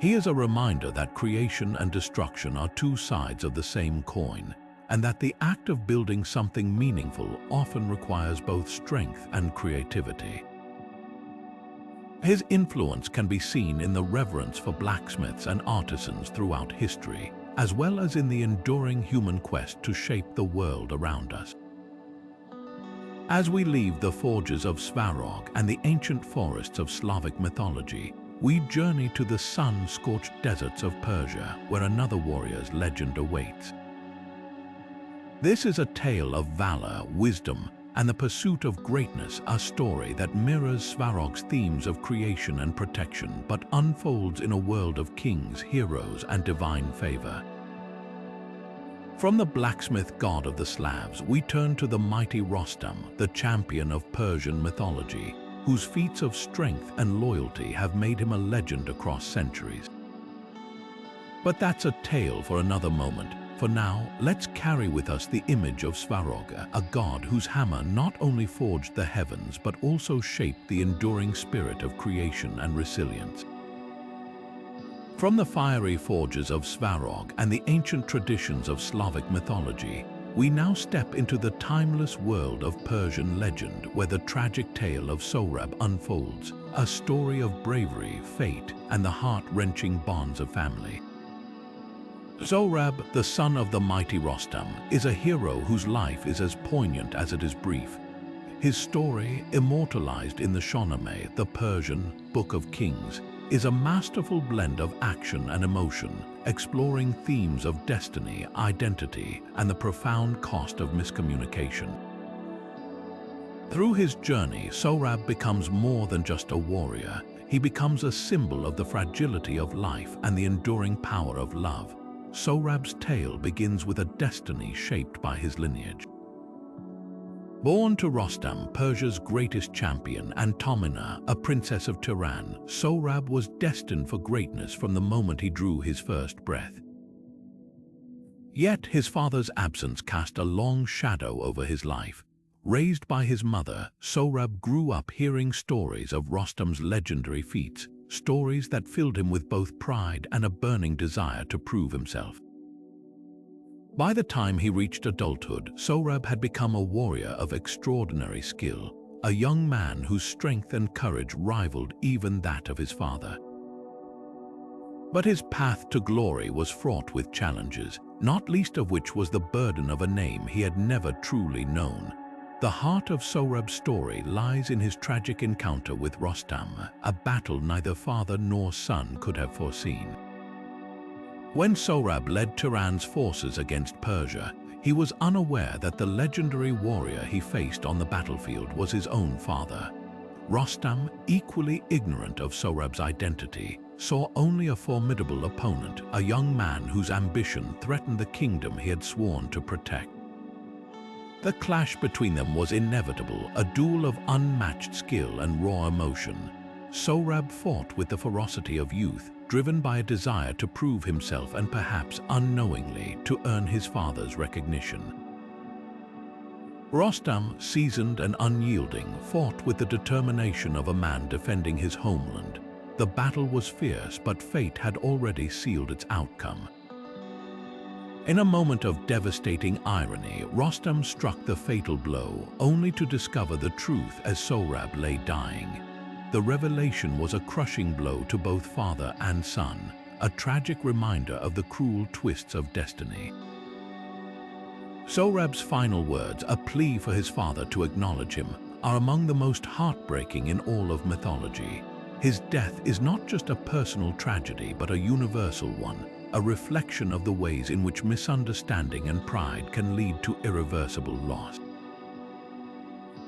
He is a reminder that creation and destruction are two sides of the same coin, and that the act of building something meaningful often requires both strength and creativity. His influence can be seen in the reverence for blacksmiths and artisans throughout history, as well as in the enduring human quest to shape the world around us. As we leave the forges of Svarog and the ancient forests of Slavic mythology, we journey to the sun-scorched deserts of Persia, where another warrior's legend awaits. This is a tale of valor, wisdom, and the pursuit of greatness, a story that mirrors Svarog's themes of creation and protection, but unfolds in a world of kings, heroes, and divine favor. From the blacksmith god of the Slavs, we turn to the mighty Rostam, the champion of Persian mythology, whose feats of strength and loyalty have made him a legend across centuries. But that's a tale for another moment. For now, let's carry with us the image of Svarog, a god whose hammer not only forged the heavens but also shaped the enduring spirit of creation and resilience. From the fiery forges of Svarog and the ancient traditions of Slavic mythology, we now step into the timeless world of Persian legend, where the tragic tale of Sohrab unfolds, a story of bravery, fate, and the heart-wrenching bonds of family. Sohrab, the son of the mighty Rostam, is a hero whose life is as poignant as it is brief. His story, immortalized in the Shahnameh, the Persian Book of Kings, is a masterful blend of action and emotion, exploring themes of destiny, identity, and the profound cost of miscommunication. Through his journey, Sohrab becomes more than just a warrior. He becomes a symbol of the fragility of life and the enduring power of love. Sohrab's tale begins with a destiny shaped by his lineage. Born to Rostam, Persia's greatest champion, and Tomina, a princess of Turan, Sohrab was destined for greatness from the moment he drew his first breath. Yet his father's absence cast a long shadow over his life. Raised by his mother, Sohrab grew up hearing stories of Rostam's legendary feats, stories that filled him with both pride and a burning desire to prove himself. By the time he reached adulthood, Sohrab had become a warrior of extraordinary skill, a young man whose strength and courage rivaled even that of his father. But his path to glory was fraught with challenges, not least of which was the burden of a name he had never truly known. The heart of Sohrab's story lies in his tragic encounter with Rostam, a battle neither father nor son could have foreseen. When Sohrab led Turan's forces against Persia, he was unaware that the legendary warrior he faced on the battlefield was his own father. Rostam, equally ignorant of Sohrab's identity, saw only a formidable opponent, a young man whose ambition threatened the kingdom he had sworn to protect. The clash between them was inevitable, a duel of unmatched skill and raw emotion. Sohrab fought with the ferocity of youth, driven by a desire to prove himself and perhaps unknowingly to earn his father's recognition. Rostam, seasoned and unyielding, fought with the determination of a man defending his homeland. The battle was fierce, but fate had already sealed its outcome. In a moment of devastating irony, Rostam struck the fatal blow, only to discover the truth as Sohrab lay dying. The revelation was a crushing blow to both father and son, a tragic reminder of the cruel twists of destiny. Sohrab's final words, a plea for his father to acknowledge him, are among the most heartbreaking in all of mythology. His death is not just a personal tragedy but a universal one, a reflection of the ways in which misunderstanding and pride can lead to irreversible loss.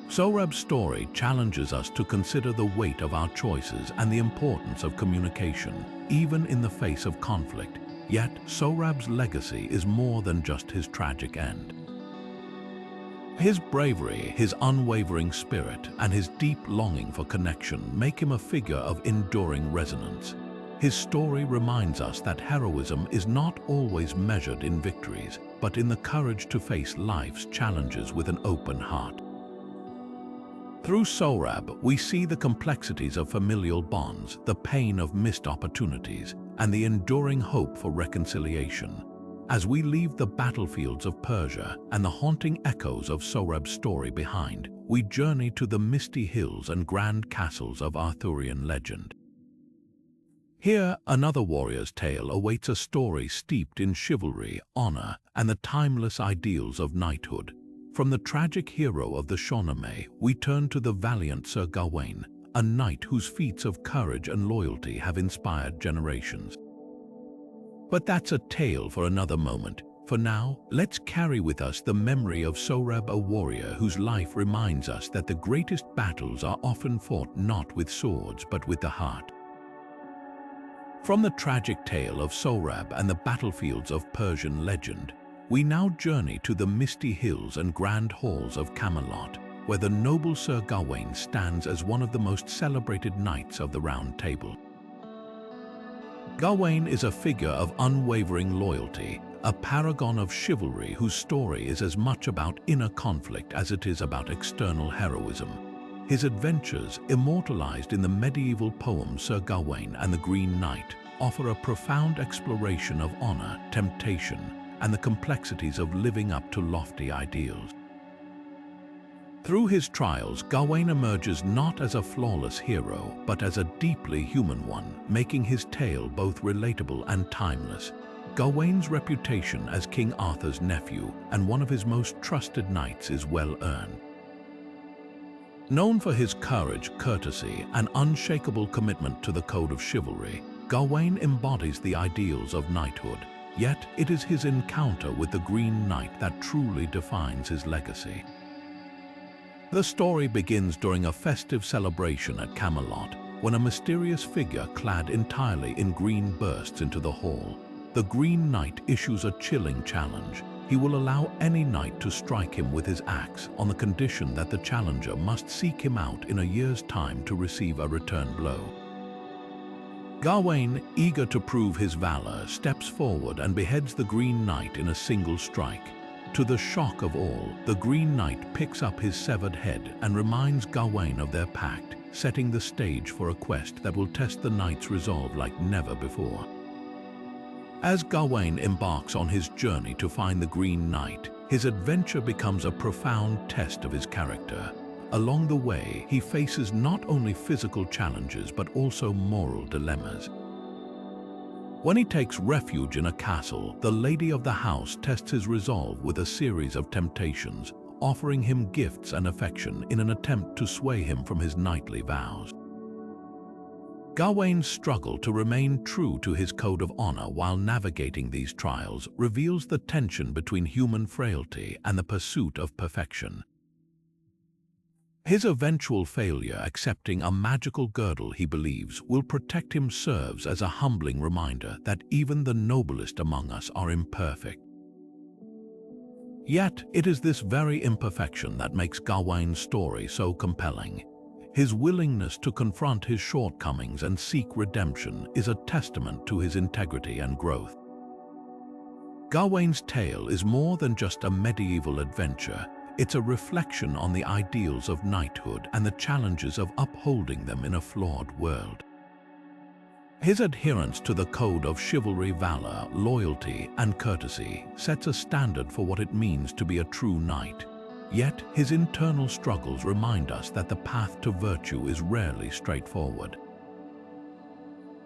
Sohrab's story challenges us to consider the weight of our choices and the importance of communication, even in the face of conflict. Yet, Sohrab's legacy is more than just his tragic end. His bravery, his unwavering spirit, and his deep longing for connection make him a figure of enduring resonance. His story reminds us that heroism is not always measured in victories, but in the courage to face life's challenges with an open heart. Through Sohrab, we see the complexities of familial bonds, the pain of missed opportunities, and the enduring hope for reconciliation. As we leave the battlefields of Persia and the haunting echoes of Sohrab's story behind, we journey to the misty hills and grand castles of Arthurian legend. Here, another warrior's tale awaits, a story steeped in chivalry, honor, and the timeless ideals of knighthood. From the tragic hero of the Shahnameh, we turn to the valiant Sir Gawain, a knight whose feats of courage and loyalty have inspired generations. But that's a tale for another moment. For now, let's carry with us the memory of Sohrab, a warrior whose life reminds us that the greatest battles are often fought not with swords but with the heart. From the tragic tale of Sohrab and the battlefields of Persian legend, we now journey to the misty hills and grand halls of Camelot, where the noble Sir Gawain stands as one of the most celebrated knights of the Round Table. Gawain is a figure of unwavering loyalty, a paragon of chivalry whose story is as much about inner conflict as it is about external heroism. His adventures, immortalized in the medieval poem Sir Gawain and the Green Knight, offer a profound exploration of honor, temptation, and the complexities of living up to lofty ideals. Through his trials, Gawain emerges not as a flawless hero, but as a deeply human one, making his tale both relatable and timeless. Gawain's reputation as King Arthur's nephew and one of his most trusted knights is well earned. Known for his courage, courtesy, and unshakable commitment to the code of chivalry, Gawain embodies the ideals of knighthood. Yet it is his encounter with the Green Knight that truly defines his legacy. The story begins during a festive celebration at Camelot, when a mysterious figure clad entirely in green bursts into the hall. The Green Knight issues a chilling challenge. He will allow any knight to strike him with his axe on the condition that the challenger must seek him out in a year's time to receive a return blow. Gawain, eager to prove his valor, steps forward and beheads the Green Knight in a single strike. To the shock of all, the Green Knight picks up his severed head and reminds Gawain of their pact, setting the stage for a quest that will test the knight's resolve like never before. As Gawain embarks on his journey to find the Green Knight, his adventure becomes a profound test of his character. Along the way, he faces not only physical challenges but also moral dilemmas. When he takes refuge in a castle, the lady of the house tests his resolve with a series of temptations, offering him gifts and affection in an attempt to sway him from his knightly vows. Gawain's struggle to remain true to his code of honor while navigating these trials reveals the tension between human frailty and the pursuit of perfection. His eventual failure accepting a magical girdle he believes will protect him serves as a humbling reminder that even the noblest among us are imperfect. Yet, it is this very imperfection that makes Gawain's story so compelling. His willingness to confront his shortcomings and seek redemption is a testament to his integrity and growth. Gawain's tale is more than just a medieval adventure. It's a reflection on the ideals of knighthood and the challenges of upholding them in a flawed world. His adherence to the code of chivalry, valor, loyalty, and courtesy sets a standard for what it means to be a true knight. Yet, his internal struggles remind us that the path to virtue is rarely straightforward.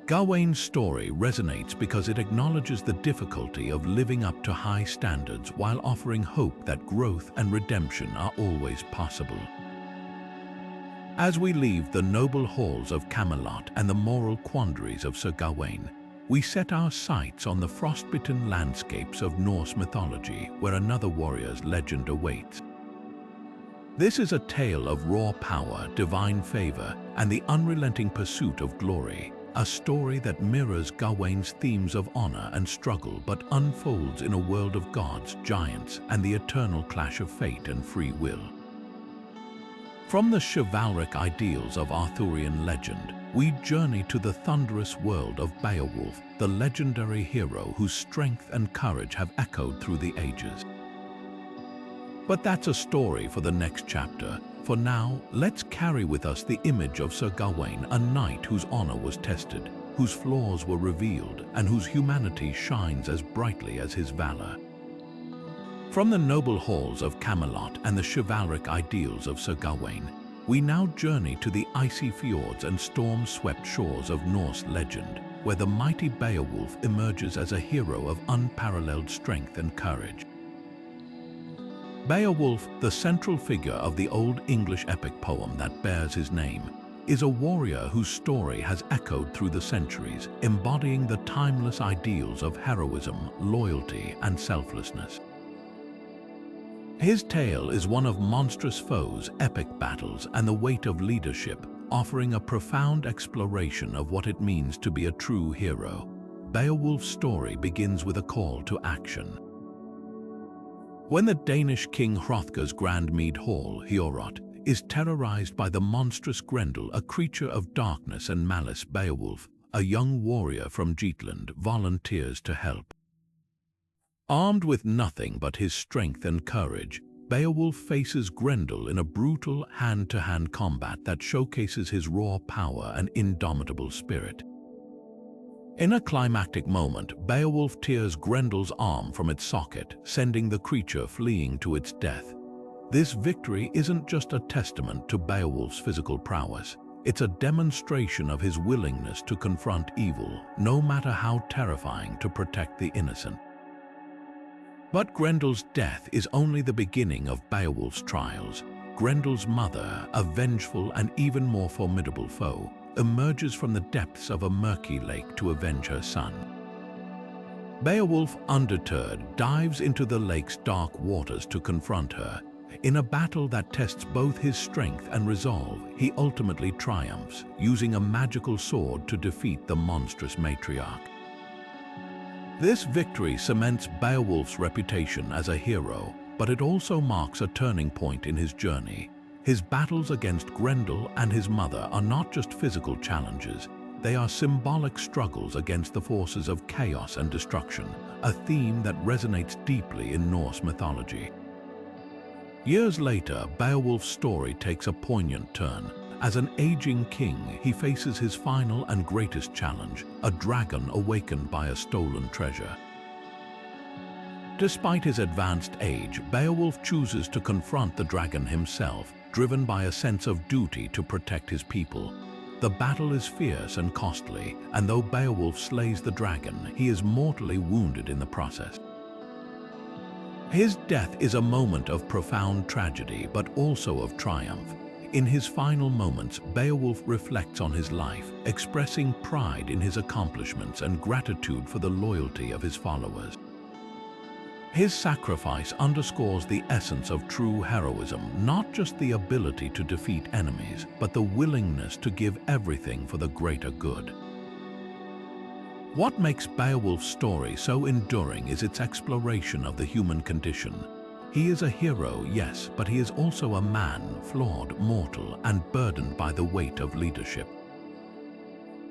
Gawain's story resonates because it acknowledges the difficulty of living up to high standards while offering hope that growth and redemption are always possible. As we leave the noble halls of Camelot and the moral quandaries of Sir Gawain, we set our sights on the frostbitten landscapes of Norse mythology, where another warrior's legend awaits. This is a tale of raw power, divine favor, and the unrelenting pursuit of glory, a story that mirrors Gawain's themes of honor and struggle but unfolds in a world of gods, giants, and the eternal clash of fate and free will. From the chivalric ideals of Arthurian legend, we journey to the thunderous world of Beowulf, the legendary hero whose strength and courage have echoed through the ages. But that's a story for the next chapter. For now, let's carry with us the image of Sir Gawain, a knight whose honor was tested, whose flaws were revealed, and whose humanity shines as brightly as his valor. From the noble halls of Camelot and the chivalric ideals of Sir Gawain, we now journey to the icy fjords and storm-swept shores of Norse legend, where the mighty Beowulf emerges as a hero of unparalleled strength and courage. Beowulf, the central figure of the Old English epic poem that bears his name, is a warrior whose story has echoed through the centuries, embodying the timeless ideals of heroism, loyalty, and selflessness. His tale is one of monstrous foes, epic battles, and the weight of leadership, offering a profound exploration of what it means to be a true hero. Beowulf's story begins with a call to action. When the Danish king Hrothgar's grand mead hall, Heorot, is terrorized by the monstrous Grendel, a creature of darkness and malice, Beowulf, a young warrior from Jutland, volunteers to help. Armed with nothing but his strength and courage, Beowulf faces Grendel in a brutal hand-to-hand combat that showcases his raw power and indomitable spirit. In a climactic moment, Beowulf tears Grendel's arm from its socket, sending the creature fleeing to its death. This victory isn't just a testament to Beowulf's physical prowess, it's a demonstration of his willingness to confront evil, no matter how terrifying, to protect the innocent. But Grendel's death is only the beginning of Beowulf's trials. Grendel's mother, a vengeful and even more formidable foe, emerges from the depths of a murky lake to avenge her son. Beowulf, undeterred, dives into the lake's dark waters to confront her. In a battle that tests both his strength and resolve, he ultimately triumphs, using a magical sword to defeat the monstrous matriarch. This victory cements Beowulf's reputation as a hero, but it also marks a turning point in his journey. His battles against Grendel and his mother are not just physical challenges, they are symbolic struggles against the forces of chaos and destruction, a theme that resonates deeply in Norse mythology. Years later, Beowulf's story takes a poignant turn. As an aging king, he faces his final and greatest challenge, a dragon awakened by a stolen treasure. Despite his advanced age, Beowulf chooses to confront the dragon himself, driven by a sense of duty to protect his people. The battle is fierce and costly, and though Beowulf slays the dragon, he is mortally wounded in the process. His death is a moment of profound tragedy, but also of triumph. In his final moments, Beowulf reflects on his life, expressing pride in his accomplishments and gratitude for the loyalty of his followers. His sacrifice underscores the essence of true heroism, not just the ability to defeat enemies, but the willingness to give everything for the greater good. What makes Beowulf's story so enduring is its exploration of the human condition. He is a hero, yes, but he is also a man, flawed, mortal, and burdened by the weight of leadership.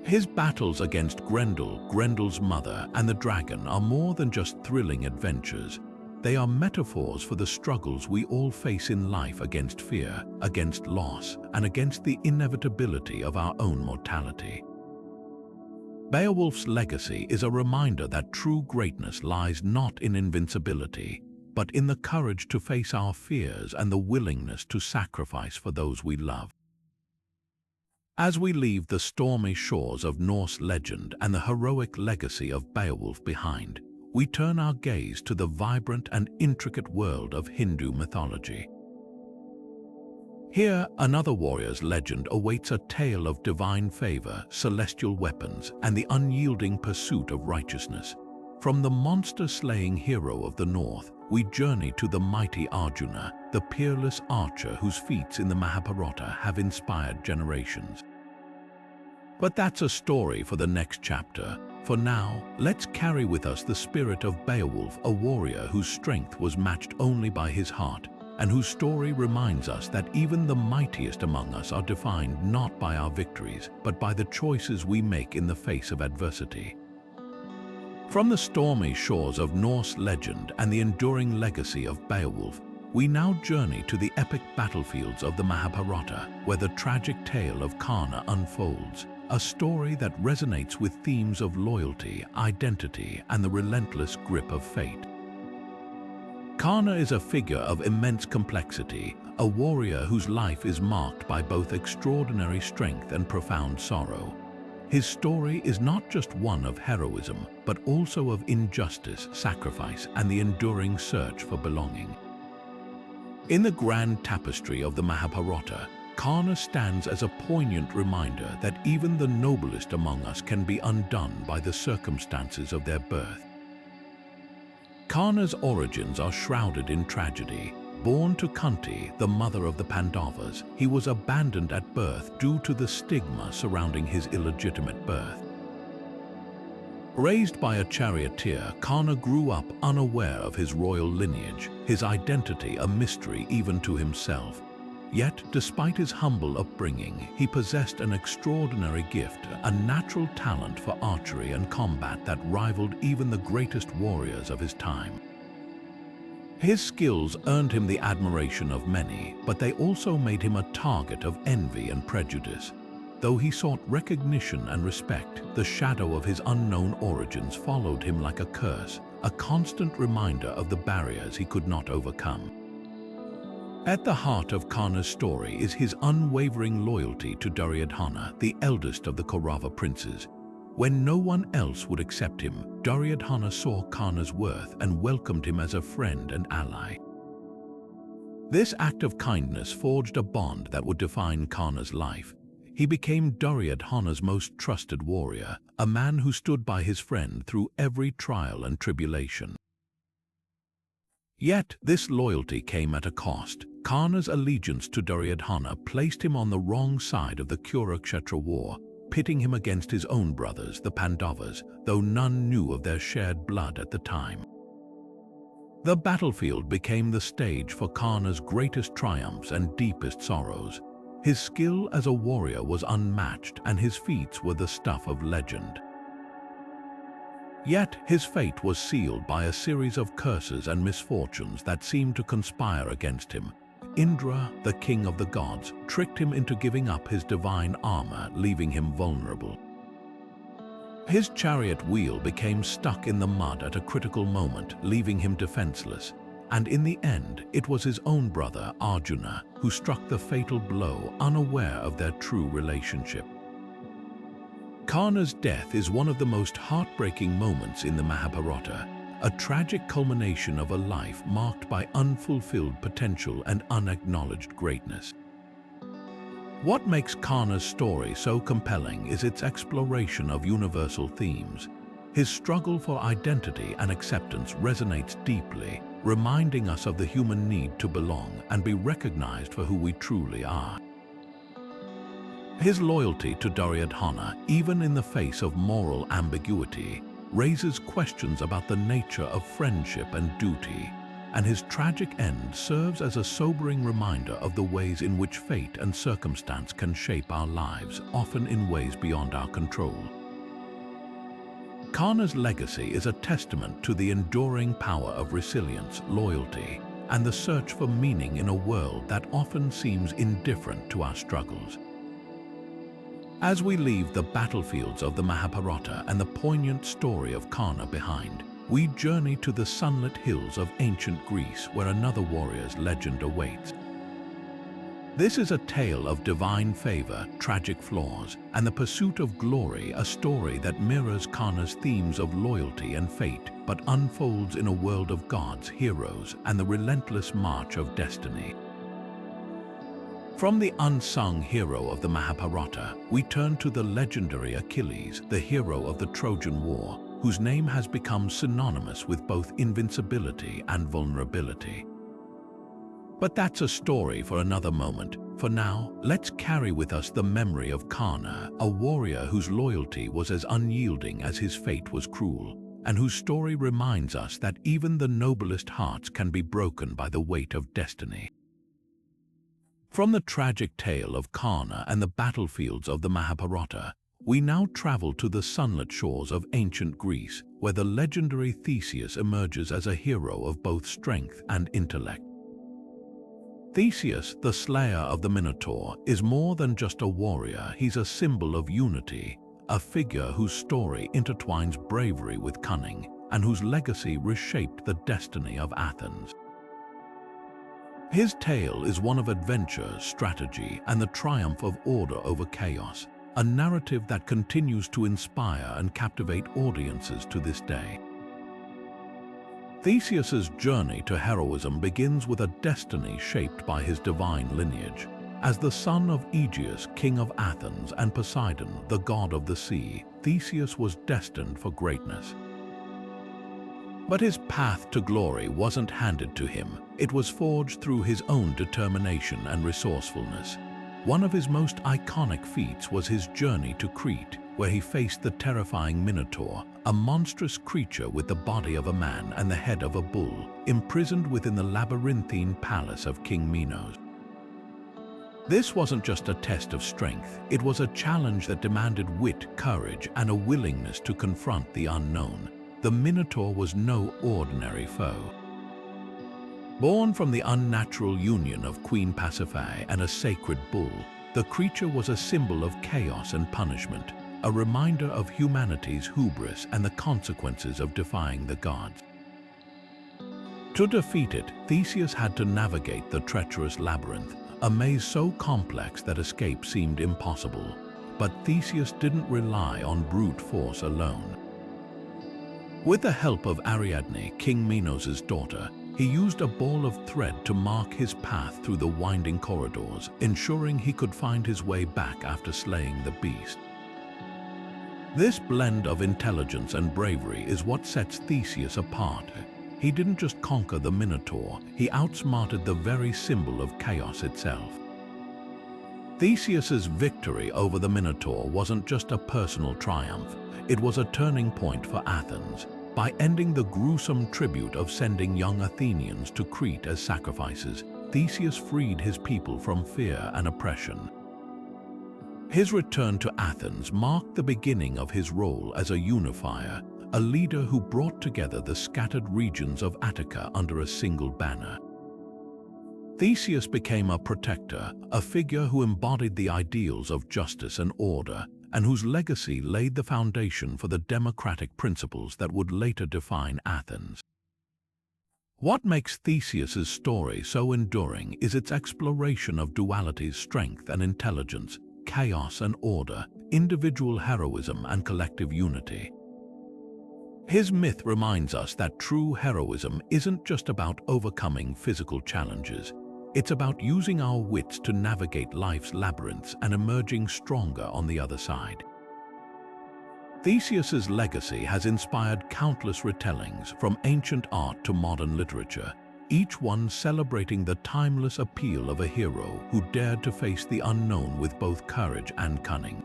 His battles against Grendel, Grendel's mother, and the dragon are more than just thrilling adventures. They are metaphors for the struggles we all face in life against fear, against loss, and against the inevitability of our own mortality. Beowulf's legacy is a reminder that true greatness lies not in invincibility, but in the courage to face our fears and the willingness to sacrifice for those we love. As we leave the stormy shores of Norse legend and the heroic legacy of Beowulf behind, we turn our gaze to the vibrant and intricate world of Hindu mythology. Here, another warrior's legend awaits a tale of divine favor, celestial weapons, and the unyielding pursuit of righteousness. From the monster-slaying hero of the north, we journey to the mighty Arjuna, the peerless archer whose feats in the Mahabharata have inspired generations. But that's a story for the next chapter. For now, let's carry with us the spirit of Beowulf, a warrior whose strength was matched only by his heart, and whose story reminds us that even the mightiest among us are defined not by our victories, but by the choices we make in the face of adversity. From the stormy shores of Norse legend and the enduring legacy of Beowulf, we now journey to the epic battlefields of the Mahabharata, where the tragic tale of Karna unfolds, a story that resonates with themes of loyalty, identity, and the relentless grip of fate. Karna is a figure of immense complexity, a warrior whose life is marked by both extraordinary strength and profound sorrow. His story is not just one of heroism, but also of injustice, sacrifice, and the enduring search for belonging. In the grand tapestry of the Mahabharata, Karna stands as a poignant reminder that even the noblest among us can be undone by the circumstances of their birth. Karna's origins are shrouded in tragedy. Born to Kunti, the mother of the Pandavas, he was abandoned at birth due to the stigma surrounding his illegitimate birth. Raised by a charioteer, Karna grew up unaware of his royal lineage, his identity a mystery even to himself. Yet, despite his humble upbringing, he possessed an extraordinary gift, a natural talent for archery and combat that rivaled even the greatest warriors of his time. His skills earned him the admiration of many, but they also made him a target of envy and prejudice. Though he sought recognition and respect, the shadow of his unknown origins followed him like a curse, a constant reminder of the barriers he could not overcome. At the heart of Karna's story is his unwavering loyalty to Duryodhana, the eldest of the Kaurava princes. When no one else would accept him, Duryodhana saw Karna's worth and welcomed him as a friend and ally. This act of kindness forged a bond that would define Karna's life. He became Duryodhana's most trusted warrior, a man who stood by his friend through every trial and tribulation. Yet, this loyalty came at a cost. Karna's allegiance to Duryodhana placed him on the wrong side of the Kurukshetra war, pitting him against his own brothers, the Pandavas, though none knew of their shared blood at the time. The battlefield became the stage for Karna's greatest triumphs and deepest sorrows. His skill as a warrior was unmatched, and his feats were the stuff of legend. Yet his fate was sealed by a series of curses and misfortunes that seemed to conspire against him. Indra, the king of the gods, tricked him into giving up his divine armor, leaving him vulnerable. His chariot wheel became stuck in the mud at a critical moment, leaving him defenseless. And in the end, it was his own brother, Arjuna, who struck the fatal blow, unaware of their true relationship. Karna's death is one of the most heartbreaking moments in the Mahabharata, a tragic culmination of a life marked by unfulfilled potential and unacknowledged greatness. What makes Karna's story so compelling is its exploration of universal themes. His struggle for identity and acceptance resonates deeply, reminding us of the human need to belong and be recognized for who we truly are. His loyalty to Duryodhana, even in the face of moral ambiguity, raises questions about the nature of friendship and duty, and his tragic end serves as a sobering reminder of the ways in which fate and circumstance can shape our lives, often in ways beyond our control. Karna's legacy is a testament to the enduring power of resilience, loyalty, and the search for meaning in a world that often seems indifferent to our struggles. As we leave the battlefields of the Mahabharata and the poignant story of Karna behind, we journey to the sunlit hills of ancient Greece where another warrior's legend awaits. This is a tale of divine favor, tragic flaws, and the pursuit of glory, a story that mirrors Karna's themes of loyalty and fate, but unfolds in a world of gods, heroes, and the relentless march of destiny. From the unsung hero of the Mahabharata, we turn to the legendary Achilles, the hero of the Trojan War, whose name has become synonymous with both invincibility and vulnerability. But that's a story for another moment. For now, let's carry with us the memory of Karna, a warrior whose loyalty was as unyielding as his fate was cruel, and whose story reminds us that even the noblest hearts can be broken by the weight of destiny. From the tragic tale of Karna and the battlefields of the Mahabharata, we now travel to the sunlit shores of ancient Greece, where the legendary Theseus emerges as a hero of both strength and intellect. Theseus, the slayer of the Minotaur, is more than just a warrior. He's a symbol of unity, a figure whose story intertwines bravery with cunning, and whose legacy reshaped the destiny of Athens. His tale is one of adventure, strategy, and the triumph of order over chaos, a narrative that continues to inspire and captivate audiences to this day. Theseus's journey to heroism begins with a destiny shaped by his divine lineage. As the son of Aegeus, king of Athens, and Poseidon, the god of the sea, Theseus was destined for greatness. But his path to glory wasn't handed to him. It was forged through his own determination and resourcefulness. One of his most iconic feats was his journey to Crete, where he faced the terrifying Minotaur, a monstrous creature with the body of a man and the head of a bull, imprisoned within the labyrinthine palace of King Minos. This wasn't just a test of strength, it was a challenge that demanded wit, courage, and a willingness to confront the unknown. The Minotaur was no ordinary foe. Born from the unnatural union of Queen Pasiphae and a sacred bull, the creature was a symbol of chaos and punishment, a reminder of humanity's hubris and the consequences of defying the gods. To defeat it, Theseus had to navigate the treacherous labyrinth, a maze so complex that escape seemed impossible. But Theseus didn't rely on brute force alone. With the help of Ariadne, King Minos' daughter, he used a ball of thread to mark his path through the winding corridors, ensuring he could find his way back after slaying the beast. This blend of intelligence and bravery is what sets Theseus apart. He didn't just conquer the Minotaur, he outsmarted the very symbol of chaos itself. Theseus's victory over the Minotaur wasn't just a personal triumph, it was a turning point for Athens. By ending the gruesome tribute of sending young Athenians to Crete as sacrifices, Theseus freed his people from fear and oppression. His return to Athens marked the beginning of his role as a unifier, a leader who brought together the scattered regions of Attica under a single banner. Theseus became a protector, a figure who embodied the ideals of justice and order, and whose legacy laid the foundation for the democratic principles that would later define Athens. What makes Theseus's story so enduring is its exploration of duality's strength and intelligence, chaos and order, individual heroism and collective unity. His myth reminds us that true heroism isn't just about overcoming physical challenges. It's about using our wits to navigate life's labyrinths and emerging stronger on the other side. Theseus's legacy has inspired countless retellings, from ancient art to modern literature, each one celebrating the timeless appeal of a hero who dared to face the unknown with both courage and cunning.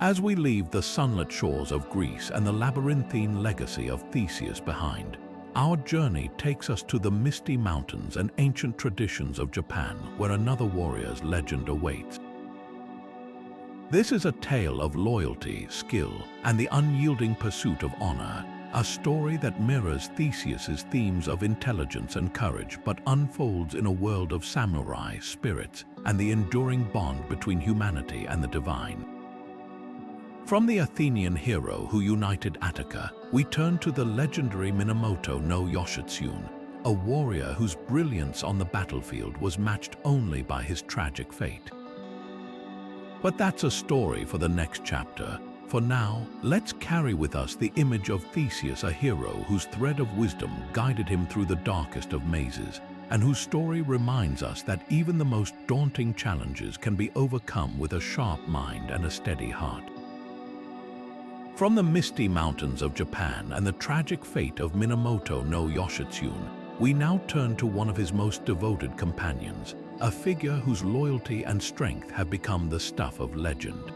As we leave the sunlit shores of Greece and the labyrinthine legacy of Theseus behind, our journey takes us to the misty mountains and ancient traditions of Japan, where another warrior's legend awaits. This is a tale of loyalty, skill, and the unyielding pursuit of honor, a story that mirrors Theseus's themes of intelligence and courage but unfolds in a world of samurai spirits and the enduring bond between humanity and the divine. From the Athenian hero who united Attica, we turn to the legendary Minamoto no Yoshitsune, a warrior whose brilliance on the battlefield was matched only by his tragic fate. But that's a story for the next chapter. For now, let's carry with us the image of Theseus, a hero whose thread of wisdom guided him through the darkest of mazes, and whose story reminds us that even the most daunting challenges can be overcome with a sharp mind and a steady heart. From the misty mountains of Japan and the tragic fate of Minamoto no Yoshitsune, we now turn to one of his most devoted companions, a figure whose loyalty and strength have become the stuff of legend.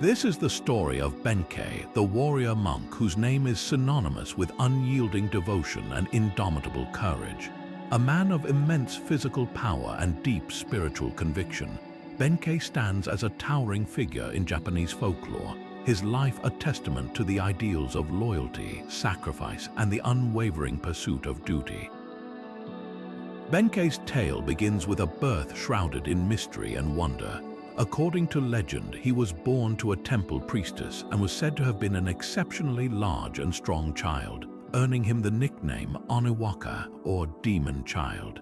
This is the story of Benkei, the warrior monk whose name is synonymous with unyielding devotion and indomitable courage. A man of immense physical power and deep spiritual conviction, Benkei stands as a towering figure in Japanese folklore, his life a testament to the ideals of loyalty, sacrifice, and the unwavering pursuit of duty. Benkei's tale begins with a birth shrouded in mystery and wonder. According to legend, he was born to a temple priestess and was said to have been an exceptionally large and strong child, earning him the nickname Oniwaka, or Demon Child.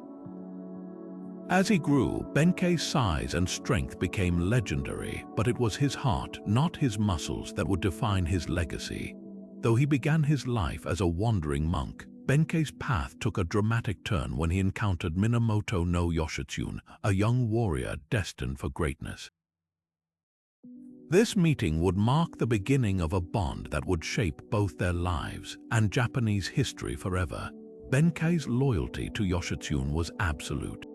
As he grew, Benkei's size and strength became legendary, but it was his heart, not his muscles, that would define his legacy. Though he began his life as a wandering monk, Benkei's path took a dramatic turn when he encountered Minamoto no Yoshitsune, a young warrior destined for greatness. This meeting would mark the beginning of a bond that would shape both their lives and Japanese history forever. Benkei's loyalty to Yoshitsune was absolute.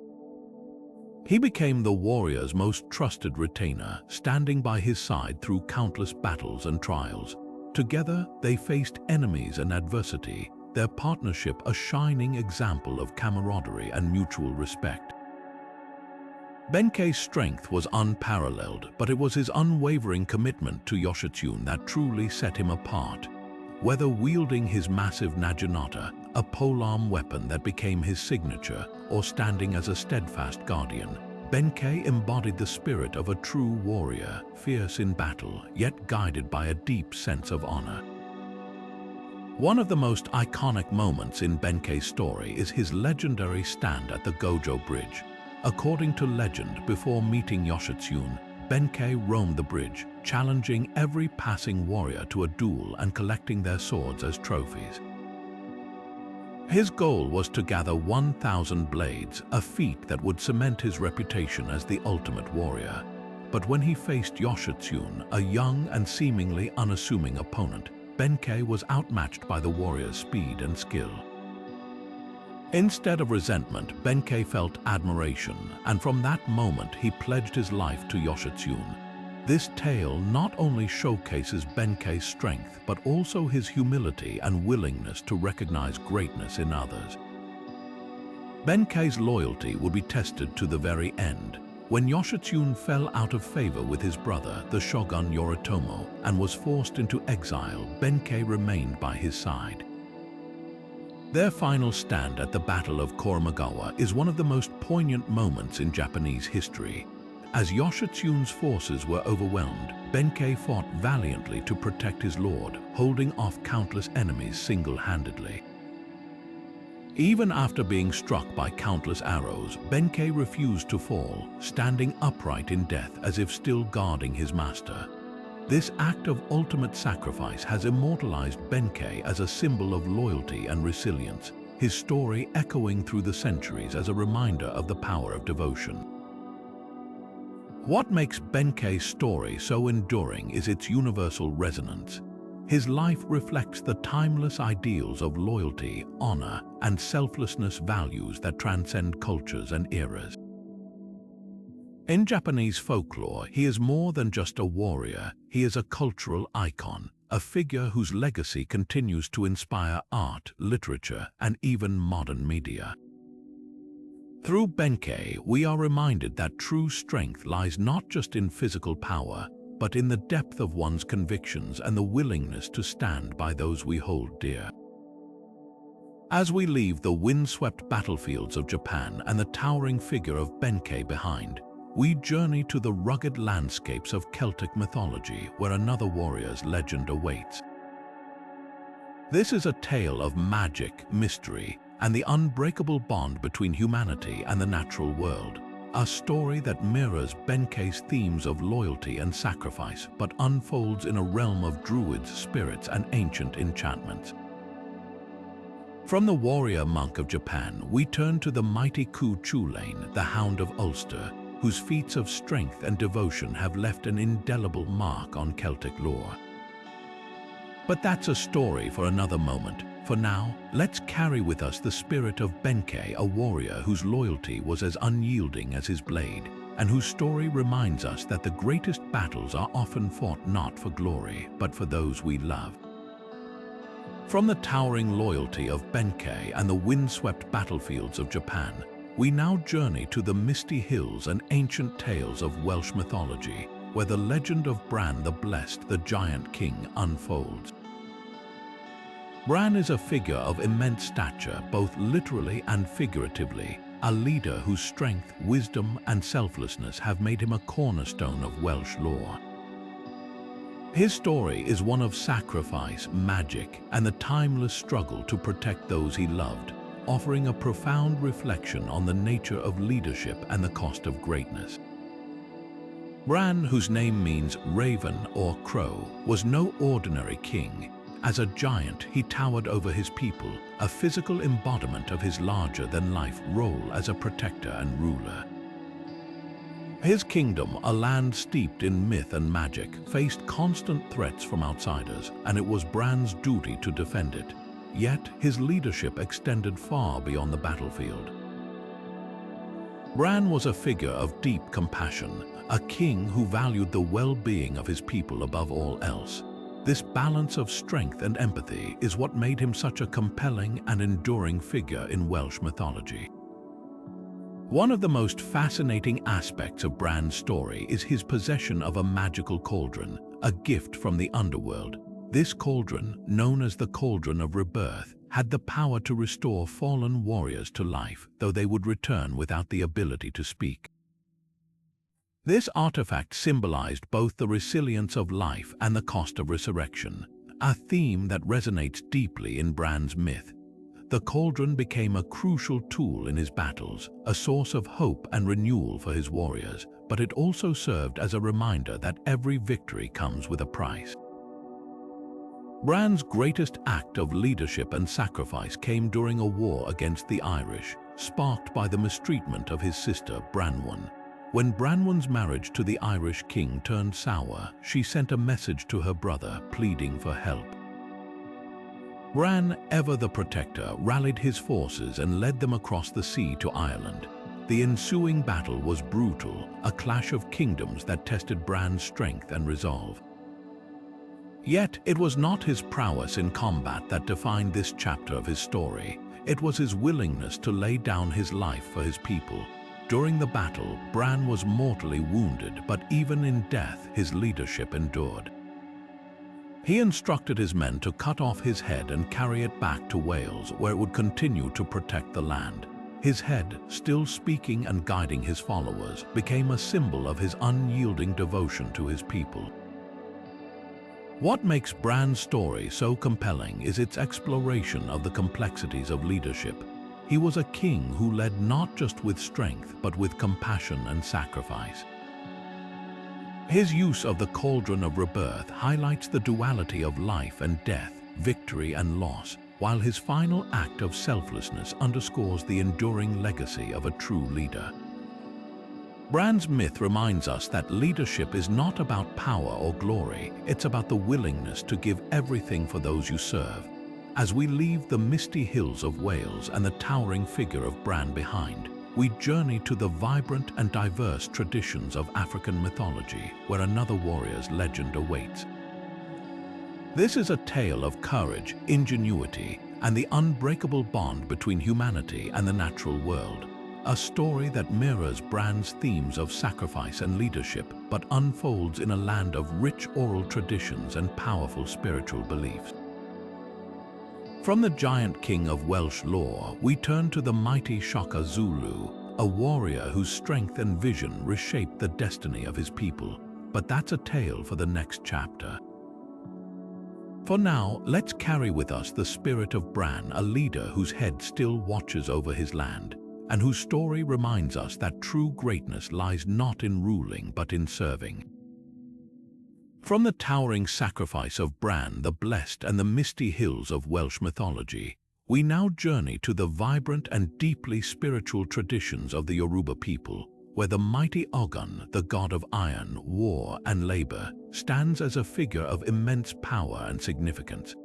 He became the warrior's most trusted retainer, standing by his side through countless battles and trials. Together, they faced enemies and adversity, their partnership a shining example of camaraderie and mutual respect. Benkei's strength was unparalleled, but it was his unwavering commitment to Yoshitsune that truly set him apart. Whether wielding his massive naginata, a polearm weapon that became his signature, or standing as a steadfast guardian, Benkei embodied the spirit of a true warrior, fierce in battle, yet guided by a deep sense of honor. One of the most iconic moments in Benkei's story is his legendary stand at the Gojo Bridge. According to legend, before meeting Yoshitsune, Benkei roamed the bridge, challenging every passing warrior to a duel and collecting their swords as trophies. His goal was to gather 1,000 blades, a feat that would cement his reputation as the ultimate warrior. But when he faced Yoshitsune, a young and seemingly unassuming opponent, Benkei was outmatched by the warrior's speed and skill. Instead of resentment, Benkei felt admiration, and from that moment he pledged his life to Yoshitsune. This tale not only showcases Benkei's strength, but also his humility and willingness to recognize greatness in others. Benkei's loyalty would be tested to the very end. When Yoshitsune fell out of favor with his brother, the shogun Yoritomo, and was forced into exile, Benkei remained by his side. Their final stand at the Battle of Koromagawa is one of the most poignant moments in Japanese history. As Yoshitsune's forces were overwhelmed, Benkei fought valiantly to protect his lord, holding off countless enemies single-handedly. Even after being struck by countless arrows, Benkei refused to fall, standing upright in death as if still guarding his master. This act of ultimate sacrifice has immortalized Benkei as a symbol of loyalty and resilience, his story echoing through the centuries as a reminder of the power of devotion. What makes Benkei's story so enduring is its universal resonance. His life reflects the timeless ideals of loyalty, honor, and selflessness, values that transcend cultures and eras. In Japanese folklore, he is more than just a warrior. He is a cultural icon, a figure whose legacy continues to inspire art, literature, and even modern media. Through Benkei, we are reminded that true strength lies not just in physical power, but in the depth of one's convictions and the willingness to stand by those we hold dear. As we leave the windswept battlefields of Japan and the towering figure of Benkei behind, we journey to the rugged landscapes of Celtic mythology where another warrior's legend awaits. This is a tale of magic, mystery, and the unbreakable bond between humanity and the natural world. A story that mirrors Benkei's themes of loyalty and sacrifice, but unfolds in a realm of druids, spirits, and ancient enchantments. From the warrior monk of Japan, we turn to the mighty Chulainn, the Hound of Ulster, whose feats of strength and devotion have left an indelible mark on Celtic lore. But that's a story for another moment. For now, let's carry with us the spirit of Benkei, a warrior whose loyalty was as unyielding as his blade, and whose story reminds us that the greatest battles are often fought not for glory, but for those we love. From the towering loyalty of Benkei and the windswept battlefields of Japan, we now journey to the misty hills and ancient tales of Welsh mythology, where the legend of Bran the Blessed, the giant king, unfolds. Bran is a figure of immense stature, both literally and figuratively, a leader whose strength, wisdom, and selflessness have made him a cornerstone of Welsh lore. His story is one of sacrifice, magic, and the timeless struggle to protect those he loved, offering a profound reflection on the nature of leadership and the cost of greatness. Bran, whose name means raven or crow, was no ordinary king. As a giant, he towered over his people, a physical embodiment of his larger-than-life role as a protector and ruler. His kingdom, a land steeped in myth and magic, faced constant threats from outsiders, and it was Bran's duty to defend it. Yet, his leadership extended far beyond the battlefield. Bran was a figure of deep compassion, a king who valued the well-being of his people above all else. This balance of strength and empathy is what made him such a compelling and enduring figure in Welsh mythology. One of the most fascinating aspects of Bran's story is his possession of a magical cauldron, a gift from the underworld. This cauldron, known as the Cauldron of Rebirth, had the power to restore fallen warriors to life, though they would return without the ability to speak. This artifact symbolized both the resilience of life and the cost of resurrection, a theme that resonates deeply in Bran's myth. The cauldron became a crucial tool in his battles, a source of hope and renewal for his warriors, but it also served as a reminder that every victory comes with a price. Bran's greatest act of leadership and sacrifice came during a war against the Irish, sparked by the mistreatment of his sister Branwen. When Branwen's marriage to the Irish king turned sour, she sent a message to her brother pleading for help. Bran, ever the protector, rallied his forces and led them across the sea to Ireland. The ensuing battle was brutal, a clash of kingdoms that tested Bran's strength and resolve. Yet, it was not his prowess in combat that defined this chapter of his story. It was his willingness to lay down his life for his people. During the battle, Bran was mortally wounded, but even in death, his leadership endured. He instructed his men to cut off his head and carry it back to Wales, where it would continue to protect the land. His head, still speaking and guiding his followers, became a symbol of his unyielding devotion to his people. What makes Bran's story so compelling is its exploration of the complexities of leadership. He was a king who led not just with strength, but with compassion and sacrifice. His use of the Cauldron of Rebirth highlights the duality of life and death, victory and loss, while his final act of selflessness underscores the enduring legacy of a true leader. Bran's myth reminds us that leadership is not about power or glory, it's about the willingness to give everything for those you serve. As we leave the misty hills of Wales and the towering figure of Bran behind, we journey to the vibrant and diverse traditions of African mythology, where another warrior's legend awaits. This is a tale of courage, ingenuity, and the unbreakable bond between humanity and the natural world. a story that mirrors Bran's themes of sacrifice and leadership, but unfolds in a land of rich oral traditions and powerful spiritual beliefs. From the giant king of Welsh lore, we turn to the mighty Shaka Zulu, a warrior whose strength and vision reshaped the destiny of his people. But that's a tale for the next chapter. For now, let's carry with us the spirit of Bran, a leader whose head still watches over his land, and whose story reminds us that true greatness lies not in ruling but in serving. From the towering sacrifice of Bran the Blessed and the misty hills of Welsh mythology, we now journey to the vibrant and deeply spiritual traditions of the Yoruba people, where the mighty Ogun, the god of iron, war, and labor, stands as a figure of immense power and significance.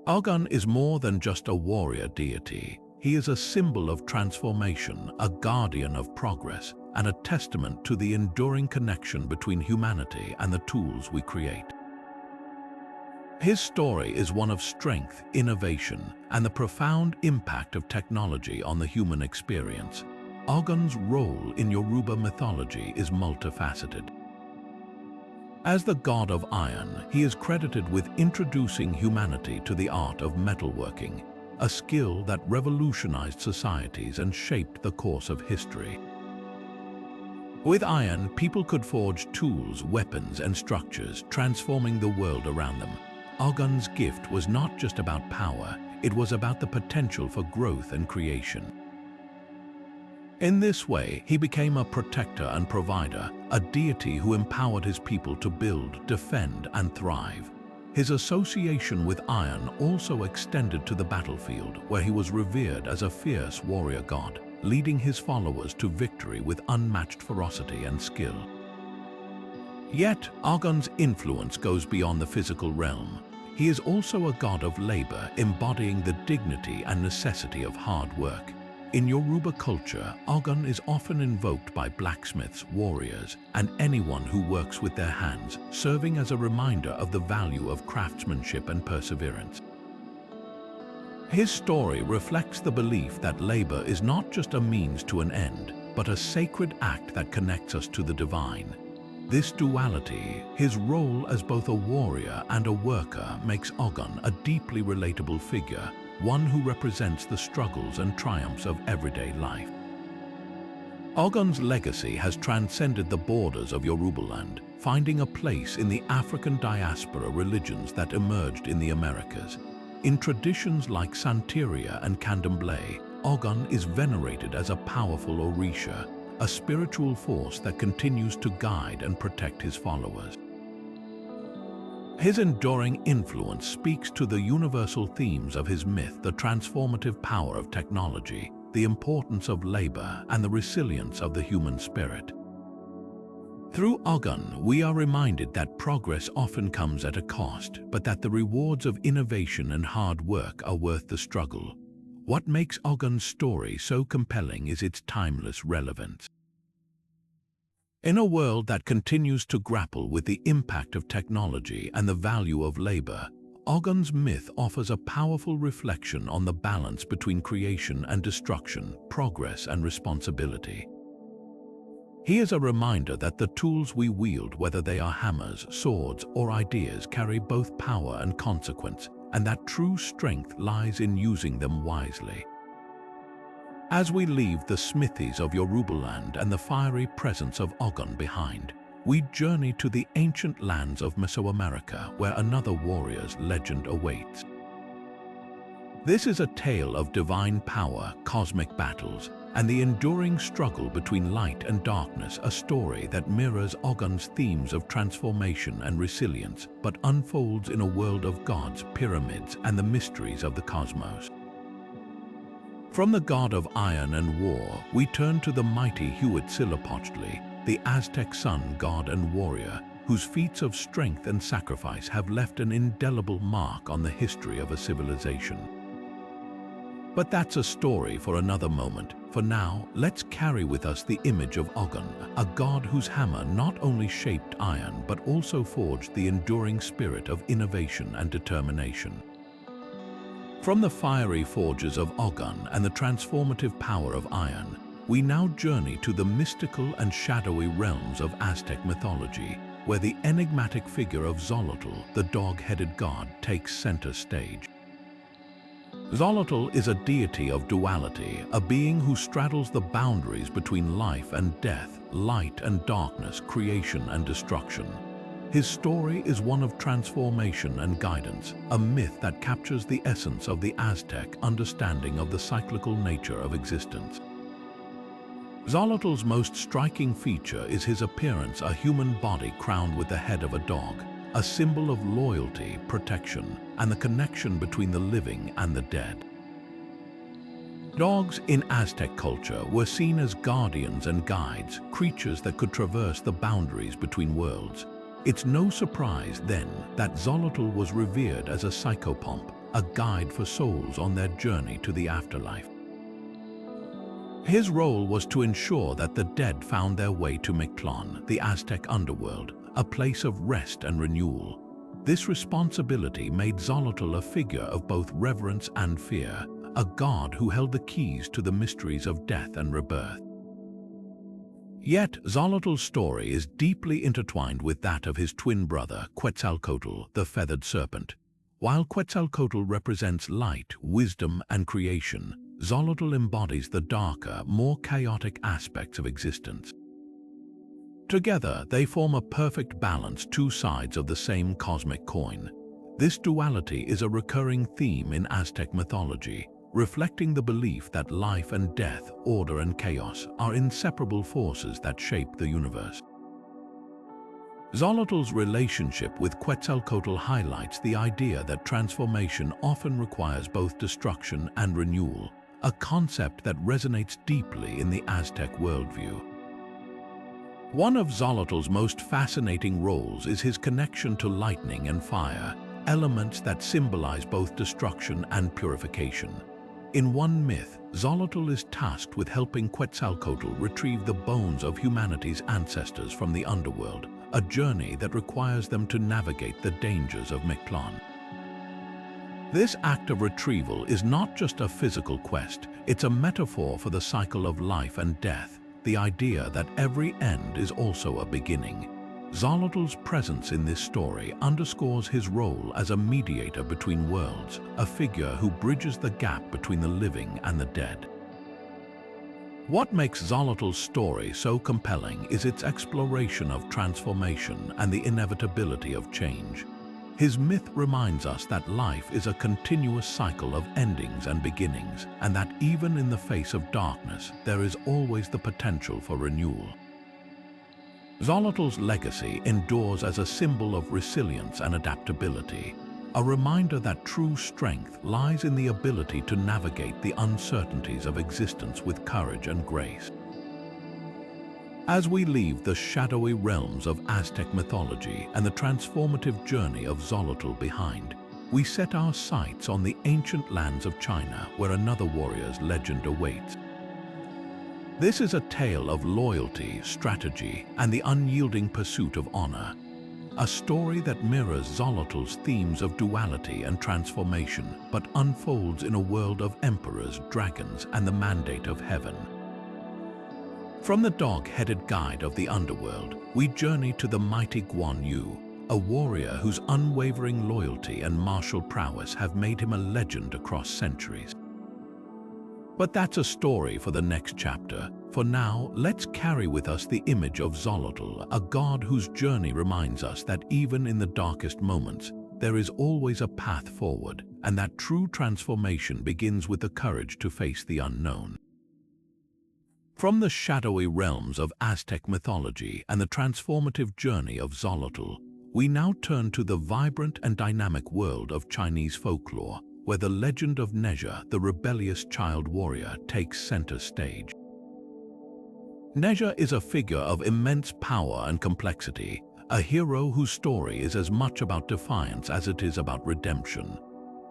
Ogun is more than just a warrior deity. He is a symbol of transformation, a guardian of progress, and a testament to the enduring connection between humanity and the tools we create. His story is one of strength, innovation, and the profound impact of technology on the human experience. Ogun's role in Yoruba mythology is multifaceted. As the god of iron, he is credited with introducing humanity to the art of metalworking, a skill that revolutionized societies and shaped the course of history. With iron, people could forge tools, weapons, and structures, transforming the world around them. Ogun's gift was not just about power, it was about the potential for growth and creation. In this way, he became a protector and provider, a deity who empowered his people to build, defend, and thrive. His association with iron also extended to the battlefield, where he was revered as a fierce warrior god, leading his followers to victory with unmatched ferocity and skill. Yet, Ogun's influence goes beyond the physical realm. He is also a god of labor, embodying the dignity and necessity of hard work. In Yoruba culture, Ogun is often invoked by blacksmiths, warriors, and anyone who works with their hands, serving as a reminder of the value of craftsmanship and perseverance. His story reflects the belief that labor is not just a means to an end, but a sacred act that connects us to the divine. This duality, his role as both a warrior and a worker, makes Ogun a deeply relatable figure, one who represents the struggles and triumphs of everyday life. Ogun's legacy has transcended the borders of Yorubaland, finding a place in the African diaspora religions that emerged in the Americas. In traditions like Santeria and Candomblé, Ogun is venerated as a powerful Orisha, a spiritual force that continues to guide and protect his followers. His enduring influence speaks to the universal themes of his myth: the transformative power of technology, the importance of labor, and the resilience of the human spirit. Through Ogun, we are reminded that progress often comes at a cost, but that the rewards of innovation and hard work are worth the struggle. What makes Ogun's story so compelling is its timeless relevance. In a world that continues to grapple with the impact of technology and the value of labor, Ogun's myth offers a powerful reflection on the balance between creation and destruction, progress and responsibility. He is a reminder that the tools we wield, whether they are hammers, swords, or ideas, carry both power and consequence, and that true strength lies in using them wisely. As we leave the smithies of Yorubaland and the fiery presence of Ogun behind, we journey to the ancient lands of Mesoamerica, where another warrior's legend awaits. This is a tale of divine power, cosmic battles, and the enduring struggle between light and darkness, a story that mirrors Ogun's themes of transformation and resilience, but unfolds in a world of gods, pyramids, and the mysteries of the cosmos. From the god of iron and war, we turn to the mighty Huitzilopochtli, the Aztec sun god and warrior, whose feats of strength and sacrifice have left an indelible mark on the history of a civilization. But that's a story for another moment. For now, let's carry with us the image of Ogun, a god whose hammer not only shaped iron but also forged the enduring spirit of innovation and determination. From the fiery forges of Ogun and the transformative power of iron, we now journey to the mystical and shadowy realms of Aztec mythology, where the enigmatic figure of Xolotl, the dog-headed god, takes center stage. Xolotl is a deity of duality, a being who straddles the boundaries between life and death, light and darkness, creation and destruction. His story is one of transformation and guidance, a myth that captures the essence of the Aztec understanding of the cyclical nature of existence. Xolotl's most striking feature is his appearance, a human body crowned with the head of a dog, a symbol of loyalty, protection, and the connection between the living and the dead. Dogs in Aztec culture were seen as guardians and guides, creatures that could traverse the boundaries between worlds. It's no surprise, then, that Xolotl was revered as a psychopomp, a guide for souls on their journey to the afterlife. His role was to ensure that the dead found their way to Mictlan, the Aztec underworld, a place of rest and renewal. This responsibility made Xolotl a figure of both reverence and fear, a god who held the keys to the mysteries of death and rebirth. Yet, Xolotl's story is deeply intertwined with that of his twin brother, Quetzalcoatl, the feathered serpent. While Quetzalcoatl represents light, wisdom, and creation, Xolotl embodies the darker, more chaotic aspects of existence. Together, they form a perfect balance, two sides of the same cosmic coin. This duality is a recurring theme in Aztec mythology, reflecting the belief that life and death, order and chaos, are inseparable forces that shape the universe. Xolotl's relationship with Quetzalcoatl highlights the idea that transformation often requires both destruction and renewal, a concept that resonates deeply in the Aztec worldview. One of Xolotl's most fascinating roles is his connection to lightning and fire, elements that symbolize both destruction and purification. In one myth, Xolotl is tasked with helping Quetzalcoatl retrieve the bones of humanity's ancestors from the underworld, a journey that requires them to navigate the dangers of Mictlan. This act of retrieval is not just a physical quest, it's a metaphor for the cycle of life and death, the idea that every end is also a beginning. Xolotl's presence in this story underscores his role as a mediator between worlds, a figure who bridges the gap between the living and the dead. What makes Xolotl's story so compelling is its exploration of transformation and the inevitability of change. His myth reminds us that life is a continuous cycle of endings and beginnings, and that even in the face of darkness, there is always the potential for renewal. Xolotl's legacy endures as a symbol of resilience and adaptability, a reminder that true strength lies in the ability to navigate the uncertainties of existence with courage and grace. As we leave the shadowy realms of Aztec mythology and the transformative journey of Xolotl behind, we set our sights on the ancient lands of China, where another warrior's legend awaits. This is a tale of loyalty, strategy, and the unyielding pursuit of honor. A story that mirrors Xolotl's themes of duality and transformation, but unfolds in a world of emperors, dragons, and the mandate of heaven. From the dog-headed guide of the underworld, we journey to the mighty Guan Yu, a warrior whose unwavering loyalty and martial prowess have made him a legend across centuries. But that's a story for the next chapter. For now, let's carry with us the image of Xolotl, a god whose journey reminds us that even in the darkest moments, there is always a path forward, and that true transformation begins with the courage to face the unknown. From the shadowy realms of Aztec mythology and the transformative journey of Xolotl, we now turn to the vibrant and dynamic world of Chinese folklore, where the legend of Nezha, the rebellious child warrior, takes center stage. Nezha is a figure of immense power and complexity, a hero whose story is as much about defiance as it is about redemption.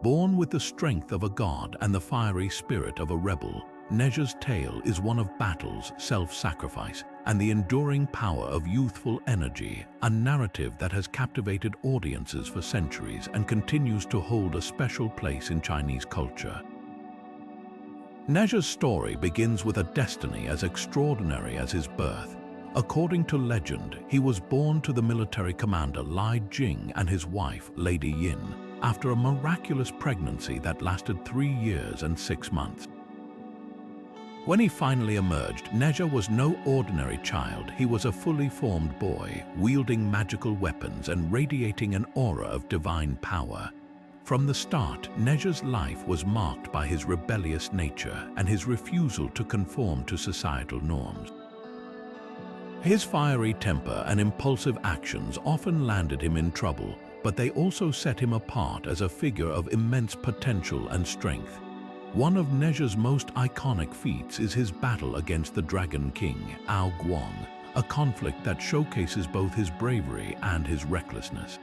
Born with the strength of a god and the fiery spirit of a rebel, Neja's tale is one of battles, self-sacrifice, and the enduring power of youthful energy, a narrative that has captivated audiences for centuries and continues to hold a special place in Chinese culture. Neja's story begins with a destiny as extraordinary as his birth. According to legend, he was born to the military commander Li Jing and his wife, Lady Yin, after a miraculous pregnancy that lasted 3 years and 6 months. When he finally emerged, Neja was no ordinary child. He was a fully formed boy, wielding magical weapons and radiating an aura of divine power. From the start, Neja's life was marked by his rebellious nature and his refusal to conform to societal norms. His fiery temper and impulsive actions often landed him in trouble, but they also set him apart as a figure of immense potential and strength. One of Neja's most iconic feats is his battle against the Dragon King, Guan, a conflict that showcases both his bravery and his recklessness.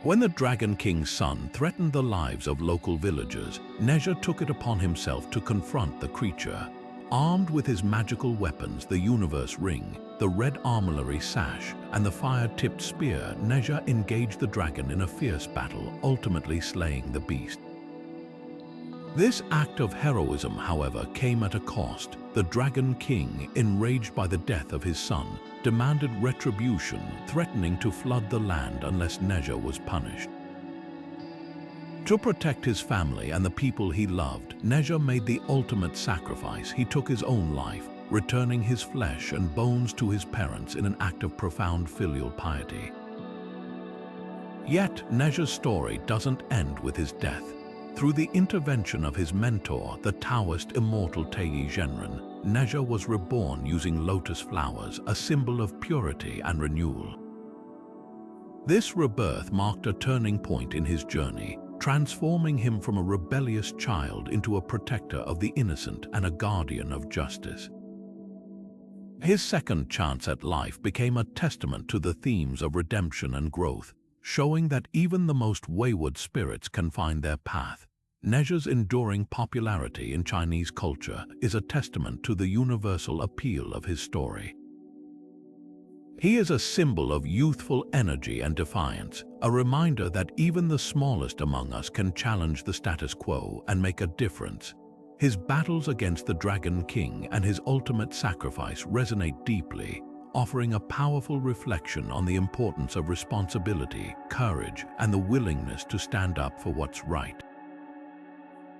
When the Dragon King's son threatened the lives of local villagers, Neja took it upon himself to confront the creature. Armed with his magical weapons, the Universe Ring, the red armillary sash, and the fire-tipped spear, Neja engaged the dragon in a fierce battle, ultimately slaying the beast. This act of heroism, however, came at a cost. The Dragon King, enraged by the death of his son, demanded retribution, threatening to flood the land unless Neja was punished. To protect his family and the people he loved, Neja made the ultimate sacrifice. He took his own life, returning his flesh and bones to his parents in an act of profound filial piety. Yet, Neja's story doesn't end with his death. Through the intervention of his mentor, the Taoist immortal Taiyi Zhenren, Neja was reborn using lotus flowers, a symbol of purity and renewal. This rebirth marked a turning point in his journey, transforming him from a rebellious child into a protector of the innocent and a guardian of justice. His second chance at life became a testament to the themes of redemption and growth, showing that even the most wayward spirits can find their path. Neja's enduring popularity in Chinese culture is a testament to the universal appeal of his story. He is a symbol of youthful energy and defiance, a reminder that even the smallest among us can challenge the status quo and make a difference. His battles against the Dragon King and his ultimate sacrifice resonate deeply, offering a powerful reflection on the importance of responsibility, courage, and the willingness to stand up for what's right.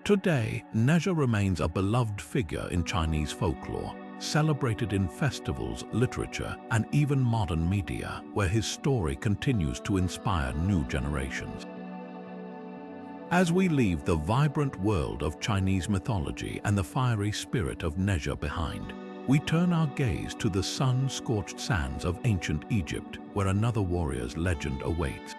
Today, Neja remains a beloved figure in Chinese folklore, celebrated in festivals, literature, and even modern media, where his story continues to inspire new generations. As we leave the vibrant world of Chinese mythology and the fiery spirit of Neja behind, we turn our gaze to the sun-scorched sands of ancient Egypt, where another warrior's legend awaits.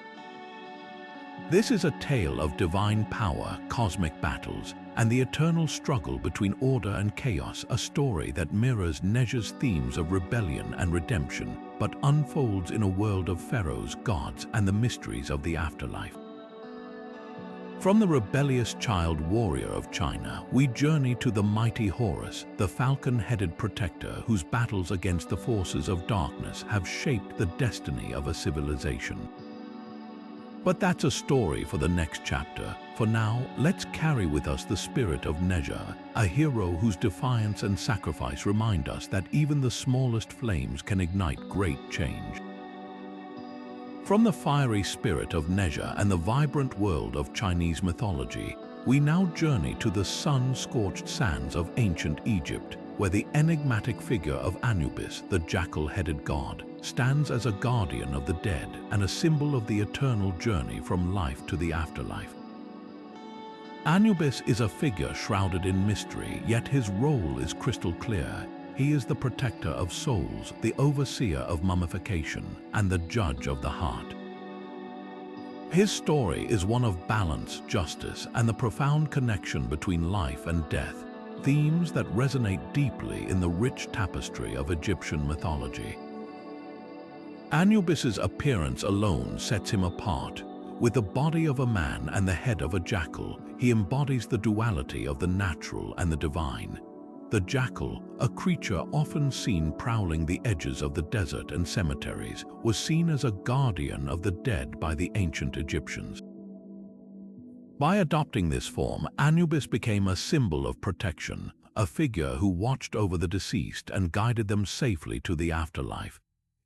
This is a tale of divine power, cosmic battles, and the eternal struggle between order and chaos, a story that mirrors Neja's themes of rebellion and redemption, but unfolds in a world of pharaohs, gods, and the mysteries of the afterlife. From the rebellious child warrior of China, we journey to the mighty Horus, the falcon-headed protector whose battles against the forces of darkness have shaped the destiny of a civilization. But that's a story for the next chapter. For now, let's carry with us the spirit of Neja, a hero whose defiance and sacrifice remind us that even the smallest flames can ignite great change. From the fiery spirit of Neja and the vibrant world of Chinese mythology, we now journey to the sun-scorched sands of ancient Egypt, where the enigmatic figure of Anubis, the jackal-headed god, stands as a guardian of the dead and a symbol of the eternal journey from life to the afterlife. Anubis is a figure shrouded in mystery, yet his role is crystal clear. He is the protector of souls, the overseer of mummification, and the judge of the heart. His story is one of balance, justice, and the profound connection between life and death, themes that resonate deeply in the rich tapestry of Egyptian mythology. Anubis's appearance alone sets him apart. With the body of a man and the head of a jackal, he embodies the duality of the natural and the divine. The jackal, a creature often seen prowling the edges of the desert and cemeteries, was seen as a guardian of the dead by the ancient Egyptians. By adopting this form, Anubis became a symbol of protection, a figure who watched over the deceased and guided them safely to the afterlife.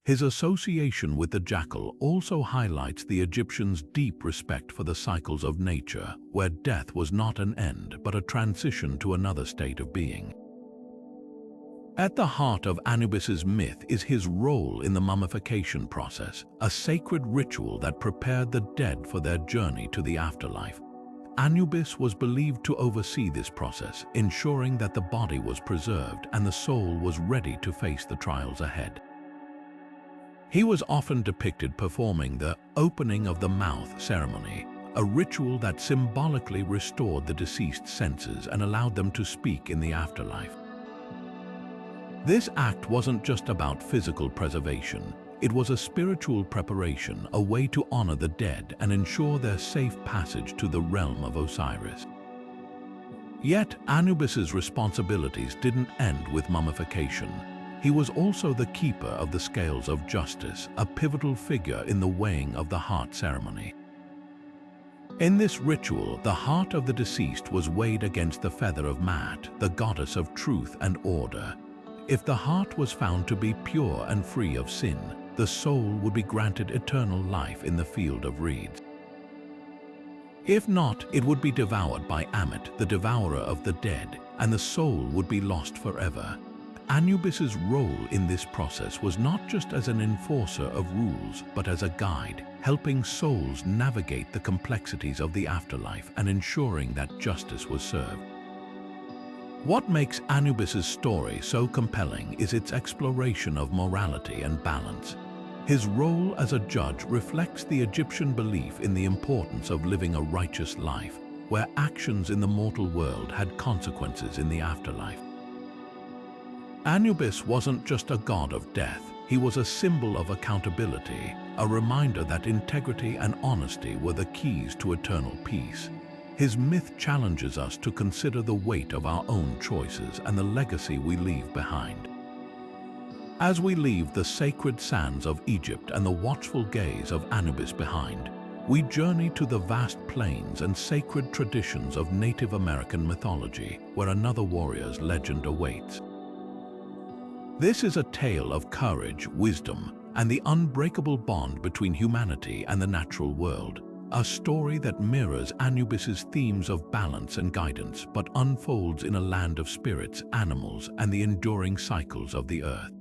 His association with the jackal also highlights the Egyptians' deep respect for the cycles of nature, where death was not an end but a transition to another state of being. At the heart of Anubis's myth is his role in the mummification process, a sacred ritual that prepared the dead for their journey to the afterlife. Anubis was believed to oversee this process, ensuring that the body was preserved and the soul was ready to face the trials ahead. He was often depicted performing the opening of the mouth ceremony, a ritual that symbolically restored the deceased's senses and allowed them to speak in the afterlife. This act wasn't just about physical preservation. It was a spiritual preparation, a way to honor the dead and ensure their safe passage to the realm of Osiris. Yet, Anubis's responsibilities didn't end with mummification. He was also the keeper of the scales of justice, a pivotal figure in the weighing of the heart ceremony. In this ritual, the heart of the deceased was weighed against the feather of Maat, the goddess of truth and order. If the heart was found to be pure and free of sin, the soul would be granted eternal life in the field of reeds. If not, it would be devoured by Ammit, the devourer of the dead, and the soul would be lost forever. Anubis's role in this process was not just as an enforcer of rules, but as a guide, helping souls navigate the complexities of the afterlife and ensuring that justice was served. What makes Anubis's story so compelling is its exploration of morality and balance. His role as a judge reflects the Egyptian belief in the importance of living a righteous life, where actions in the mortal world had consequences in the afterlife. Anubis wasn't just a god of death, he was a symbol of accountability, a reminder that integrity and honesty were the keys to eternal peace. His myth challenges us to consider the weight of our own choices and the legacy we leave behind. As we leave the sacred sands of Egypt and the watchful gaze of Anubis behind, we journey to the vast plains and sacred traditions of Native American mythology, where another warrior's legend awaits. This is a tale of courage, wisdom, and the unbreakable bond between humanity and the natural world. A story that mirrors Anubis's themes of balance and guidance, but unfolds in a land of spirits, animals, and the enduring cycles of the earth.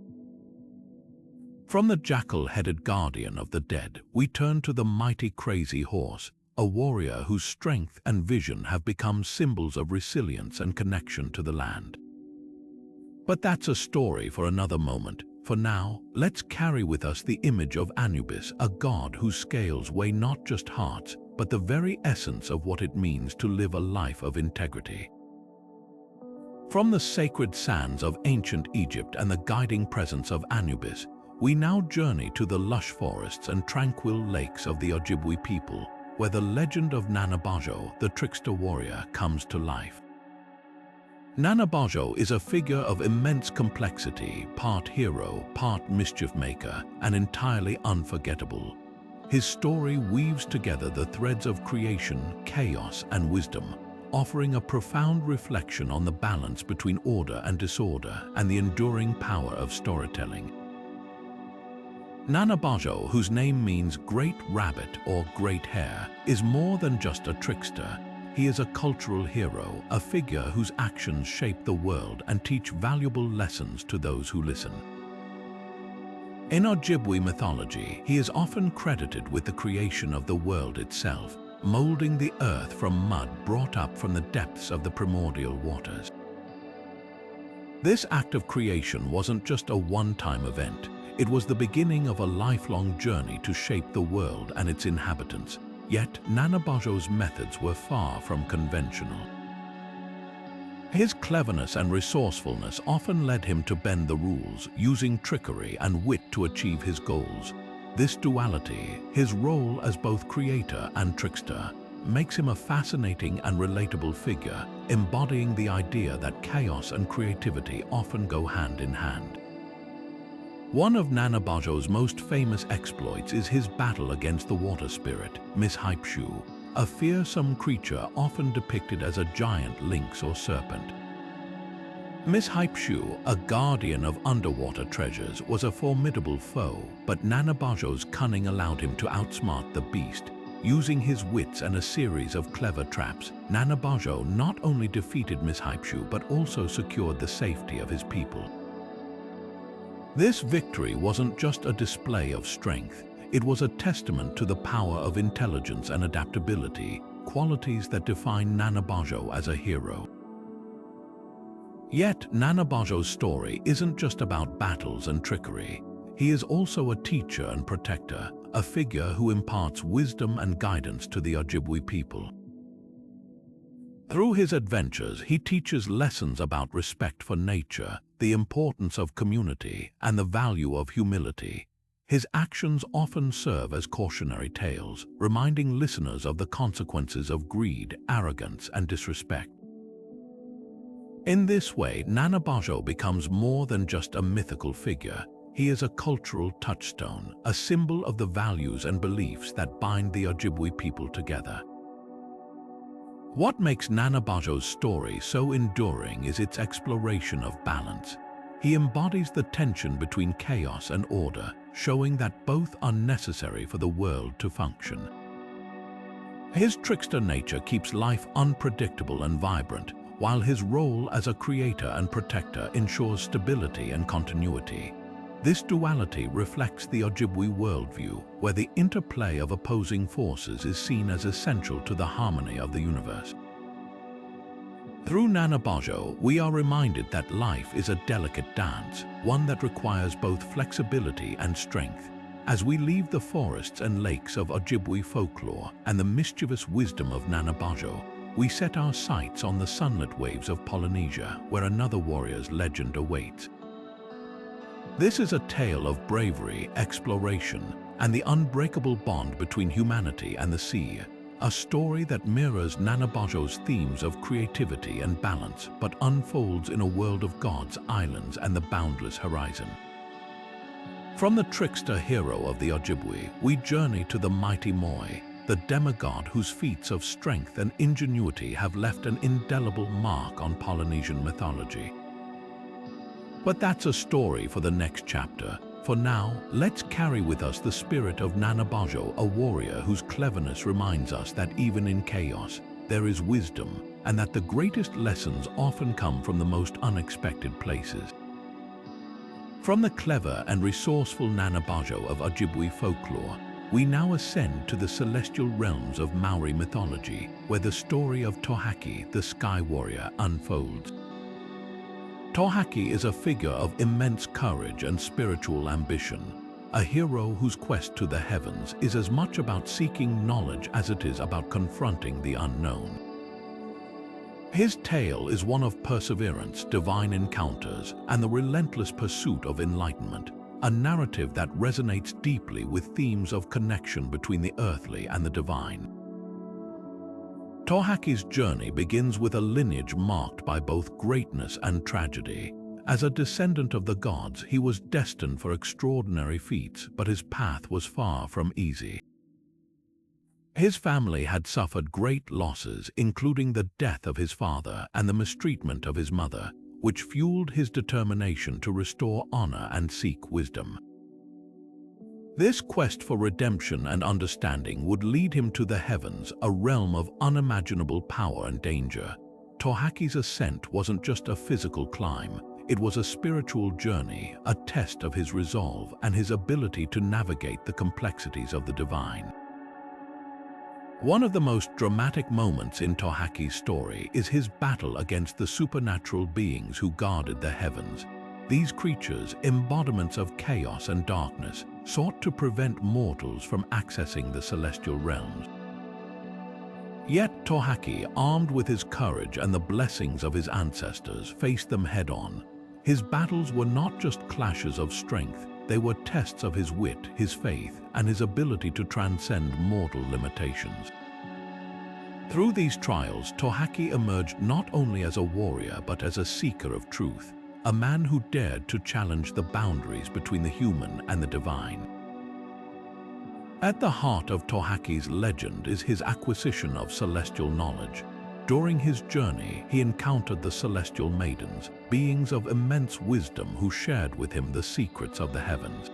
From the jackal-headed guardian of the dead, we turn to the mighty crazy horse, a warrior whose strength and vision have become symbols of resilience and connection to the land. But that's a story for another moment. For now, let's carry with us the image of Anubis, a god whose scales weigh not just hearts, but the very essence of what it means to live a life of integrity. From the sacred sands of ancient Egypt and the guiding presence of Anubis, we now journey to the lush forests and tranquil lakes of the Ojibwe people, where the legend of Nanabajo, the trickster warrior, comes to life. Nanabajo is a figure of immense complexity, part hero, part mischief maker, and entirely unforgettable. His story weaves together the threads of creation, chaos, and wisdom, offering a profound reflection on the balance between order and disorder and the enduring power of storytelling. Nanabajo, whose name means great rabbit or great hare, is more than just a trickster. He is a cultural hero, a figure whose actions shape the world and teach valuable lessons to those who listen. In Ojibwe mythology, he is often credited with the creation of the world itself, molding the earth from mud brought up from the depths of the primordial waters. This act of creation wasn't just a one-time event. It was the beginning of a lifelong journey to shape the world and its inhabitants. Yet, Nanabajo's methods were far from conventional. His cleverness and resourcefulness often led him to bend the rules, using trickery and wit to achieve his goals. This duality, his role as both creator and trickster, makes him a fascinating and relatable figure, embodying the idea that chaos and creativity often go hand in hand. One of Nanabajo's most famous exploits is his battle against the water spirit, Mishaipshu, a fearsome creature often depicted as a giant lynx or serpent. Mishaipshu, a guardian of underwater treasures, was a formidable foe, but Nanabajo's cunning allowed him to outsmart the beast. Using his wits and a series of clever traps, Nanabajo not only defeated Mishaipshu but also secured the safety of his people. This victory wasn't just a display of strength, it was a testament to the power of intelligence and adaptability, qualities that define Nanabajo as a hero. Yet, Nanabajo's story isn't just about battles and trickery. He is also a teacher and protector, a figure who imparts wisdom and guidance to the Ojibwe people. Through his adventures, he teaches lessons about respect for nature, the importance of community, and the value of humility. His actions often serve as cautionary tales, reminding listeners of the consequences of greed, arrogance, and disrespect. In this way, Nanabajo becomes more than just a mythical figure. He is a cultural touchstone, a symbol of the values and beliefs that bind the Ojibwe people together. What makes Nanabajo's story so enduring is its exploration of balance. He embodies the tension between chaos and order, showing that both are necessary for the world to function. His trickster nature keeps life unpredictable and vibrant, while his role as a creator and protector ensures stability and continuity. This duality reflects the Ojibwe worldview, where the interplay of opposing forces is seen as essential to the harmony of the universe. Through Nanabajo, we are reminded that life is a delicate dance, one that requires both flexibility and strength. As we leave the forests and lakes of Ojibwe folklore and the mischievous wisdom of Nanabajo, we set our sights on the sunlit waves of Polynesia, where another warrior's legend awaits. This is a tale of bravery, exploration, and the unbreakable bond between humanity and the sea, a story that mirrors Nanabajo's themes of creativity and balance, but unfolds in a world of gods, islands, and the boundless horizon. From the trickster hero of the Ojibwe, we journey to the mighty Moi, the demigod whose feats of strength and ingenuity have left an indelible mark on Polynesian mythology. But that's a story for the next chapter. For now, let's carry with us the spirit of Nanabajo, a warrior whose cleverness reminds us that even in chaos, there is wisdom, and that the greatest lessons often come from the most unexpected places. From the clever and resourceful Nanabajo of Ojibwe folklore, we now ascend to the celestial realms of Maori mythology, where the story of Tohaki, the sky warrior, unfolds. Tohaki is a figure of immense courage and spiritual ambition, a hero whose quest to the heavens is as much about seeking knowledge as it is about confronting the unknown. His tale is one of perseverance, divine encounters, and the relentless pursuit of enlightenment, a narrative that resonates deeply with themes of connection between the earthly and the divine. Tohaki's journey begins with a lineage marked by both greatness and tragedy. As a descendant of the gods, he was destined for extraordinary feats, but his path was far from easy. His family had suffered great losses, including the death of his father and the mistreatment of his mother, which fueled his determination to restore honor and seek wisdom. This quest for redemption and understanding would lead him to the heavens, a realm of unimaginable power and danger. Tohaki's ascent wasn't just a physical climb, it was a spiritual journey, a test of his resolve and his ability to navigate the complexities of the divine. One of the most dramatic moments in Tohaki's story is his battle against the supernatural beings who guarded the heavens. These creatures, embodiments of chaos and darkness, sought to prevent mortals from accessing the celestial realms. Yet Tohaki, armed with his courage and the blessings of his ancestors, faced them head-on. His battles were not just clashes of strength, They were tests of his wit, his faith, and his ability to transcend mortal limitations. Through these trials, Tohaki emerged not only as a warrior but as a seeker of truth, a man who dared to challenge the boundaries between the human and the divine. At the heart of Tohaki's legend is his acquisition of celestial knowledge. During his journey, he encountered the celestial maidens, beings of immense wisdom who shared with him the secrets of the heavens.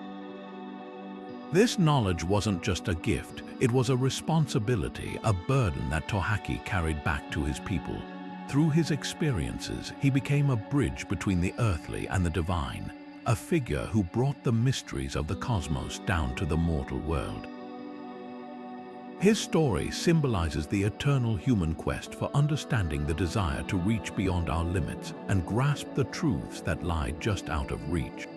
This knowledge wasn't just a gift, it was a responsibility, a burden that Tohaki carried back to his people. Through his experiences, he became a bridge between the earthly and the divine, a figure who brought the mysteries of the cosmos down to the mortal world. His story symbolizes the eternal human quest for understanding, the desire to reach beyond our limits and grasp the truths that lie just out of reach.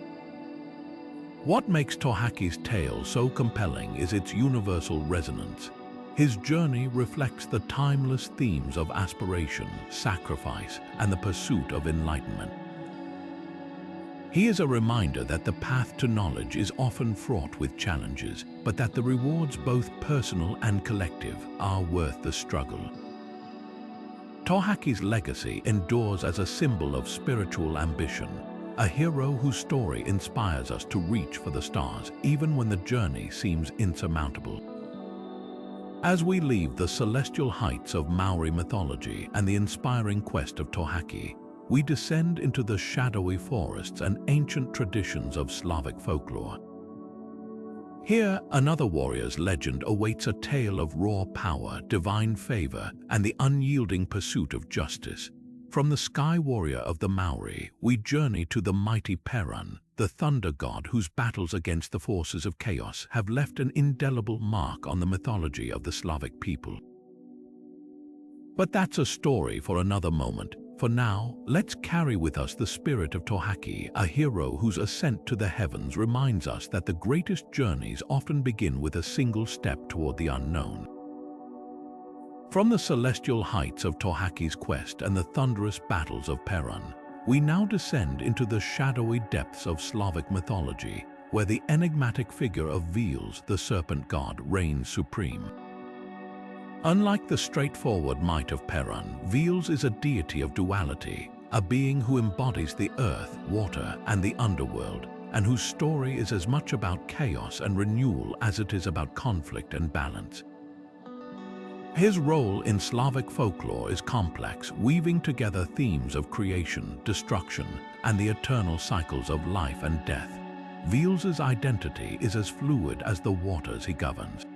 What makes Tohaki's tale so compelling is its universal resonance. His journey reflects the timeless themes of aspiration, sacrifice, and the pursuit of enlightenment. He is a reminder that the path to knowledge is often fraught with challenges, but that the rewards, both personal and collective, are worth the struggle. Tohaki's legacy endures as a symbol of spiritual ambition, a hero whose story inspires us to reach for the stars, even when the journey seems insurmountable. As we leave the celestial heights of Maori mythology and the inspiring quest of Tohaki, we descend into the shadowy forests and ancient traditions of Slavic folklore. Here, another warrior's legend awaits, a tale of raw power, divine favor, and the unyielding pursuit of justice. From the sky warrior of the Maori, we journey to the mighty Perun, the thunder god whose battles against the forces of chaos have left an indelible mark on the mythology of the Slavic people. But that's a story for another moment. For now, let's carry with us the spirit of Tohaki, a hero whose ascent to the heavens reminds us that the greatest journeys often begin with a single step toward the unknown. From the celestial heights of Tohaki's quest and the thunderous battles of Perun, we now descend into the shadowy depths of Slavic mythology, where the enigmatic figure of Veles, the serpent god, reigns supreme. Unlike the straightforward might of Perun, Veles is a deity of duality, a being who embodies the earth, water, and the underworld, and whose story is as much about chaos and renewal as it is about conflict and balance. His role in Slavic folklore is complex, weaving together themes of creation, destruction, and the eternal cycles of life and death. Veles' identity is as fluid as the waters he governs.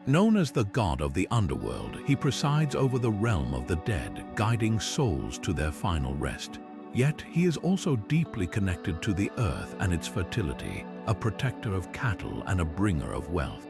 Known as the god of the underworld, he presides over the realm of the dead, guiding souls to their final rest. Yet he is also deeply connected to the earth and its fertility, a protector of cattle and a bringer of wealth.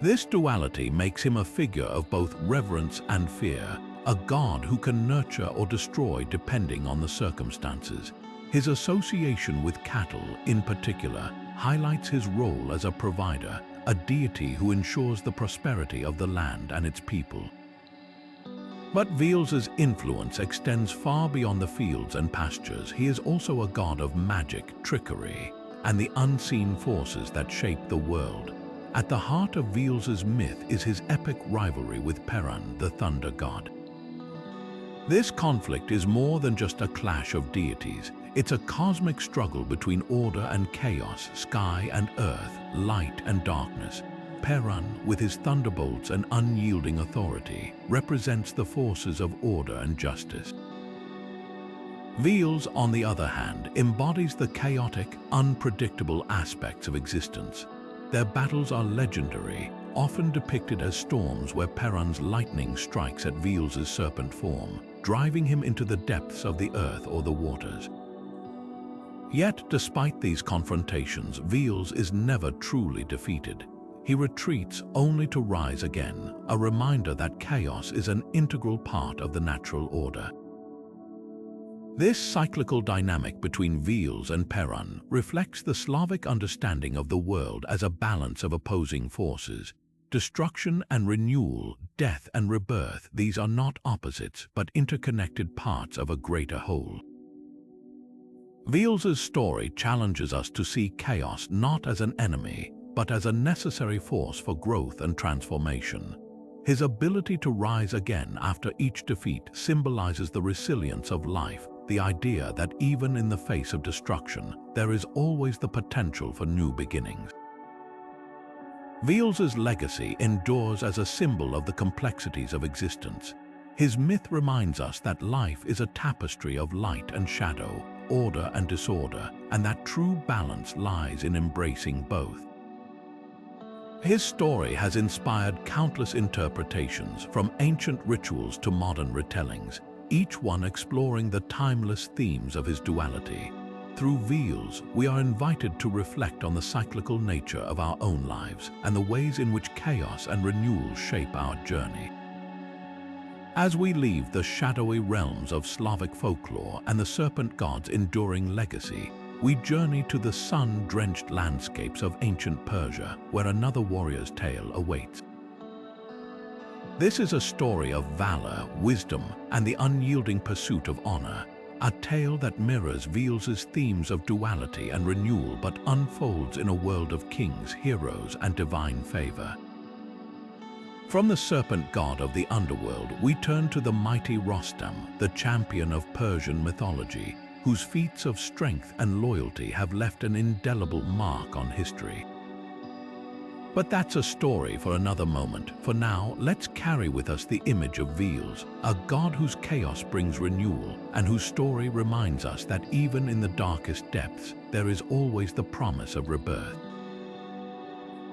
This duality makes him a figure of both reverence and fear, a god who can nurture or destroy depending on the circumstances. His association with cattle, in particular, highlights his role as a provider, a deity who ensures the prosperity of the land and its people. But Veles' influence extends far beyond the fields and pastures. He is also a god of magic, trickery, and the unseen forces that shape the world. At the heart of Veles' myth is his epic rivalry with Perun, the thunder god. This conflict is more than just a clash of deities. It's a cosmic struggle between order and chaos, sky and earth, light and darkness. Perun, with his thunderbolts and unyielding authority, represents the forces of order and justice. Veles, on the other hand, embodies the chaotic, unpredictable aspects of existence. Their battles are legendary, often depicted as storms where Perun's lightning strikes at Veles' serpent form, driving him into the depths of the earth or the waters. Yet, despite these confrontations, Veles is never truly defeated. He retreats only to rise again, a reminder that chaos is an integral part of the natural order. This cyclical dynamic between Veles and Perun reflects the Slavic understanding of the world as a balance of opposing forces. Destruction and renewal, death and rebirth, these are not opposites but interconnected parts of a greater whole. Veal's story challenges us to see chaos not as an enemy, but as a necessary force for growth and transformation. His ability to rise again after each defeat symbolizes the resilience of life, the idea that even in the face of destruction, there is always the potential for new beginnings. Veal's legacy endures as a symbol of the complexities of existence. His myth reminds us that life is a tapestry of light and shadow, order and disorder, and that true balance lies in embracing both. His story has inspired countless interpretations, from ancient rituals to modern retellings, each one exploring the timeless themes of his duality. Through Veal's, we are invited to reflect on the cyclical nature of our own lives and the ways in which chaos and renewal shape our journey. As we leave the shadowy realms of Slavic folklore and the serpent god's enduring legacy, we journey to the sun-drenched landscapes of ancient Persia, where another warrior's tale awaits. This is a story of valor, wisdom, and the unyielding pursuit of honor, a tale that mirrors Veal's themes of duality and renewal but unfolds in a world of kings, heroes, and divine favor. From the serpent god of the underworld, we turn to the mighty Rostam, the champion of Persian mythology, whose feats of strength and loyalty have left an indelible mark on history. But that's a story for another moment. For now, let's carry with us the image of Veal's, a god whose chaos brings renewal and whose story reminds us that even in the darkest depths, there is always the promise of rebirth.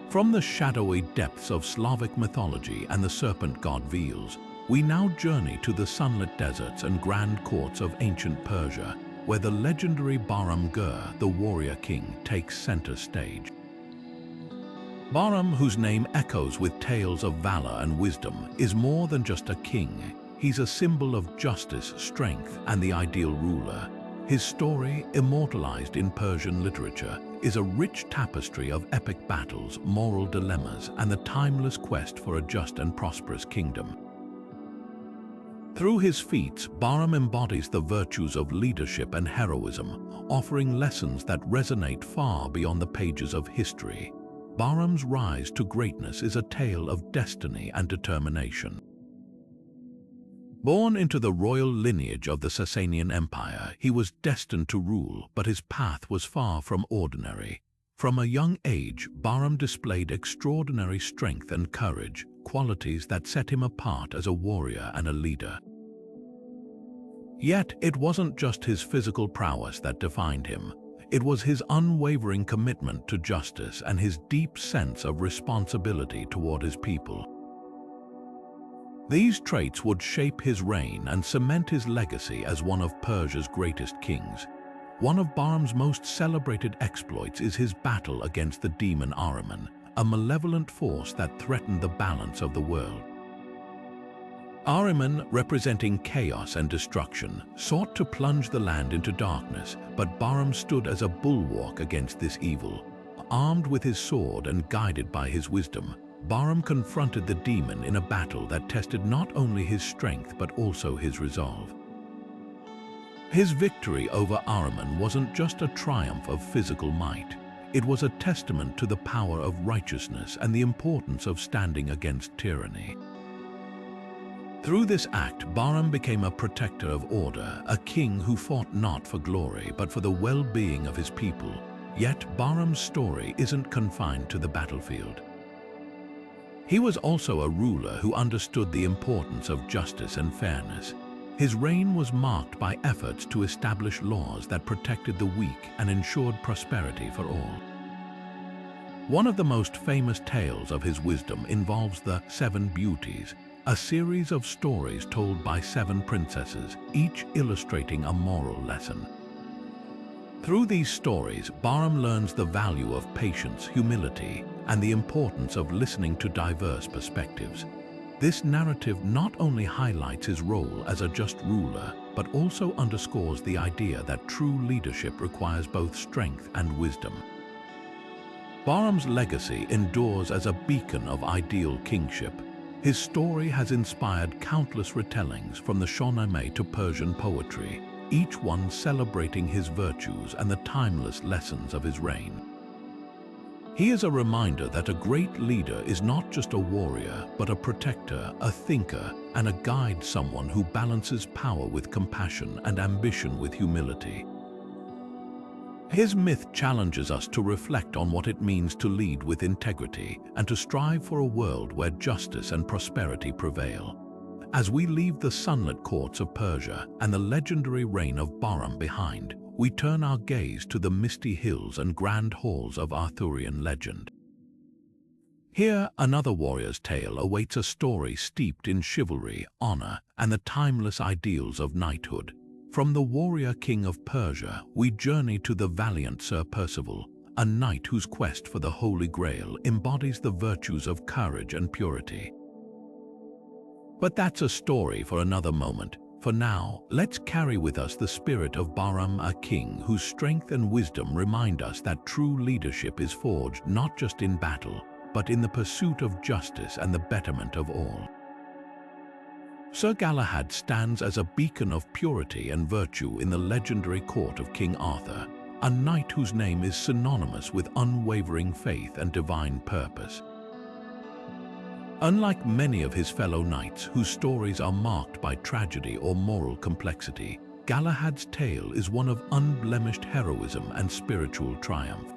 From the shadowy depths of Slavic mythology and the serpent god Veal's, we now journey to the sunlit deserts and grand courts of ancient Persia, where the legendary Bahram-Gur, the warrior king, takes center stage. Bahram, whose name echoes with tales of valor and wisdom, is more than just a king. He's a symbol of justice, strength, and the ideal ruler. His story, immortalized in Persian literature, is a rich tapestry of epic battles, moral dilemmas, and the timeless quest for a just and prosperous kingdom. Through his feats, Bahram embodies the virtues of leadership and heroism, offering lessons that resonate far beyond the pages of history. Bahram's rise to greatness is a tale of destiny and determination. Born into the royal lineage of the Sasanian Empire, he was destined to rule, but his path was far from ordinary. From a young age, Bahram displayed extraordinary strength and courage, qualities that set him apart as a warrior and a leader. Yet, it wasn't just his physical prowess that defined him. It was his unwavering commitment to justice and his deep sense of responsibility toward his people. These traits would shape his reign and cement his legacy as one of Persia's greatest kings. One of Bahram's most celebrated exploits is his battle against the demon Ahriman, a malevolent force that threatened the balance of the world. Ahriman, representing chaos and destruction, sought to plunge the land into darkness, but Bahram stood as a bulwark against this evil. Armed with his sword and guided by his wisdom, Bahram confronted the demon in a battle that tested not only his strength but also his resolve. His victory over Ahriman wasn't just a triumph of physical might. It was a testament to the power of righteousness and the importance of standing against tyranny. Through this act, Bahram became a protector of order, a king who fought not for glory but for the well-being of his people. Yet Bahram's story isn't confined to the battlefield. He was also a ruler who understood the importance of justice and fairness. His reign was marked by efforts to establish laws that protected the weak and ensured prosperity for all. One of the most famous tales of his wisdom involves the Seven Beauties, a series of stories told by 7 princesses, each illustrating a moral lesson. Through these stories, Bahram learns the value of patience, humility, and the importance of listening to diverse perspectives. This narrative not only highlights his role as a just ruler, but also underscores the idea that true leadership requires both strength and wisdom. Bahram's legacy endures as a beacon of ideal kingship. His story has inspired countless retellings, from the Shahnameh to Persian poetry, each one celebrating his virtues and the timeless lessons of his reign. He is a reminder that a great leader is not just a warrior, but a protector, a thinker, and a guide, someone who balances power with compassion and ambition with humility. His myth challenges us to reflect on what it means to lead with integrity and to strive for a world where justice and prosperity prevail. As we leave the sunlit courts of Persia and the legendary reign of Bahram behind, we turn our gaze to the misty hills and grand halls of Arthurian legend. Here, another warrior's tale awaits, a story steeped in chivalry, honor, and the timeless ideals of knighthood. From the warrior king of Persia, we journey to the valiant Sir Percival, a knight whose quest for the Holy Grail embodies the virtues of courage and purity. But that's a story for another moment. For now, let's carry with us the spirit of Bahram, a king whose strength and wisdom remind us that true leadership is forged not just in battle, but in the pursuit of justice and the betterment of all. Sir Galahad stands as a beacon of purity and virtue in the legendary court of King Arthur, a knight whose name is synonymous with unwavering faith and divine purpose. Unlike many of his fellow knights whose stories are marked by tragedy or moral complexity, Galahad's tale is one of unblemished heroism and spiritual triumph.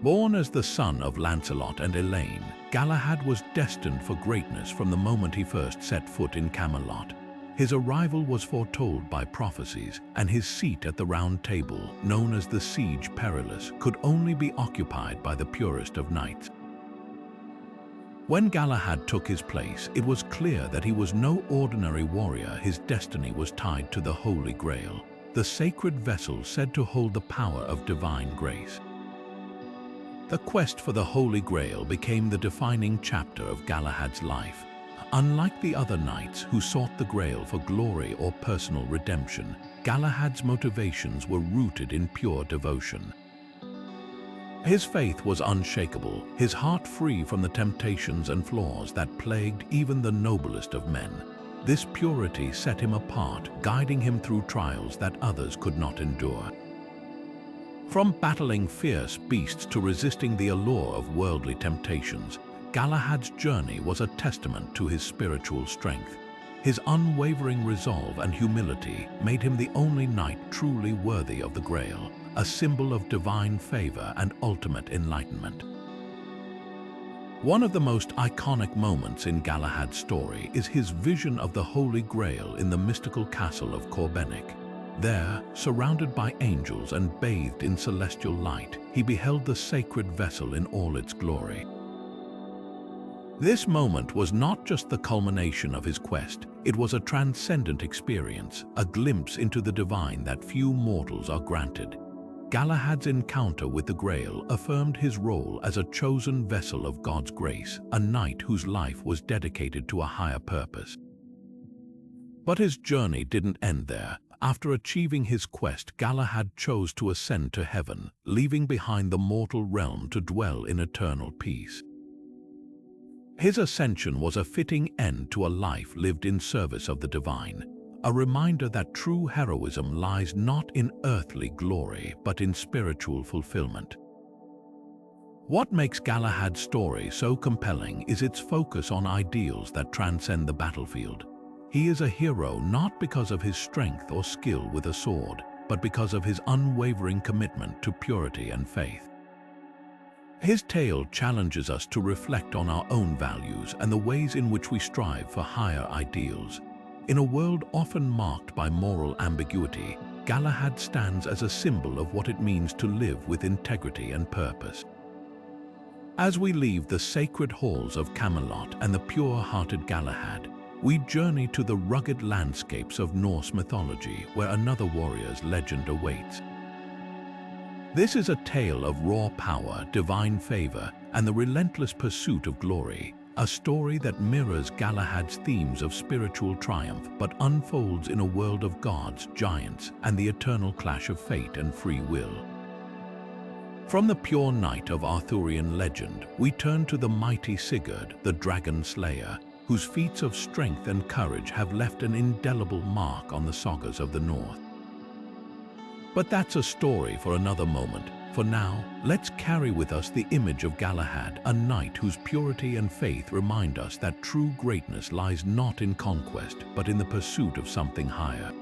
Born as the son of Lancelot and Elaine, Galahad was destined for greatness from the moment he first set foot in Camelot. His arrival was foretold by prophecies, and his seat at the Round Table, known as the Siege Perilous, could only be occupied by the purest of knights. When Galahad took his place, it was clear that he was no ordinary warrior. His destiny was tied to the Holy Grail, the sacred vessel said to hold the power of divine grace. The quest for the Holy Grail became the defining chapter of Galahad's life. Unlike the other knights who sought the Grail for glory or personal redemption, Galahad's motivations were rooted in pure devotion. His faith was unshakable, his heart free from the temptations and flaws that plagued even the noblest of men. This purity set him apart, guiding him through trials that others could not endure. From battling fierce beasts to resisting the allure of worldly temptations, Galahad's journey was a testament to his spiritual strength. His unwavering resolve and humility made him the only knight truly worthy of the Grail, a symbol of divine favor and ultimate enlightenment. One of the most iconic moments in Galahad's story is his vision of the Holy Grail in the mystical castle of Corbenic. There, surrounded by angels and bathed in celestial light, he beheld the sacred vessel in all its glory. This moment was not just the culmination of his quest, it was a transcendent experience, a glimpse into the divine that few mortals are granted. Galahad's encounter with the Grail affirmed his role as a chosen vessel of God's grace, a knight whose life was dedicated to a higher purpose. But his journey didn't end there. After achieving his quest, Galahad chose to ascend to heaven, leaving behind the mortal realm to dwell in eternal peace. His ascension was a fitting end to a life lived in service of the divine, a reminder that true heroism lies not in earthly glory but in spiritual fulfillment. What makes Galahad's story so compelling is its focus on ideals that transcend the battlefield. He is a hero not because of his strength or skill with a sword, but because of his unwavering commitment to purity and faith. His tale challenges us to reflect on our own values and the ways in which we strive for higher ideals. In a world often marked by moral ambiguity, Galahad stands as a symbol of what it means to live with integrity and purpose. As we leave the sacred halls of Camelot and the pure-hearted Galahad, we journey to the rugged landscapes of Norse mythology where another warrior's legend awaits. This is a tale of raw power, divine favor, and the relentless pursuit of glory, a story that mirrors Galahad's themes of spiritual triumph but unfolds in a world of gods, giants, and the eternal clash of fate and free will. From the pure knight of Arthurian legend, we turn to the mighty Sigurd, the dragon slayer, whose feats of strength and courage have left an indelible mark on the sagas of the North. But that's a story for another moment. For now, let's carry with us the image of Galahad, a knight whose purity and faith remind us that true greatness lies not in conquest, but in the pursuit of something higher.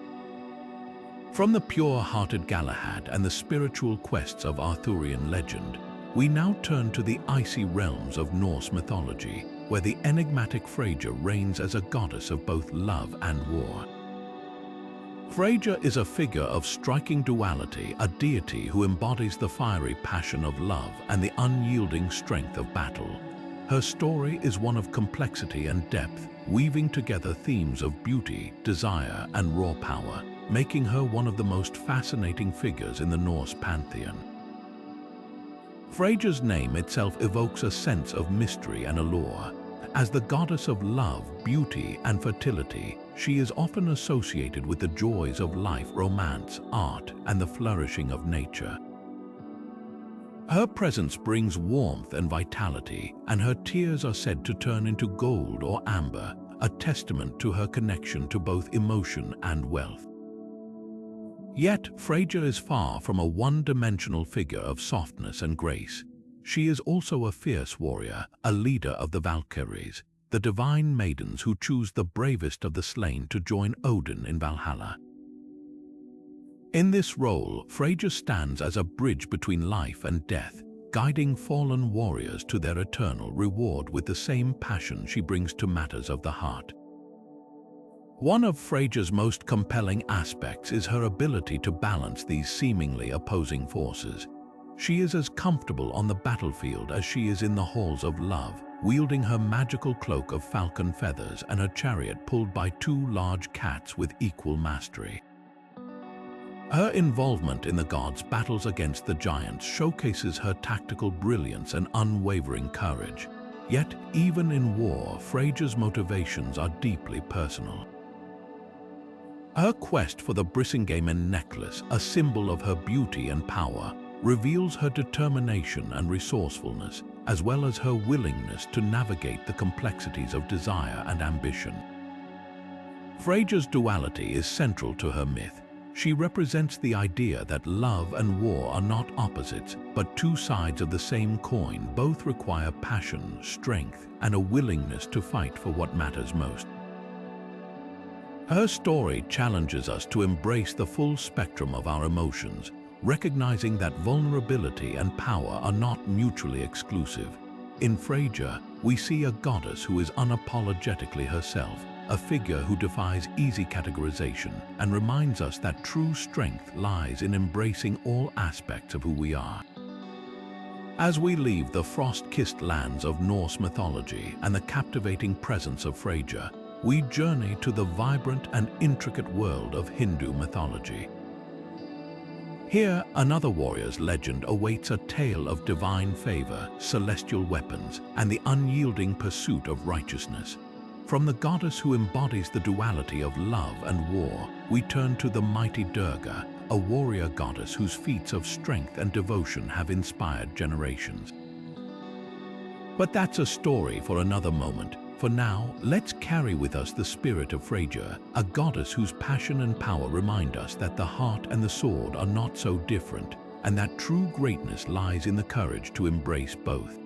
From the pure-hearted Galahad and the spiritual quests of Arthurian legend, we now turn to the icy realms of Norse mythology, where the enigmatic Freyja reigns as a goddess of both love and war. Freyja is a figure of striking duality, a deity who embodies the fiery passion of love and the unyielding strength of battle. Her story is one of complexity and depth, weaving together themes of beauty, desire, and raw power, making her one of the most fascinating figures in the Norse pantheon. Freyja's name itself evokes a sense of mystery and allure. As the goddess of love, beauty, and fertility, she is often associated with the joys of life, romance, art, and the flourishing of nature. Her presence brings warmth and vitality, and her tears are said to turn into gold or amber, a testament to her connection to both emotion and wealth. Yet, Freyja is far from a one-dimensional figure of softness and grace. She is also a fierce warrior, a leader of the Valkyries, the divine maidens who choose the bravest of the slain to join Odin in Valhalla. In this role, Freyja stands as a bridge between life and death, guiding fallen warriors to their eternal reward with the same passion she brings to matters of the heart. One of Freyja's most compelling aspects is her ability to balance these seemingly opposing forces. She is as comfortable on the battlefield as she is in the halls of love, wielding her magical cloak of falcon feathers and her chariot pulled by two large cats with equal mastery. Her involvement in the gods' battles against the giants showcases her tactical brilliance and unwavering courage. Yet, even in war, Freyja's motivations are deeply personal. Her quest for the Brisingamen necklace, a symbol of her beauty and power, reveals her determination and resourcefulness, as well as her willingness to navigate the complexities of desire and ambition. Freyja's duality is central to her myth. She represents the idea that love and war are not opposites, but two sides of the same coin. Both require passion, strength, and a willingness to fight for what matters most. Her story challenges us to embrace the full spectrum of our emotions, recognizing that vulnerability and power are not mutually exclusive. In Freyja, we see a goddess who is unapologetically herself, a figure who defies easy categorization and reminds us that true strength lies in embracing all aspects of who we are. As we leave the frost-kissed lands of Norse mythology and the captivating presence of Freyja, we journey to the vibrant and intricate world of Hindu mythology. Here, another warrior's legend awaits, a tale of divine favor, celestial weapons, and the unyielding pursuit of righteousness. From the goddess who embodies the duality of love and war, we turn to the mighty Durga, a warrior goddess whose feats of strength and devotion have inspired generations. But that's a story for another moment. For now, let's carry with us the spirit of Freyja, a goddess whose passion and power remind us that the heart and the sword are not so different, and that true greatness lies in the courage to embrace both.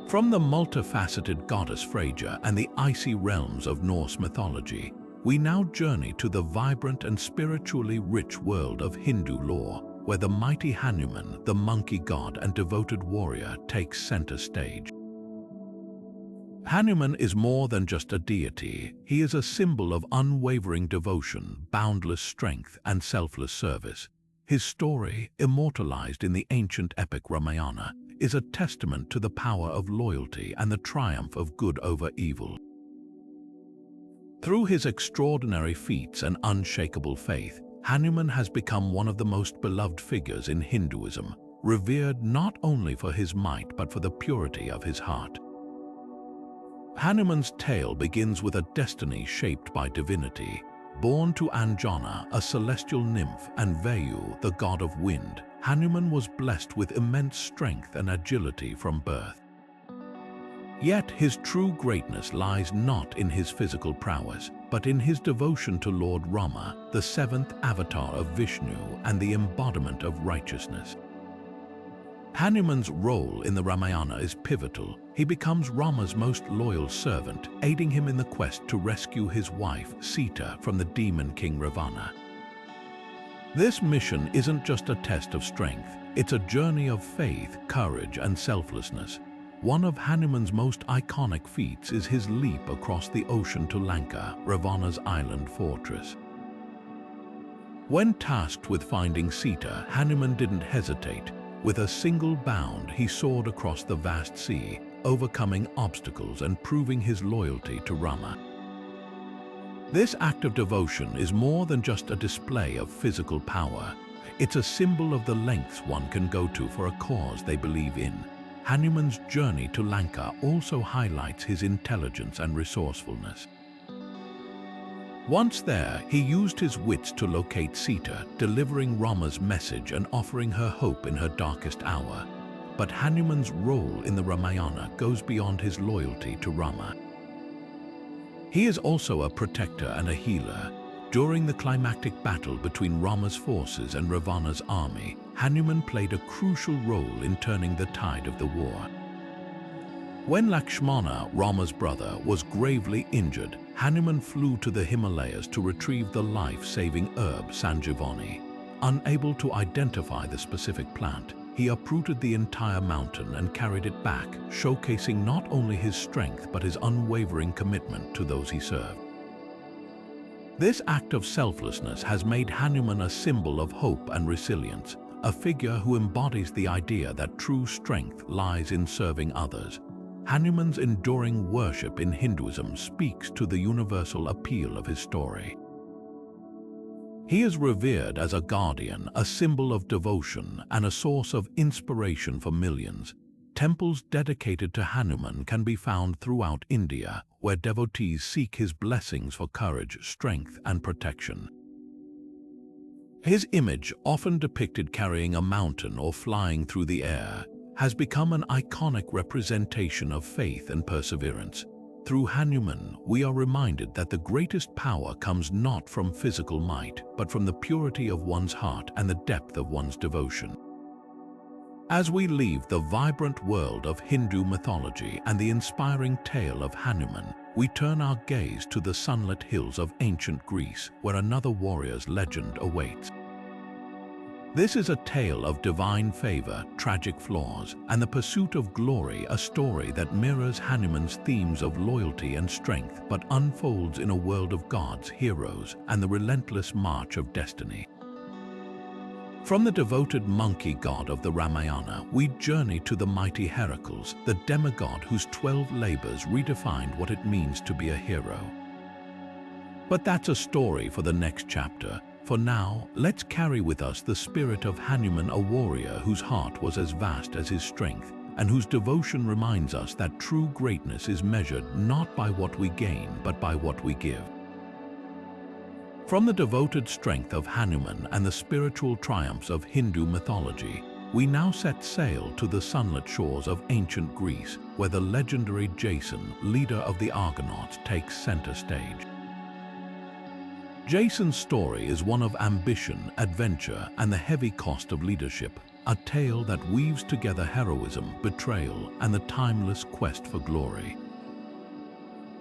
From the multifaceted goddess Freyja and the icy realms of Norse mythology, we now journey to the vibrant and spiritually rich world of Hindu lore, where the mighty Hanuman, the monkey god and devoted warrior, takes center stage. Hanuman is more than just a deity. He is a symbol of unwavering devotion, boundless strength, and selfless service. His story, immortalized in the ancient epic Ramayana, is a testament to the power of loyalty and the triumph of good over evil. Through his extraordinary feats and unshakable faith, Hanuman has become one of the most beloved figures in Hinduism, revered not only for his might but for the purity of his heart. Hanuman's tale begins with a destiny shaped by divinity. Born to Anjana, a celestial nymph, and Vayu, the god of wind, Hanuman was blessed with immense strength and agility from birth. Yet his true greatness lies not in his physical prowess, but in his devotion to Lord Rama, the seventh avatar of Vishnu and the embodiment of righteousness. Hanuman's role in the Ramayana is pivotal. He becomes Rama's most loyal servant, aiding him in the quest to rescue his wife, Sita, from the demon king Ravana. This mission isn't just a test of strength, it's a journey of faith, courage, and selflessness. One of Hanuman's most iconic feats is his leap across the ocean to Lanka, Ravana's island fortress. When tasked with finding Sita, Hanuman didn't hesitate. With a single bound, he soared across the vast sea, overcoming obstacles and proving his loyalty to Rama. This act of devotion is more than just a display of physical power. It's a symbol of the lengths one can go to for a cause they believe in. Hanuman's journey to Lanka also highlights his intelligence and resourcefulness. Once there, he used his wits to locate Sita, delivering Rama's message and offering her hope in her darkest hour. But Hanuman's role in the Ramayana goes beyond his loyalty to Rama. He is also a protector and a healer. During the climactic battle between Rama's forces and Ravana's army, Hanuman played a crucial role in turning the tide of the war. When Lakshmana, Rama's brother, was gravely injured, Hanuman flew to the Himalayas to retrieve the life-saving herb Sanjivani. Unable to identify the specific plant, he uprooted the entire mountain and carried it back, showcasing not only his strength but his unwavering commitment to those he served. This act of selflessness has made Hanuman a symbol of hope and resilience, a figure who embodies the idea that true strength lies in serving others. Hanuman's enduring worship in Hinduism speaks to the universal appeal of his story. He is revered as a guardian, a symbol of devotion, and a source of inspiration for millions. Temples dedicated to Hanuman can be found throughout India, where devotees seek his blessings for courage, strength, and protection. His image, often depicted carrying a mountain or flying through the air, has become an iconic representation of faith and perseverance. Through Hanuman, we are reminded that the greatest power comes not from physical might, but from the purity of one's heart and the depth of one's devotion. As we leave the vibrant world of Hindu mythology and the inspiring tale of Hanuman, we turn our gaze to the sunlit hills of ancient Greece, where another warrior's legend awaits. This is a tale of divine favor, tragic flaws, and the pursuit of glory, a story that mirrors Hanuman's themes of loyalty and strength, but unfolds in a world of gods, heroes, and the relentless march of destiny. From the devoted monkey god of the Ramayana, we journey to the mighty Heracles, the demigod whose 12 labors redefined what it means to be a hero. But that's a story for the next chapter. For now, let's carry with us the spirit of Hanuman, a warrior whose heart was as vast as his strength, and whose devotion reminds us that true greatness is measured not by what we gain, but by what we give. From the devoted strength of Hanuman and the spiritual triumphs of Hindu mythology, we now set sail to the sunlit shores of ancient Greece, where the legendary Jason, leader of the Argonauts, takes center stage. Jason's story is one of ambition, adventure, and the heavy cost of leadership, a tale that weaves together heroism, betrayal, and the timeless quest for glory.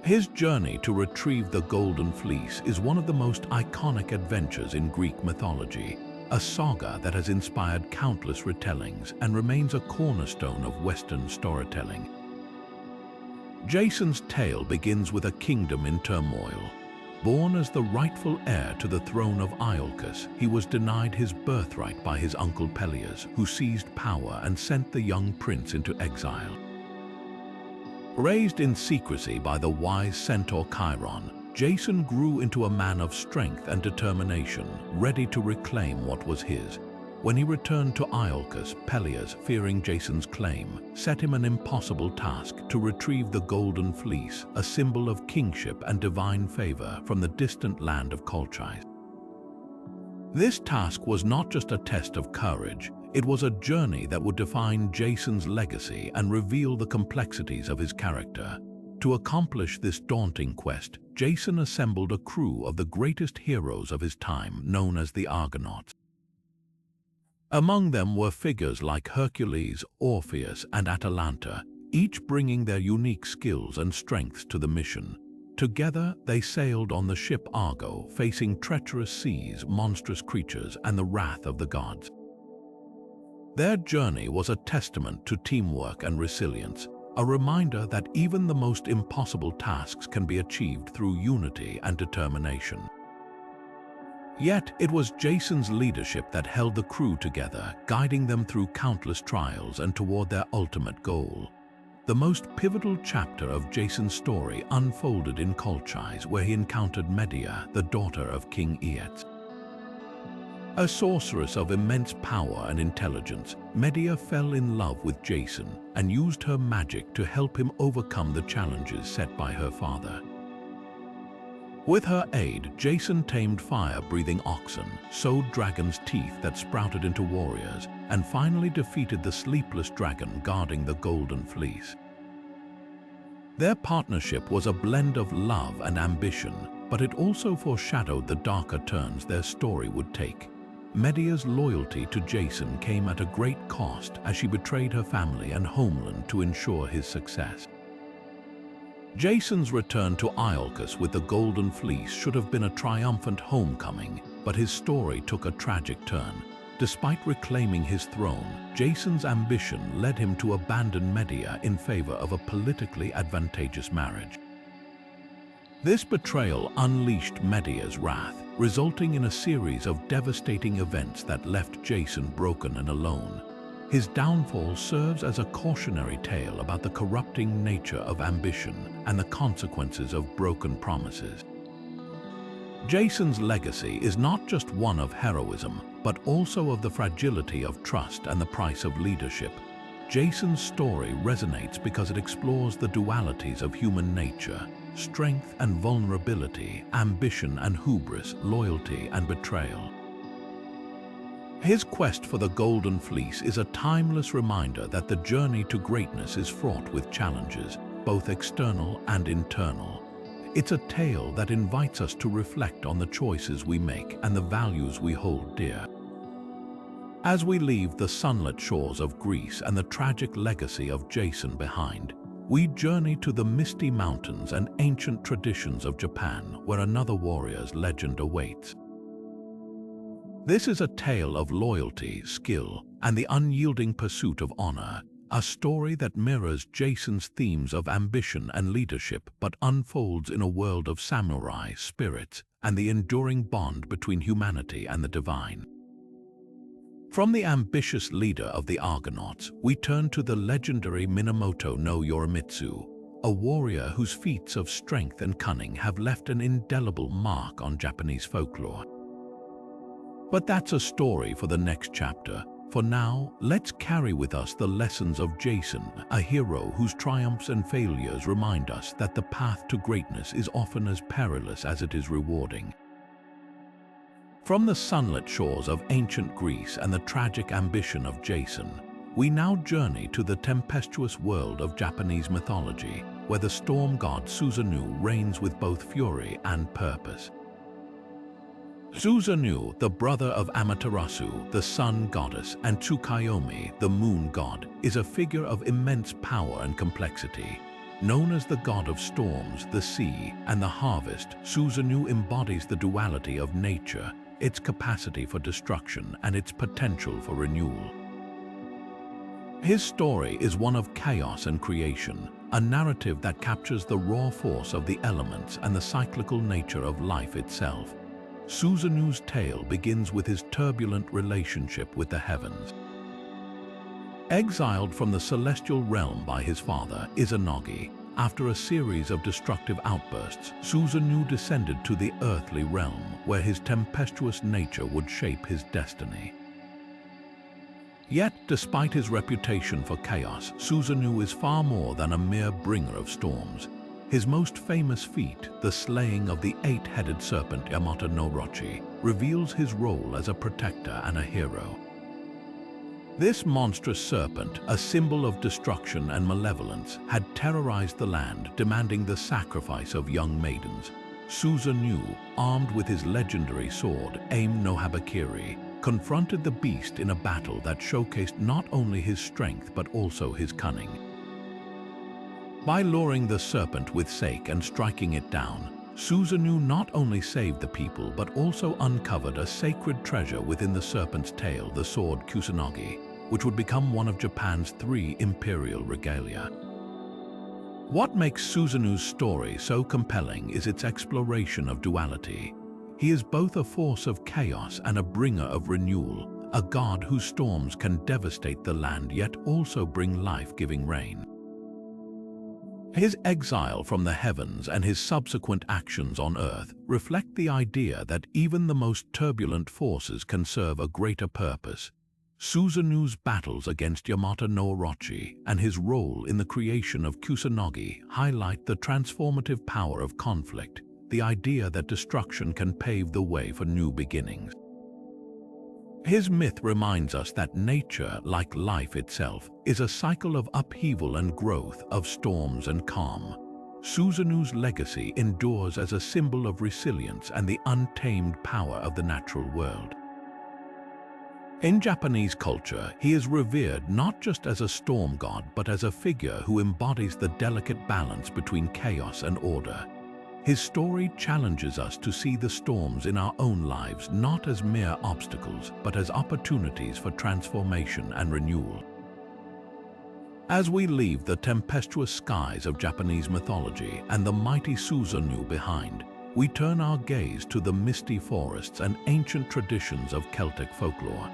His journey to retrieve the Golden Fleece is one of the most iconic adventures in Greek mythology, a saga that has inspired countless retellings and remains a cornerstone of Western storytelling. Jason's tale begins with a kingdom in turmoil. Born as the rightful heir to the throne of Iolcus, he was denied his birthright by his uncle Peleus, who seized power and sent the young prince into exile. Raised in secrecy by the wise centaur Chiron, Jason grew into a man of strength and determination, ready to reclaim what was his. When he returned to Iolcus, Peleus, fearing Jason's claim, set him an impossible task to retrieve the Golden Fleece, a symbol of kingship and divine favor, from the distant land of Colchis. This task was not just a test of courage, It was a journey that would define Jason's legacy and reveal the complexities of his character. To accomplish this daunting quest, Jason assembled a crew of the greatest heroes of his time, known as the Argonauts. Among them were figures like Hercules, Orpheus, and Atalanta, each bringing their unique skills and strengths to the mission. Together, they sailed on the ship Argo, facing treacherous seas, monstrous creatures, and the wrath of the gods. Their journey was a testament to teamwork and resilience, a reminder that even the most impossible tasks can be achieved through unity and determination. Yet, it was Jason's leadership that held the crew together, guiding them through countless trials and toward their ultimate goal. The most pivotal chapter of Jason's story unfolded in Colchis, where he encountered Medea, the daughter of King Aeetes. A sorceress of immense power and intelligence, Medea fell in love with Jason and used her magic to help him overcome the challenges set by her father. With her aid, Jason tamed fire-breathing oxen, sowed dragons' teeth that sprouted into warriors, and finally defeated the sleepless dragon guarding the Golden Fleece. Their partnership was a blend of love and ambition, but it also foreshadowed the darker turns their story would take. Medea's loyalty to Jason came at a great cost as she betrayed her family and homeland to ensure his success. Jason's return to Iolcus with the Golden Fleece should have been a triumphant homecoming, but his story took a tragic turn. Despite reclaiming his throne, Jason's ambition led him to abandon Medea in favor of a politically advantageous marriage. This betrayal unleashed Medea's wrath, resulting in a series of devastating events that left Jason broken and alone. His downfall serves as a cautionary tale about the corrupting nature of ambition and the consequences of broken promises. Jason's legacy is not just one of heroism, but also of the fragility of trust and the price of leadership. Jason's story resonates because it explores the dualities of human nature: strength and vulnerability, ambition and hubris, loyalty and betrayal. His quest for the Golden Fleece is a timeless reminder that the journey to greatness is fraught with challenges, both external and internal. It's a tale that invites us to reflect on the choices we make and the values we hold dear. As we leave the sunlit shores of Greece and the tragic legacy of Jason behind, we journey to the misty mountains and ancient traditions of Japan, where another warrior's legend awaits. This is a tale of loyalty, skill, and the unyielding pursuit of honor, a story that mirrors Jason's themes of ambition and leadership but unfolds in a world of samurai, spirits, and the enduring bond between humanity and the divine. From the ambitious leader of the Argonauts, we turn to the legendary Minamoto no Yorimitsu, a warrior whose feats of strength and cunning have left an indelible mark on Japanese folklore. But that's a story for the next chapter. For now, let's carry with us the lessons of Jason, a hero whose triumphs and failures remind us that the path to greatness is often as perilous as it is rewarding. From the sunlit shores of ancient Greece and the tragic ambition of Jason, we now journey to the tempestuous world of Japanese mythology, where the storm god Susanoo reigns with both fury and purpose. Susanoo, the brother of Amaterasu, the sun goddess, and Tsukuyomi, the moon god, is a figure of immense power and complexity. Known as the god of storms, the sea, and the harvest, Susanoo embodies the duality of nature, its capacity for destruction and its potential for renewal. His story is one of chaos and creation, a narrative that captures the raw force of the elements and the cyclical nature of life itself. Susanoo's tale begins with his turbulent relationship with the heavens. Exiled from the celestial realm by his father, Izanagi, after a series of destructive outbursts, Susanoo descended to the earthly realm, where his tempestuous nature would shape his destiny. Yet, despite his reputation for chaos, Susanoo is far more than a mere bringer of storms. His most famous feat, the slaying of the eight-headed serpent Yamato no Rochi, reveals his role as a protector and a hero. This monstrous serpent, a symbol of destruction and malevolence, had terrorized the land, demanding the sacrifice of young maidens. Susanoo, armed with his legendary sword, Aim no Habakiri, confronted the beast in a battle that showcased not only his strength but also his cunning. By luring the serpent with sake and striking it down, Susanoo not only saved the people but also uncovered a sacred treasure within the serpent's tail, the sword Kusanagi, which would become one of Japan's 3 imperial regalia. What makes Susanoo's story so compelling is its exploration of duality. He is both a force of chaos and a bringer of renewal, a god whose storms can devastate the land yet also bring life-giving rain. His exile from the heavens and his subsequent actions on earth reflect the idea that even the most turbulent forces can serve a greater purpose. Susanoo's battles against Yamato no Orochi and his role in the creation of Kusanagi highlight the transformative power of conflict, the idea that destruction can pave the way for new beginnings. His myth reminds us that nature, like life itself, is a cycle of upheaval and growth, of storms and calm. Susanoo's legacy endures as a symbol of resilience and the untamed power of the natural world. In Japanese culture, he is revered not just as a storm god but as a figure who embodies the delicate balance between chaos and order. His story challenges us to see the storms in our own lives not as mere obstacles but as opportunities for transformation and renewal. As we leave the tempestuous skies of Japanese mythology and the mighty Susanoo behind, we turn our gaze to the misty forests and ancient traditions of Celtic folklore.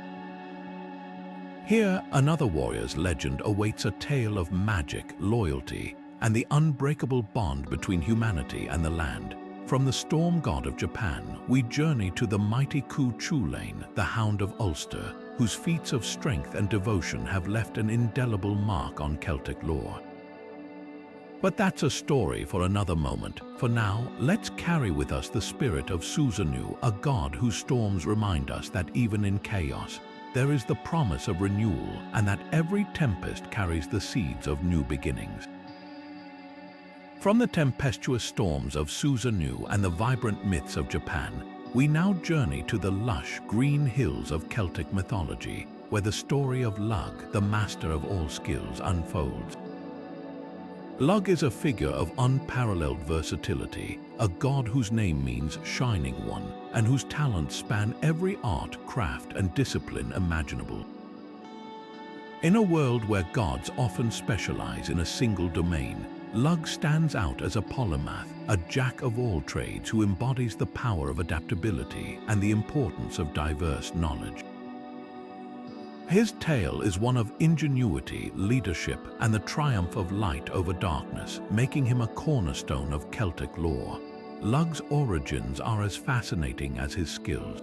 Here, another warrior's legend awaits, a tale of magic, loyalty, and the unbreakable bond between humanity and the land. From the storm god of Japan, we journey to the mighty Chulainn, the Hound of Ulster, whose feats of strength and devotion have left an indelible mark on Celtic lore. But that's a story for another moment. For now, let's carry with us the spirit of Susanoo, a god whose storms remind us that even in chaos, there is the promise of renewal and that every tempest carries the seeds of new beginnings. From the tempestuous storms of Susanoo and the vibrant myths of Japan, we now journey to the lush, green hills of Celtic mythology, where the story of Lugh, the master of all skills, unfolds. Lugh is a figure of unparalleled versatility, a god whose name means shining one, and whose talents span every art, craft, and discipline imaginable. In a world where gods often specialize in a single domain, Lugh stands out as a polymath, a jack of all trades who embodies the power of adaptability and the importance of diverse knowledge. His tale is one of ingenuity, leadership, and the triumph of light over darkness, making him a cornerstone of Celtic lore. Lugh's origins are as fascinating as his skills.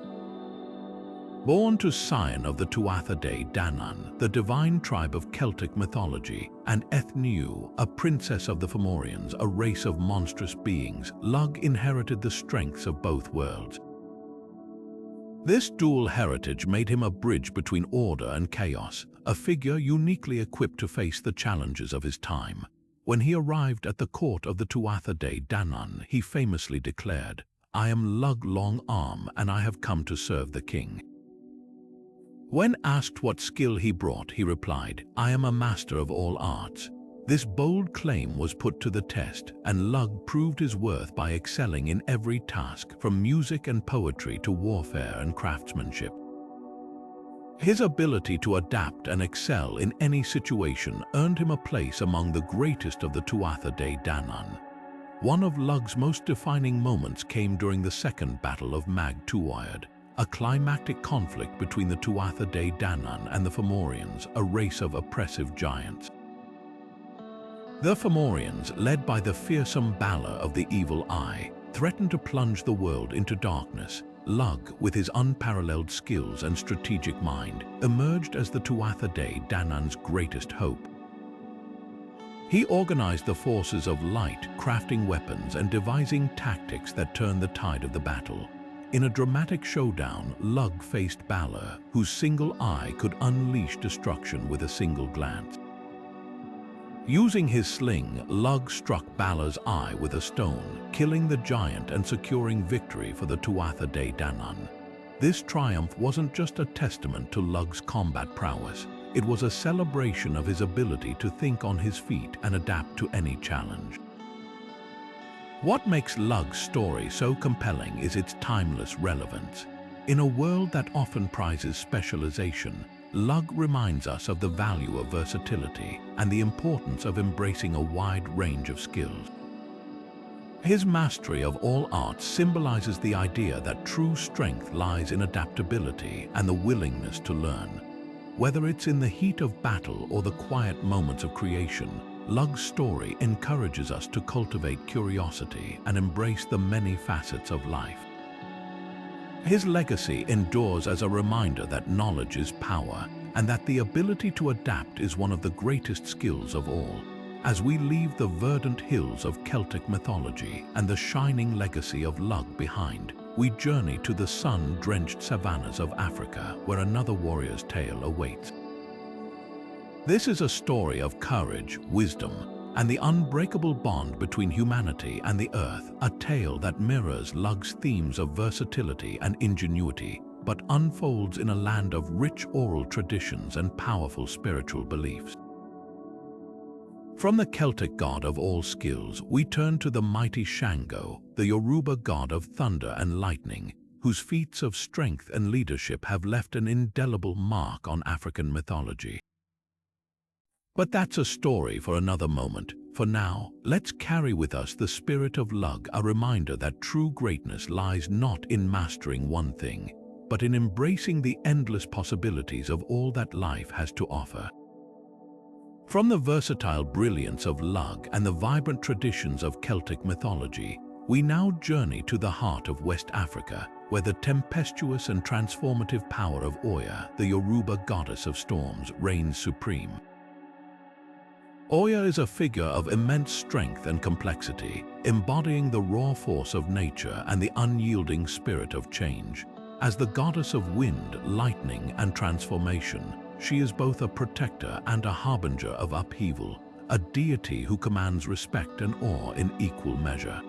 Born to scion of the Tuatha De Danann, the divine tribe of Celtic mythology, and Ethniu, a princess of the Fomorians, a race of monstrous beings, Lugh inherited the strengths of both worlds. This dual heritage made him a bridge between order and chaos, a figure uniquely equipped to face the challenges of his time. When he arrived at the court of the Tuatha De Danann, he famously declared, "I am Lugh Long-Arm, and I have come to serve the king." When asked what skill he brought, he replied, "I am a master of all arts." This bold claim was put to the test, and Lugh proved his worth by excelling in every task, from music and poetry to warfare and craftsmanship. His ability to adapt and excel in any situation earned him a place among the greatest of the Tuatha De Danann. One of Lugh's most defining moments came during the Second Battle of Mag Tuaid, a climactic conflict between the Tuatha De Danann and the Fomorians, a race of oppressive giants. The Fomorians, led by the fearsome Balor of the Evil Eye, threatened to plunge the world into darkness. Lugh, with his unparalleled skills and strategic mind, emerged as the Tuatha De Danann's greatest hope. He organized the forces of light, crafting weapons and devising tactics that turned the tide of the battle. In a dramatic showdown, Lugh faced Balor, whose single eye could unleash destruction with a single glance. Using his sling, Lugh struck Balor's eye with a stone, killing the giant and securing victory for the Tuatha De Danann. This triumph wasn't just a testament to Lugh's combat prowess, it was a celebration of his ability to think on his feet and adapt to any challenge. What makes Lugh's story so compelling is its timeless relevance. In a world that often prizes specialization, Lugh reminds us of the value of versatility and the importance of embracing a wide range of skills. His mastery of all arts symbolizes the idea that true strength lies in adaptability and the willingness to learn. Whether it's in the heat of battle or the quiet moments of creation, Lugh's story encourages us to cultivate curiosity and embrace the many facets of life. His legacy endures as a reminder that knowledge is power and that the ability to adapt is one of the greatest skills of all. As we leave the verdant hills of Celtic mythology and the shining legacy of Lugh behind, we journey to the sun-drenched savannas of Africa, where another warrior's tale awaits. This is a story of courage, wisdom, and the unbreakable bond between humanity and the earth, a tale that mirrors Lugh's themes of versatility and ingenuity, but unfolds in a land of rich oral traditions and powerful spiritual beliefs. From the Celtic god of all skills, we turn to the mighty Shango, the Yoruba god of thunder and lightning, whose feats of strength and leadership have left an indelible mark on African mythology. But that's a story for another moment. For now, let's carry with us the spirit of Lugh, a reminder that true greatness lies not in mastering one thing, but in embracing the endless possibilities of all that life has to offer. From the versatile brilliance of Lugh and the vibrant traditions of Celtic mythology, we now journey to the heart of West Africa, where the tempestuous and transformative power of Oya, the Yoruba goddess of storms, reigns supreme. Oya is a figure of immense strength and complexity, embodying the raw force of nature and the unyielding spirit of change. As the goddess of wind, lightning, and transformation, she is both a protector and a harbinger of upheaval, a deity who commands respect and awe in equal measure.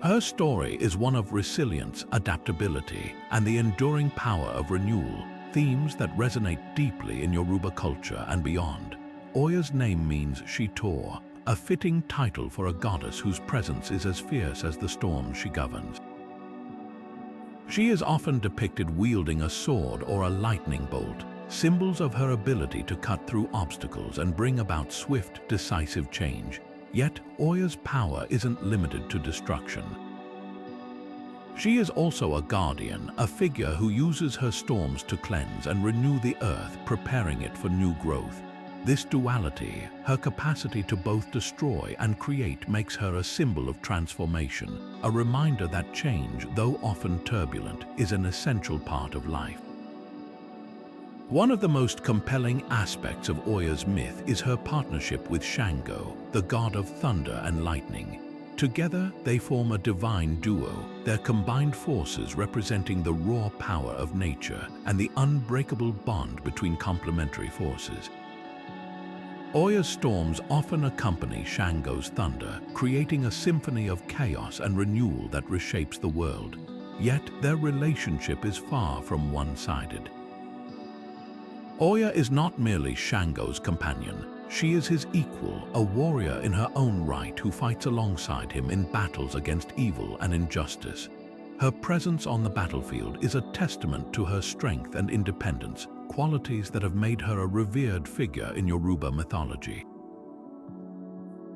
Her story is one of resilience, adaptability, and the enduring power of renewal, themes that resonate deeply in Yoruba culture and beyond. Oya's name means she tore, a fitting title for a goddess whose presence is as fierce as the storms she governs. She is often depicted wielding a sword or a lightning bolt, symbols of her ability to cut through obstacles and bring about swift, decisive change. Yet, Oya's power isn't limited to destruction. She is also a guardian, a figure who uses her storms to cleanse and renew the earth, preparing it for new growth. This duality, her capacity to both destroy and create, makes her a symbol of transformation, a reminder that change, though often turbulent, is an essential part of life. One of the most compelling aspects of Oya's myth is her partnership with Shango, the god of thunder and lightning. Together, they form a divine duo, their combined forces representing the raw power of nature and the unbreakable bond between complementary forces. Oya's storms often accompany Shango's thunder, creating a symphony of chaos and renewal that reshapes the world. Yet their relationship is far from one-sided. Oya is not merely Shango's companion, she is his equal, a warrior in her own right who fights alongside him in battles against evil and injustice. Her presence on the battlefield is a testament to her strength and independence, qualities that have made her a revered figure in Yoruba mythology.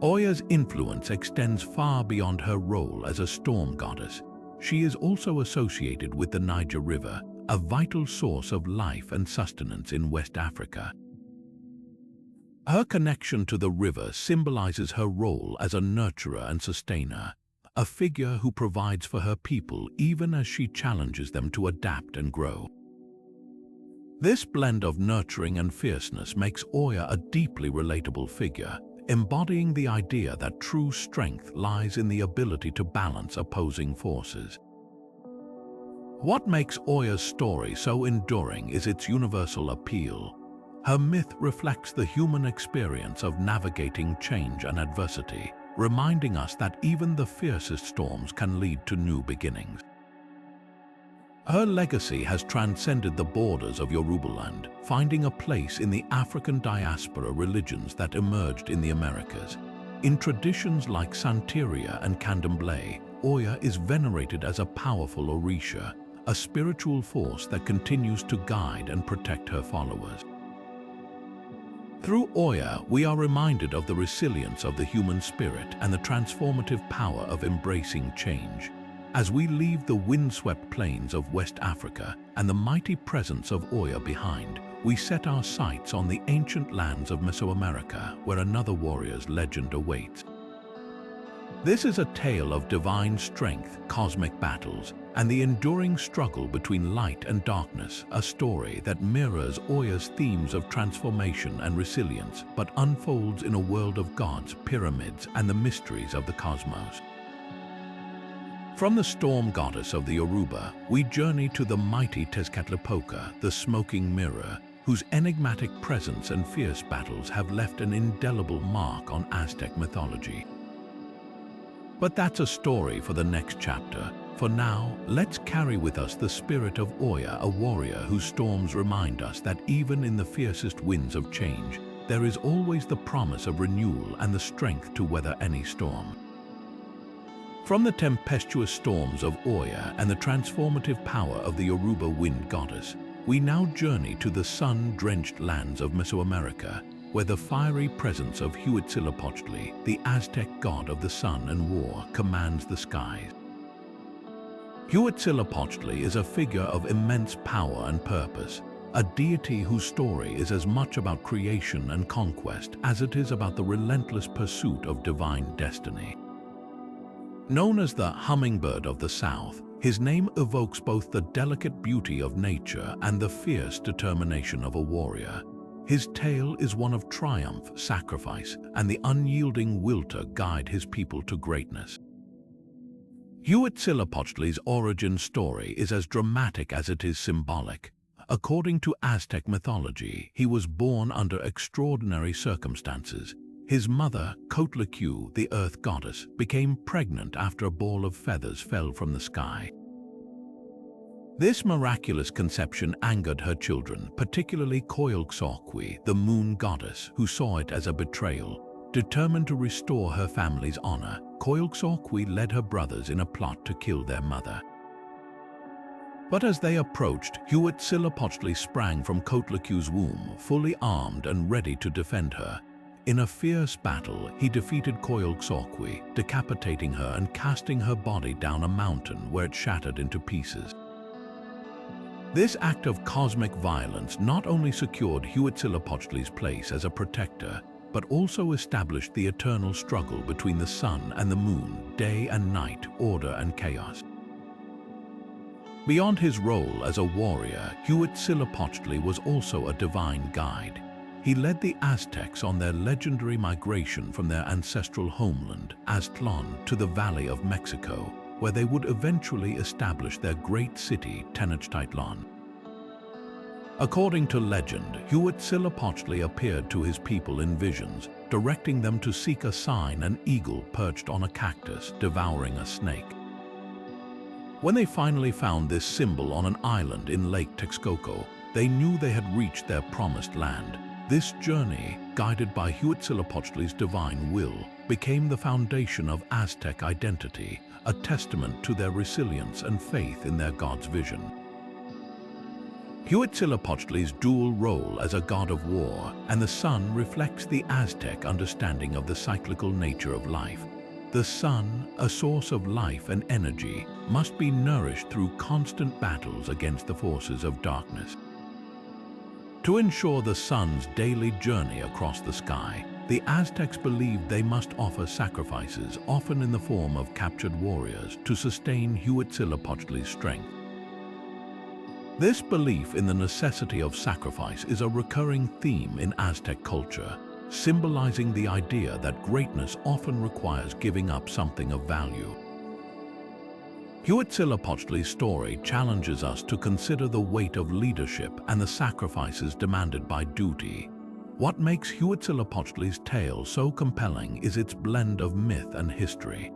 Oya's influence extends far beyond her role as a storm goddess. She is also associated with the Niger River, a vital source of life and sustenance in West Africa. Her connection to the river symbolizes her role as a nurturer and sustainer, a figure who provides for her people even as she challenges them to adapt and grow. This blend of nurturing and fierceness makes Oya a deeply relatable figure, embodying the idea that true strength lies in the ability to balance opposing forces. What makes Oya's story so enduring is its universal appeal. Her myth reflects the human experience of navigating change and adversity, reminding us that even the fiercest storms can lead to new beginnings. Her legacy has transcended the borders of Yorubaland, finding a place in the African diaspora religions that emerged in the Americas. In traditions like Santeria and Candomblé, Oya is venerated as a powerful Orisha, a spiritual force that continues to guide and protect her followers. Through Oya, we are reminded of the resilience of the human spirit and the transformative power of embracing change. As we leave the windswept plains of West Africa and the mighty presence of Oya behind, we set our sights on the ancient lands of Mesoamerica, where another warrior's legend awaits. This is a tale of divine strength, cosmic battles, and the enduring struggle between light and darkness, a story that mirrors Oya's themes of transformation and resilience, but unfolds in a world of gods, pyramids, and the mysteries of the cosmos. From the storm goddess of the Yoruba, we journey to the mighty Tezcatlipoca, the smoking mirror, whose enigmatic presence and fierce battles have left an indelible mark on Aztec mythology. But that's a story for the next chapter. For now, let's carry with us the spirit of Oya, a warrior whose storms remind us that even in the fiercest winds of change, there is always the promise of renewal and the strength to weather any storm. From the tempestuous storms of Oya and the transformative power of the Yoruba wind goddess, we now journey to the sun-drenched lands of Mesoamerica, where the fiery presence of Huitzilopochtli, the Aztec god of the sun and war, commands the skies. Huitzilopochtli is a figure of immense power and purpose, a deity whose story is as much about creation and conquest as it is about the relentless pursuit of divine destiny. Known as the hummingbird of the south, his name evokes both the delicate beauty of nature and the fierce determination of a warrior. His tale is one of triumph, sacrifice, and the unyielding will to guide his people to greatness. Huitzilopochtli's origin story is as dramatic as it is symbolic. According to Aztec mythology, he was born under extraordinary circumstances. His mother, Coatlicue, the earth goddess, became pregnant after a ball of feathers fell from the sky. This miraculous conception angered her children, particularly Coilxauhqui, the moon goddess, who saw it as a betrayal. Determined to restore her family's honor, Coilxauhqui led her brothers in a plot to kill their mother. But as they approached, Huitzilopochtli sprang from Coatlicue's womb, fully armed and ready to defend her. In a fierce battle, he defeated Coilxauhqui, decapitating her and casting her body down a mountain where it shattered into pieces. This act of cosmic violence not only secured Huitzilopochtli's place as a protector, but also established the eternal struggle between the sun and the moon, day and night, order and chaos. Beyond his role as a warrior, Huitzilopochtli was also a divine guide. He led the Aztecs on their legendary migration from their ancestral homeland, Aztlan, to the Valley of Mexico, where they would eventually establish their great city, Tenochtitlan. According to legend, Huitzilopochtli appeared to his people in visions, directing them to seek a sign: an eagle perched on a cactus, devouring a snake. When they finally found this symbol on an island in Lake Texcoco, they knew they had reached their promised land. This journey, guided by Huitzilopochtli's divine will, became the foundation of Aztec identity, a testament to their resilience and faith in their god's vision. Huitzilopochtli's dual role as a god of war and the sun reflects the Aztec understanding of the cyclical nature of life. The sun, a source of life and energy, must be nourished through constant battles against the forces of darkness. To ensure the sun's daily journey across the sky, the Aztecs believed they must offer sacrifices, often in the form of captured warriors, to sustain Huitzilopochtli's strength. This belief in the necessity of sacrifice is a recurring theme in Aztec culture, symbolizing the idea that greatness often requires giving up something of value. Huitzilopochtli's story challenges us to consider the weight of leadership and the sacrifices demanded by duty. What makes Huitzilopochtli's tale so compelling is its blend of myth and history.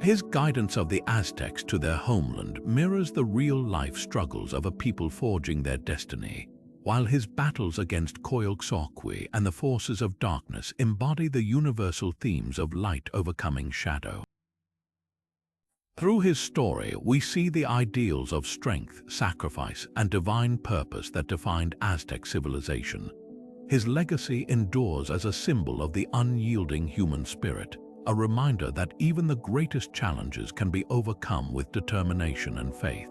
His guidance of the Aztecs to their homeland mirrors the real-life struggles of a people forging their destiny, while his battles against Coyolxauhqui and the forces of darkness embody the universal themes of light overcoming shadow. Through his story, we see the ideals of strength, sacrifice, and divine purpose that defined Aztec civilization. His legacy endures as a symbol of the unyielding human spirit, a reminder that even the greatest challenges can be overcome with determination and faith.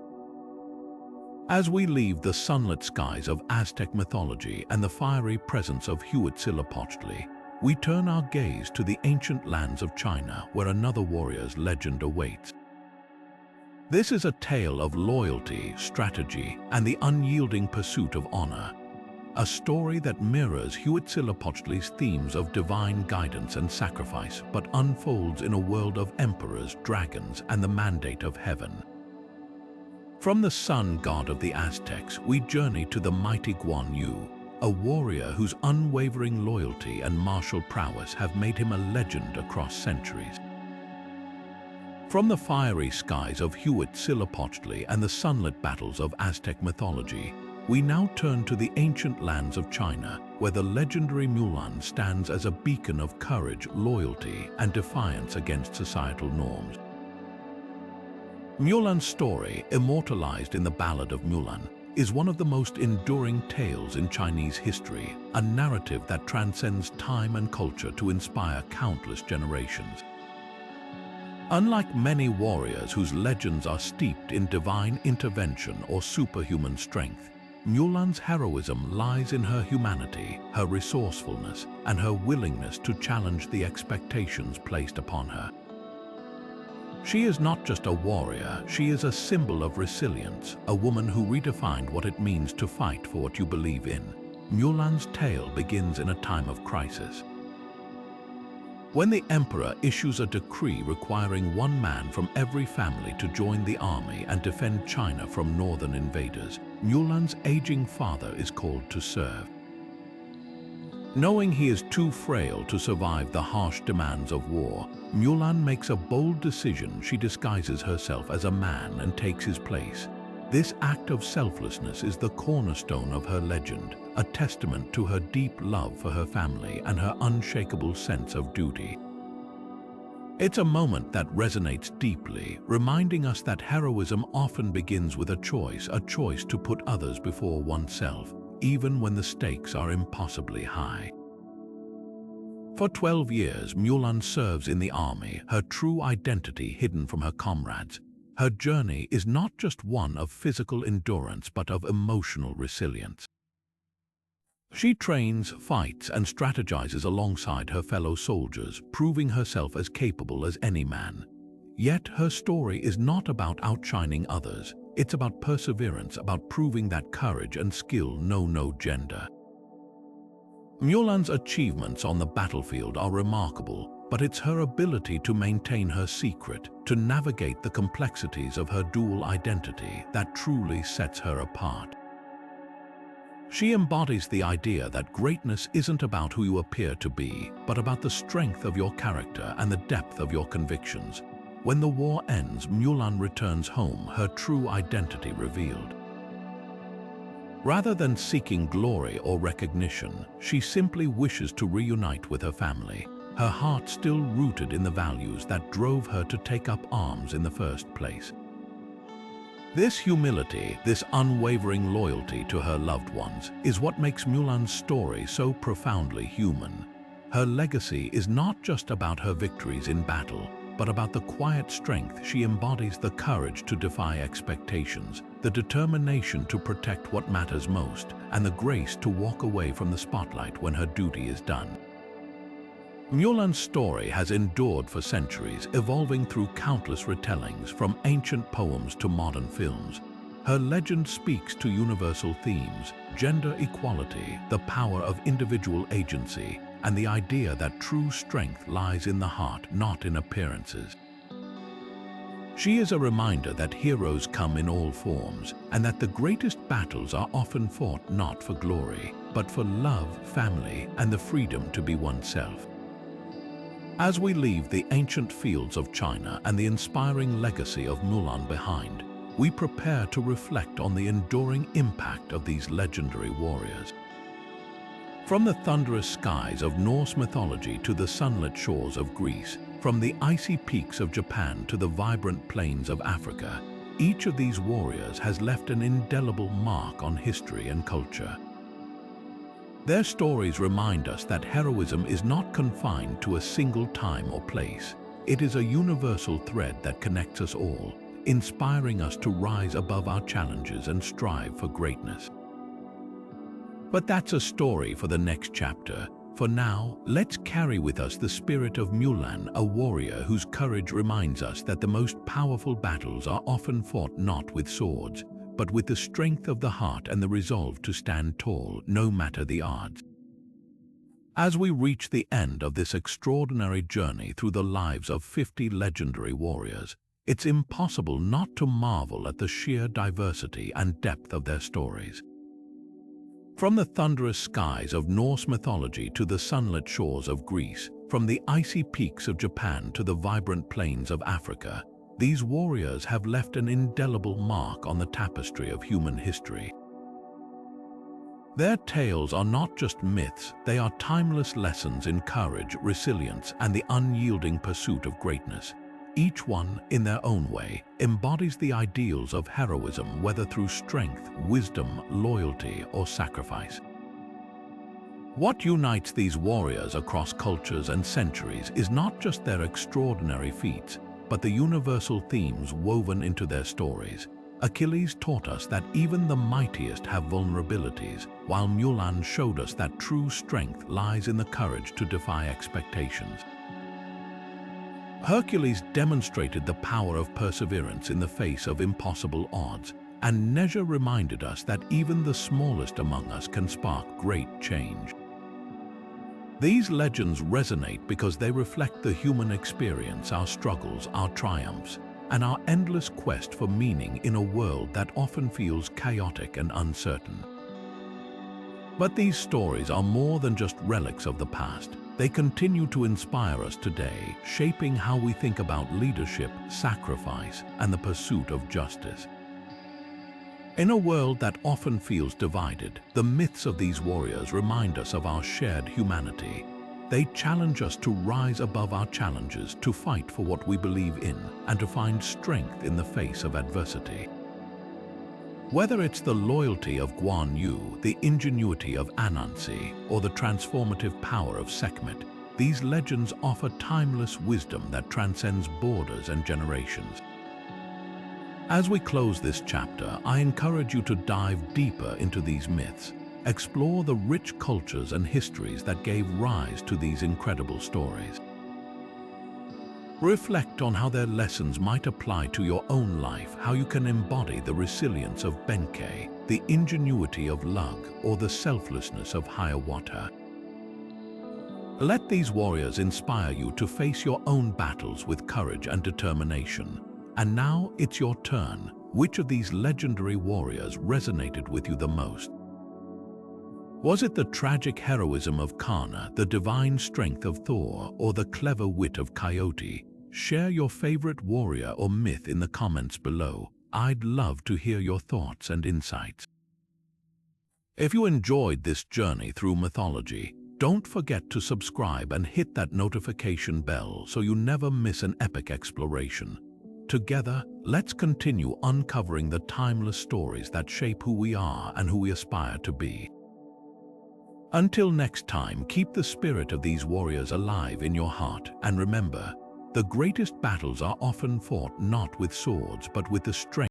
As we leave the sunlit skies of Aztec mythology and the fiery presence of Huitzilopochtli, we turn our gaze to the ancient lands of China, where another warrior's legend awaits. This is a tale of loyalty, strategy, and the unyielding pursuit of honor. A story that mirrors Huitzilopochtli's themes of divine guidance and sacrifice, but unfolds in a world of emperors, dragons, and the mandate of heaven. From the sun god of the Aztecs, we journey to the mighty Guan Yu, a warrior whose unwavering loyalty and martial prowess have made him a legend across centuries. From the fiery skies of Huitzilopochtli and the sunlit battles of Aztec mythology, we now turn to the ancient lands of China, where the legendary Mulan stands as a beacon of courage, loyalty, and defiance against societal norms. Mulan's story, immortalized in the Ballad of Mulan, is one of the most enduring tales in Chinese history, a narrative that transcends time and culture to inspire countless generations. Unlike many warriors whose legends are steeped in divine intervention or superhuman strength, Mulan's heroism lies in her humanity, her resourcefulness, and her willingness to challenge the expectations placed upon her. She is not just a warrior, she is a symbol of resilience, a woman who redefined what it means to fight for what you believe in. Mulan's tale begins in a time of crisis. When the emperor issues a decree requiring one man from every family to join the army and defend China from northern invaders, Mulan's aging father is called to serve. Knowing he is too frail to survive the harsh demands of war, Mulan makes a bold decision. She disguises herself as a man and takes his place. This act of selflessness is the cornerstone of her legend, a testament to her deep love for her family and her unshakable sense of duty. It's a moment that resonates deeply, reminding us that heroism often begins with a choice to put others before oneself, even when the stakes are impossibly high. For 12 years, Mulan serves in the army, her true identity hidden from her comrades. Her journey is not just one of physical endurance but of emotional resilience. She trains, fights, and strategizes alongside her fellow soldiers, proving herself as capable as any man. Yet her story is not about outshining others. It's about perseverance, about proving that courage and skill know no gender. Mulan's achievements on the battlefield are remarkable, but it's her ability to maintain her secret, to navigate the complexities of her dual identity, that truly sets her apart. She embodies the idea that greatness isn't about who you appear to be, but about the strength of your character and the depth of your convictions. When the war ends, Mulan returns home, her true identity revealed. Rather than seeking glory or recognition, she simply wishes to reunite with her family, her heart still rooted in the values that drove her to take up arms in the first place. This humility, this unwavering loyalty to her loved ones, is what makes Mulan's story so profoundly human. Her legacy is not just about her victories in battle, but about the quiet strength she embodies, the courage to defy expectations, the determination to protect what matters most, and the grace to walk away from the spotlight when her duty is done. Mulan's story has endured for centuries, evolving through countless retellings, from ancient poems to modern films. Her legend speaks to universal themes: gender equality, the power of individual agency, and the idea that true strength lies in the heart, not in appearances. She is a reminder that heroes come in all forms, and that the greatest battles are often fought not for glory, but for love, family, and the freedom to be oneself. As we leave the ancient fields of China and the inspiring legacy of Mulan behind, we prepare to reflect on the enduring impact of these legendary warriors. From the thunderous skies of Norse mythology to the sunlit shores of Greece, from the icy peaks of Japan to the vibrant plains of Africa, each of these warriors has left an indelible mark on history and culture. Their stories remind us that heroism is not confined to a single time or place. It is a universal thread that connects us all, inspiring us to rise above our challenges and strive for greatness. But that's a story for the next chapter. For now, let's carry with us the spirit of Mulan, a warrior whose courage reminds us that the most powerful battles are often fought not with swords, but with the strength of the heart and the resolve to stand tall, no matter the odds. As we reach the end of this extraordinary journey through the lives of 50 legendary warriors, it's impossible not to marvel at the sheer diversity and depth of their stories. From the thunderous skies of Norse mythology to the sunlit shores of Greece, from the icy peaks of Japan to the vibrant plains of Africa, these warriors have left an indelible mark on the tapestry of human history. Their tales are not just myths, they are timeless lessons in courage, resilience, and the unyielding pursuit of greatness. Each one, in their own way, embodies the ideals of heroism, whether through strength, wisdom, loyalty, or sacrifice. What unites these warriors across cultures and centuries is not just their extraordinary feats, but the universal themes woven into their stories. Achilles taught us that even the mightiest have vulnerabilities, while Mulan showed us that true strength lies in the courage to defy expectations. Hercules demonstrated the power of perseverance in the face of impossible odds, and Nesha reminded us that even the smallest among us can spark great change. These legends resonate because they reflect the human experience, our struggles, our triumphs, and our endless quest for meaning in a world that often feels chaotic and uncertain. But these stories are more than just relics of the past. They continue to inspire us today, shaping how we think about leadership, sacrifice, and the pursuit of justice. In a world that often feels divided, the myths of these warriors remind us of our shared humanity. They challenge us to rise above our challenges, to fight for what we believe in, and to find strength in the face of adversity. Whether it's the loyalty of Guan Yu, the ingenuity of Anansi, or the transformative power of Sekhmet, these legends offer timeless wisdom that transcends borders and generations. As we close this chapter, I encourage you to dive deeper into these myths, explore the rich cultures and histories that gave rise to these incredible stories. Reflect on how their lessons might apply to your own life, how you can embody the resilience of Benkei, the ingenuity of Lug, or the selflessness of Hiawatha. Let these warriors inspire you to face your own battles with courage and determination. And now it's your turn. Which of these legendary warriors resonated with you the most? Was it the tragic heroism of Kana, the divine strength of Thor, or the clever wit of Coyote? Share your favorite warrior or myth in the comments below. I'd love to hear your thoughts and insights. If you enjoyed this journey through mythology, don't forget to subscribe and hit that notification bell so you never miss an epic exploration. Together, let's continue uncovering the timeless stories that shape who we are and who we aspire to be. Until next time, keep the spirit of these warriors alive in your heart, and remember, the greatest battles are often fought not with swords but with the strength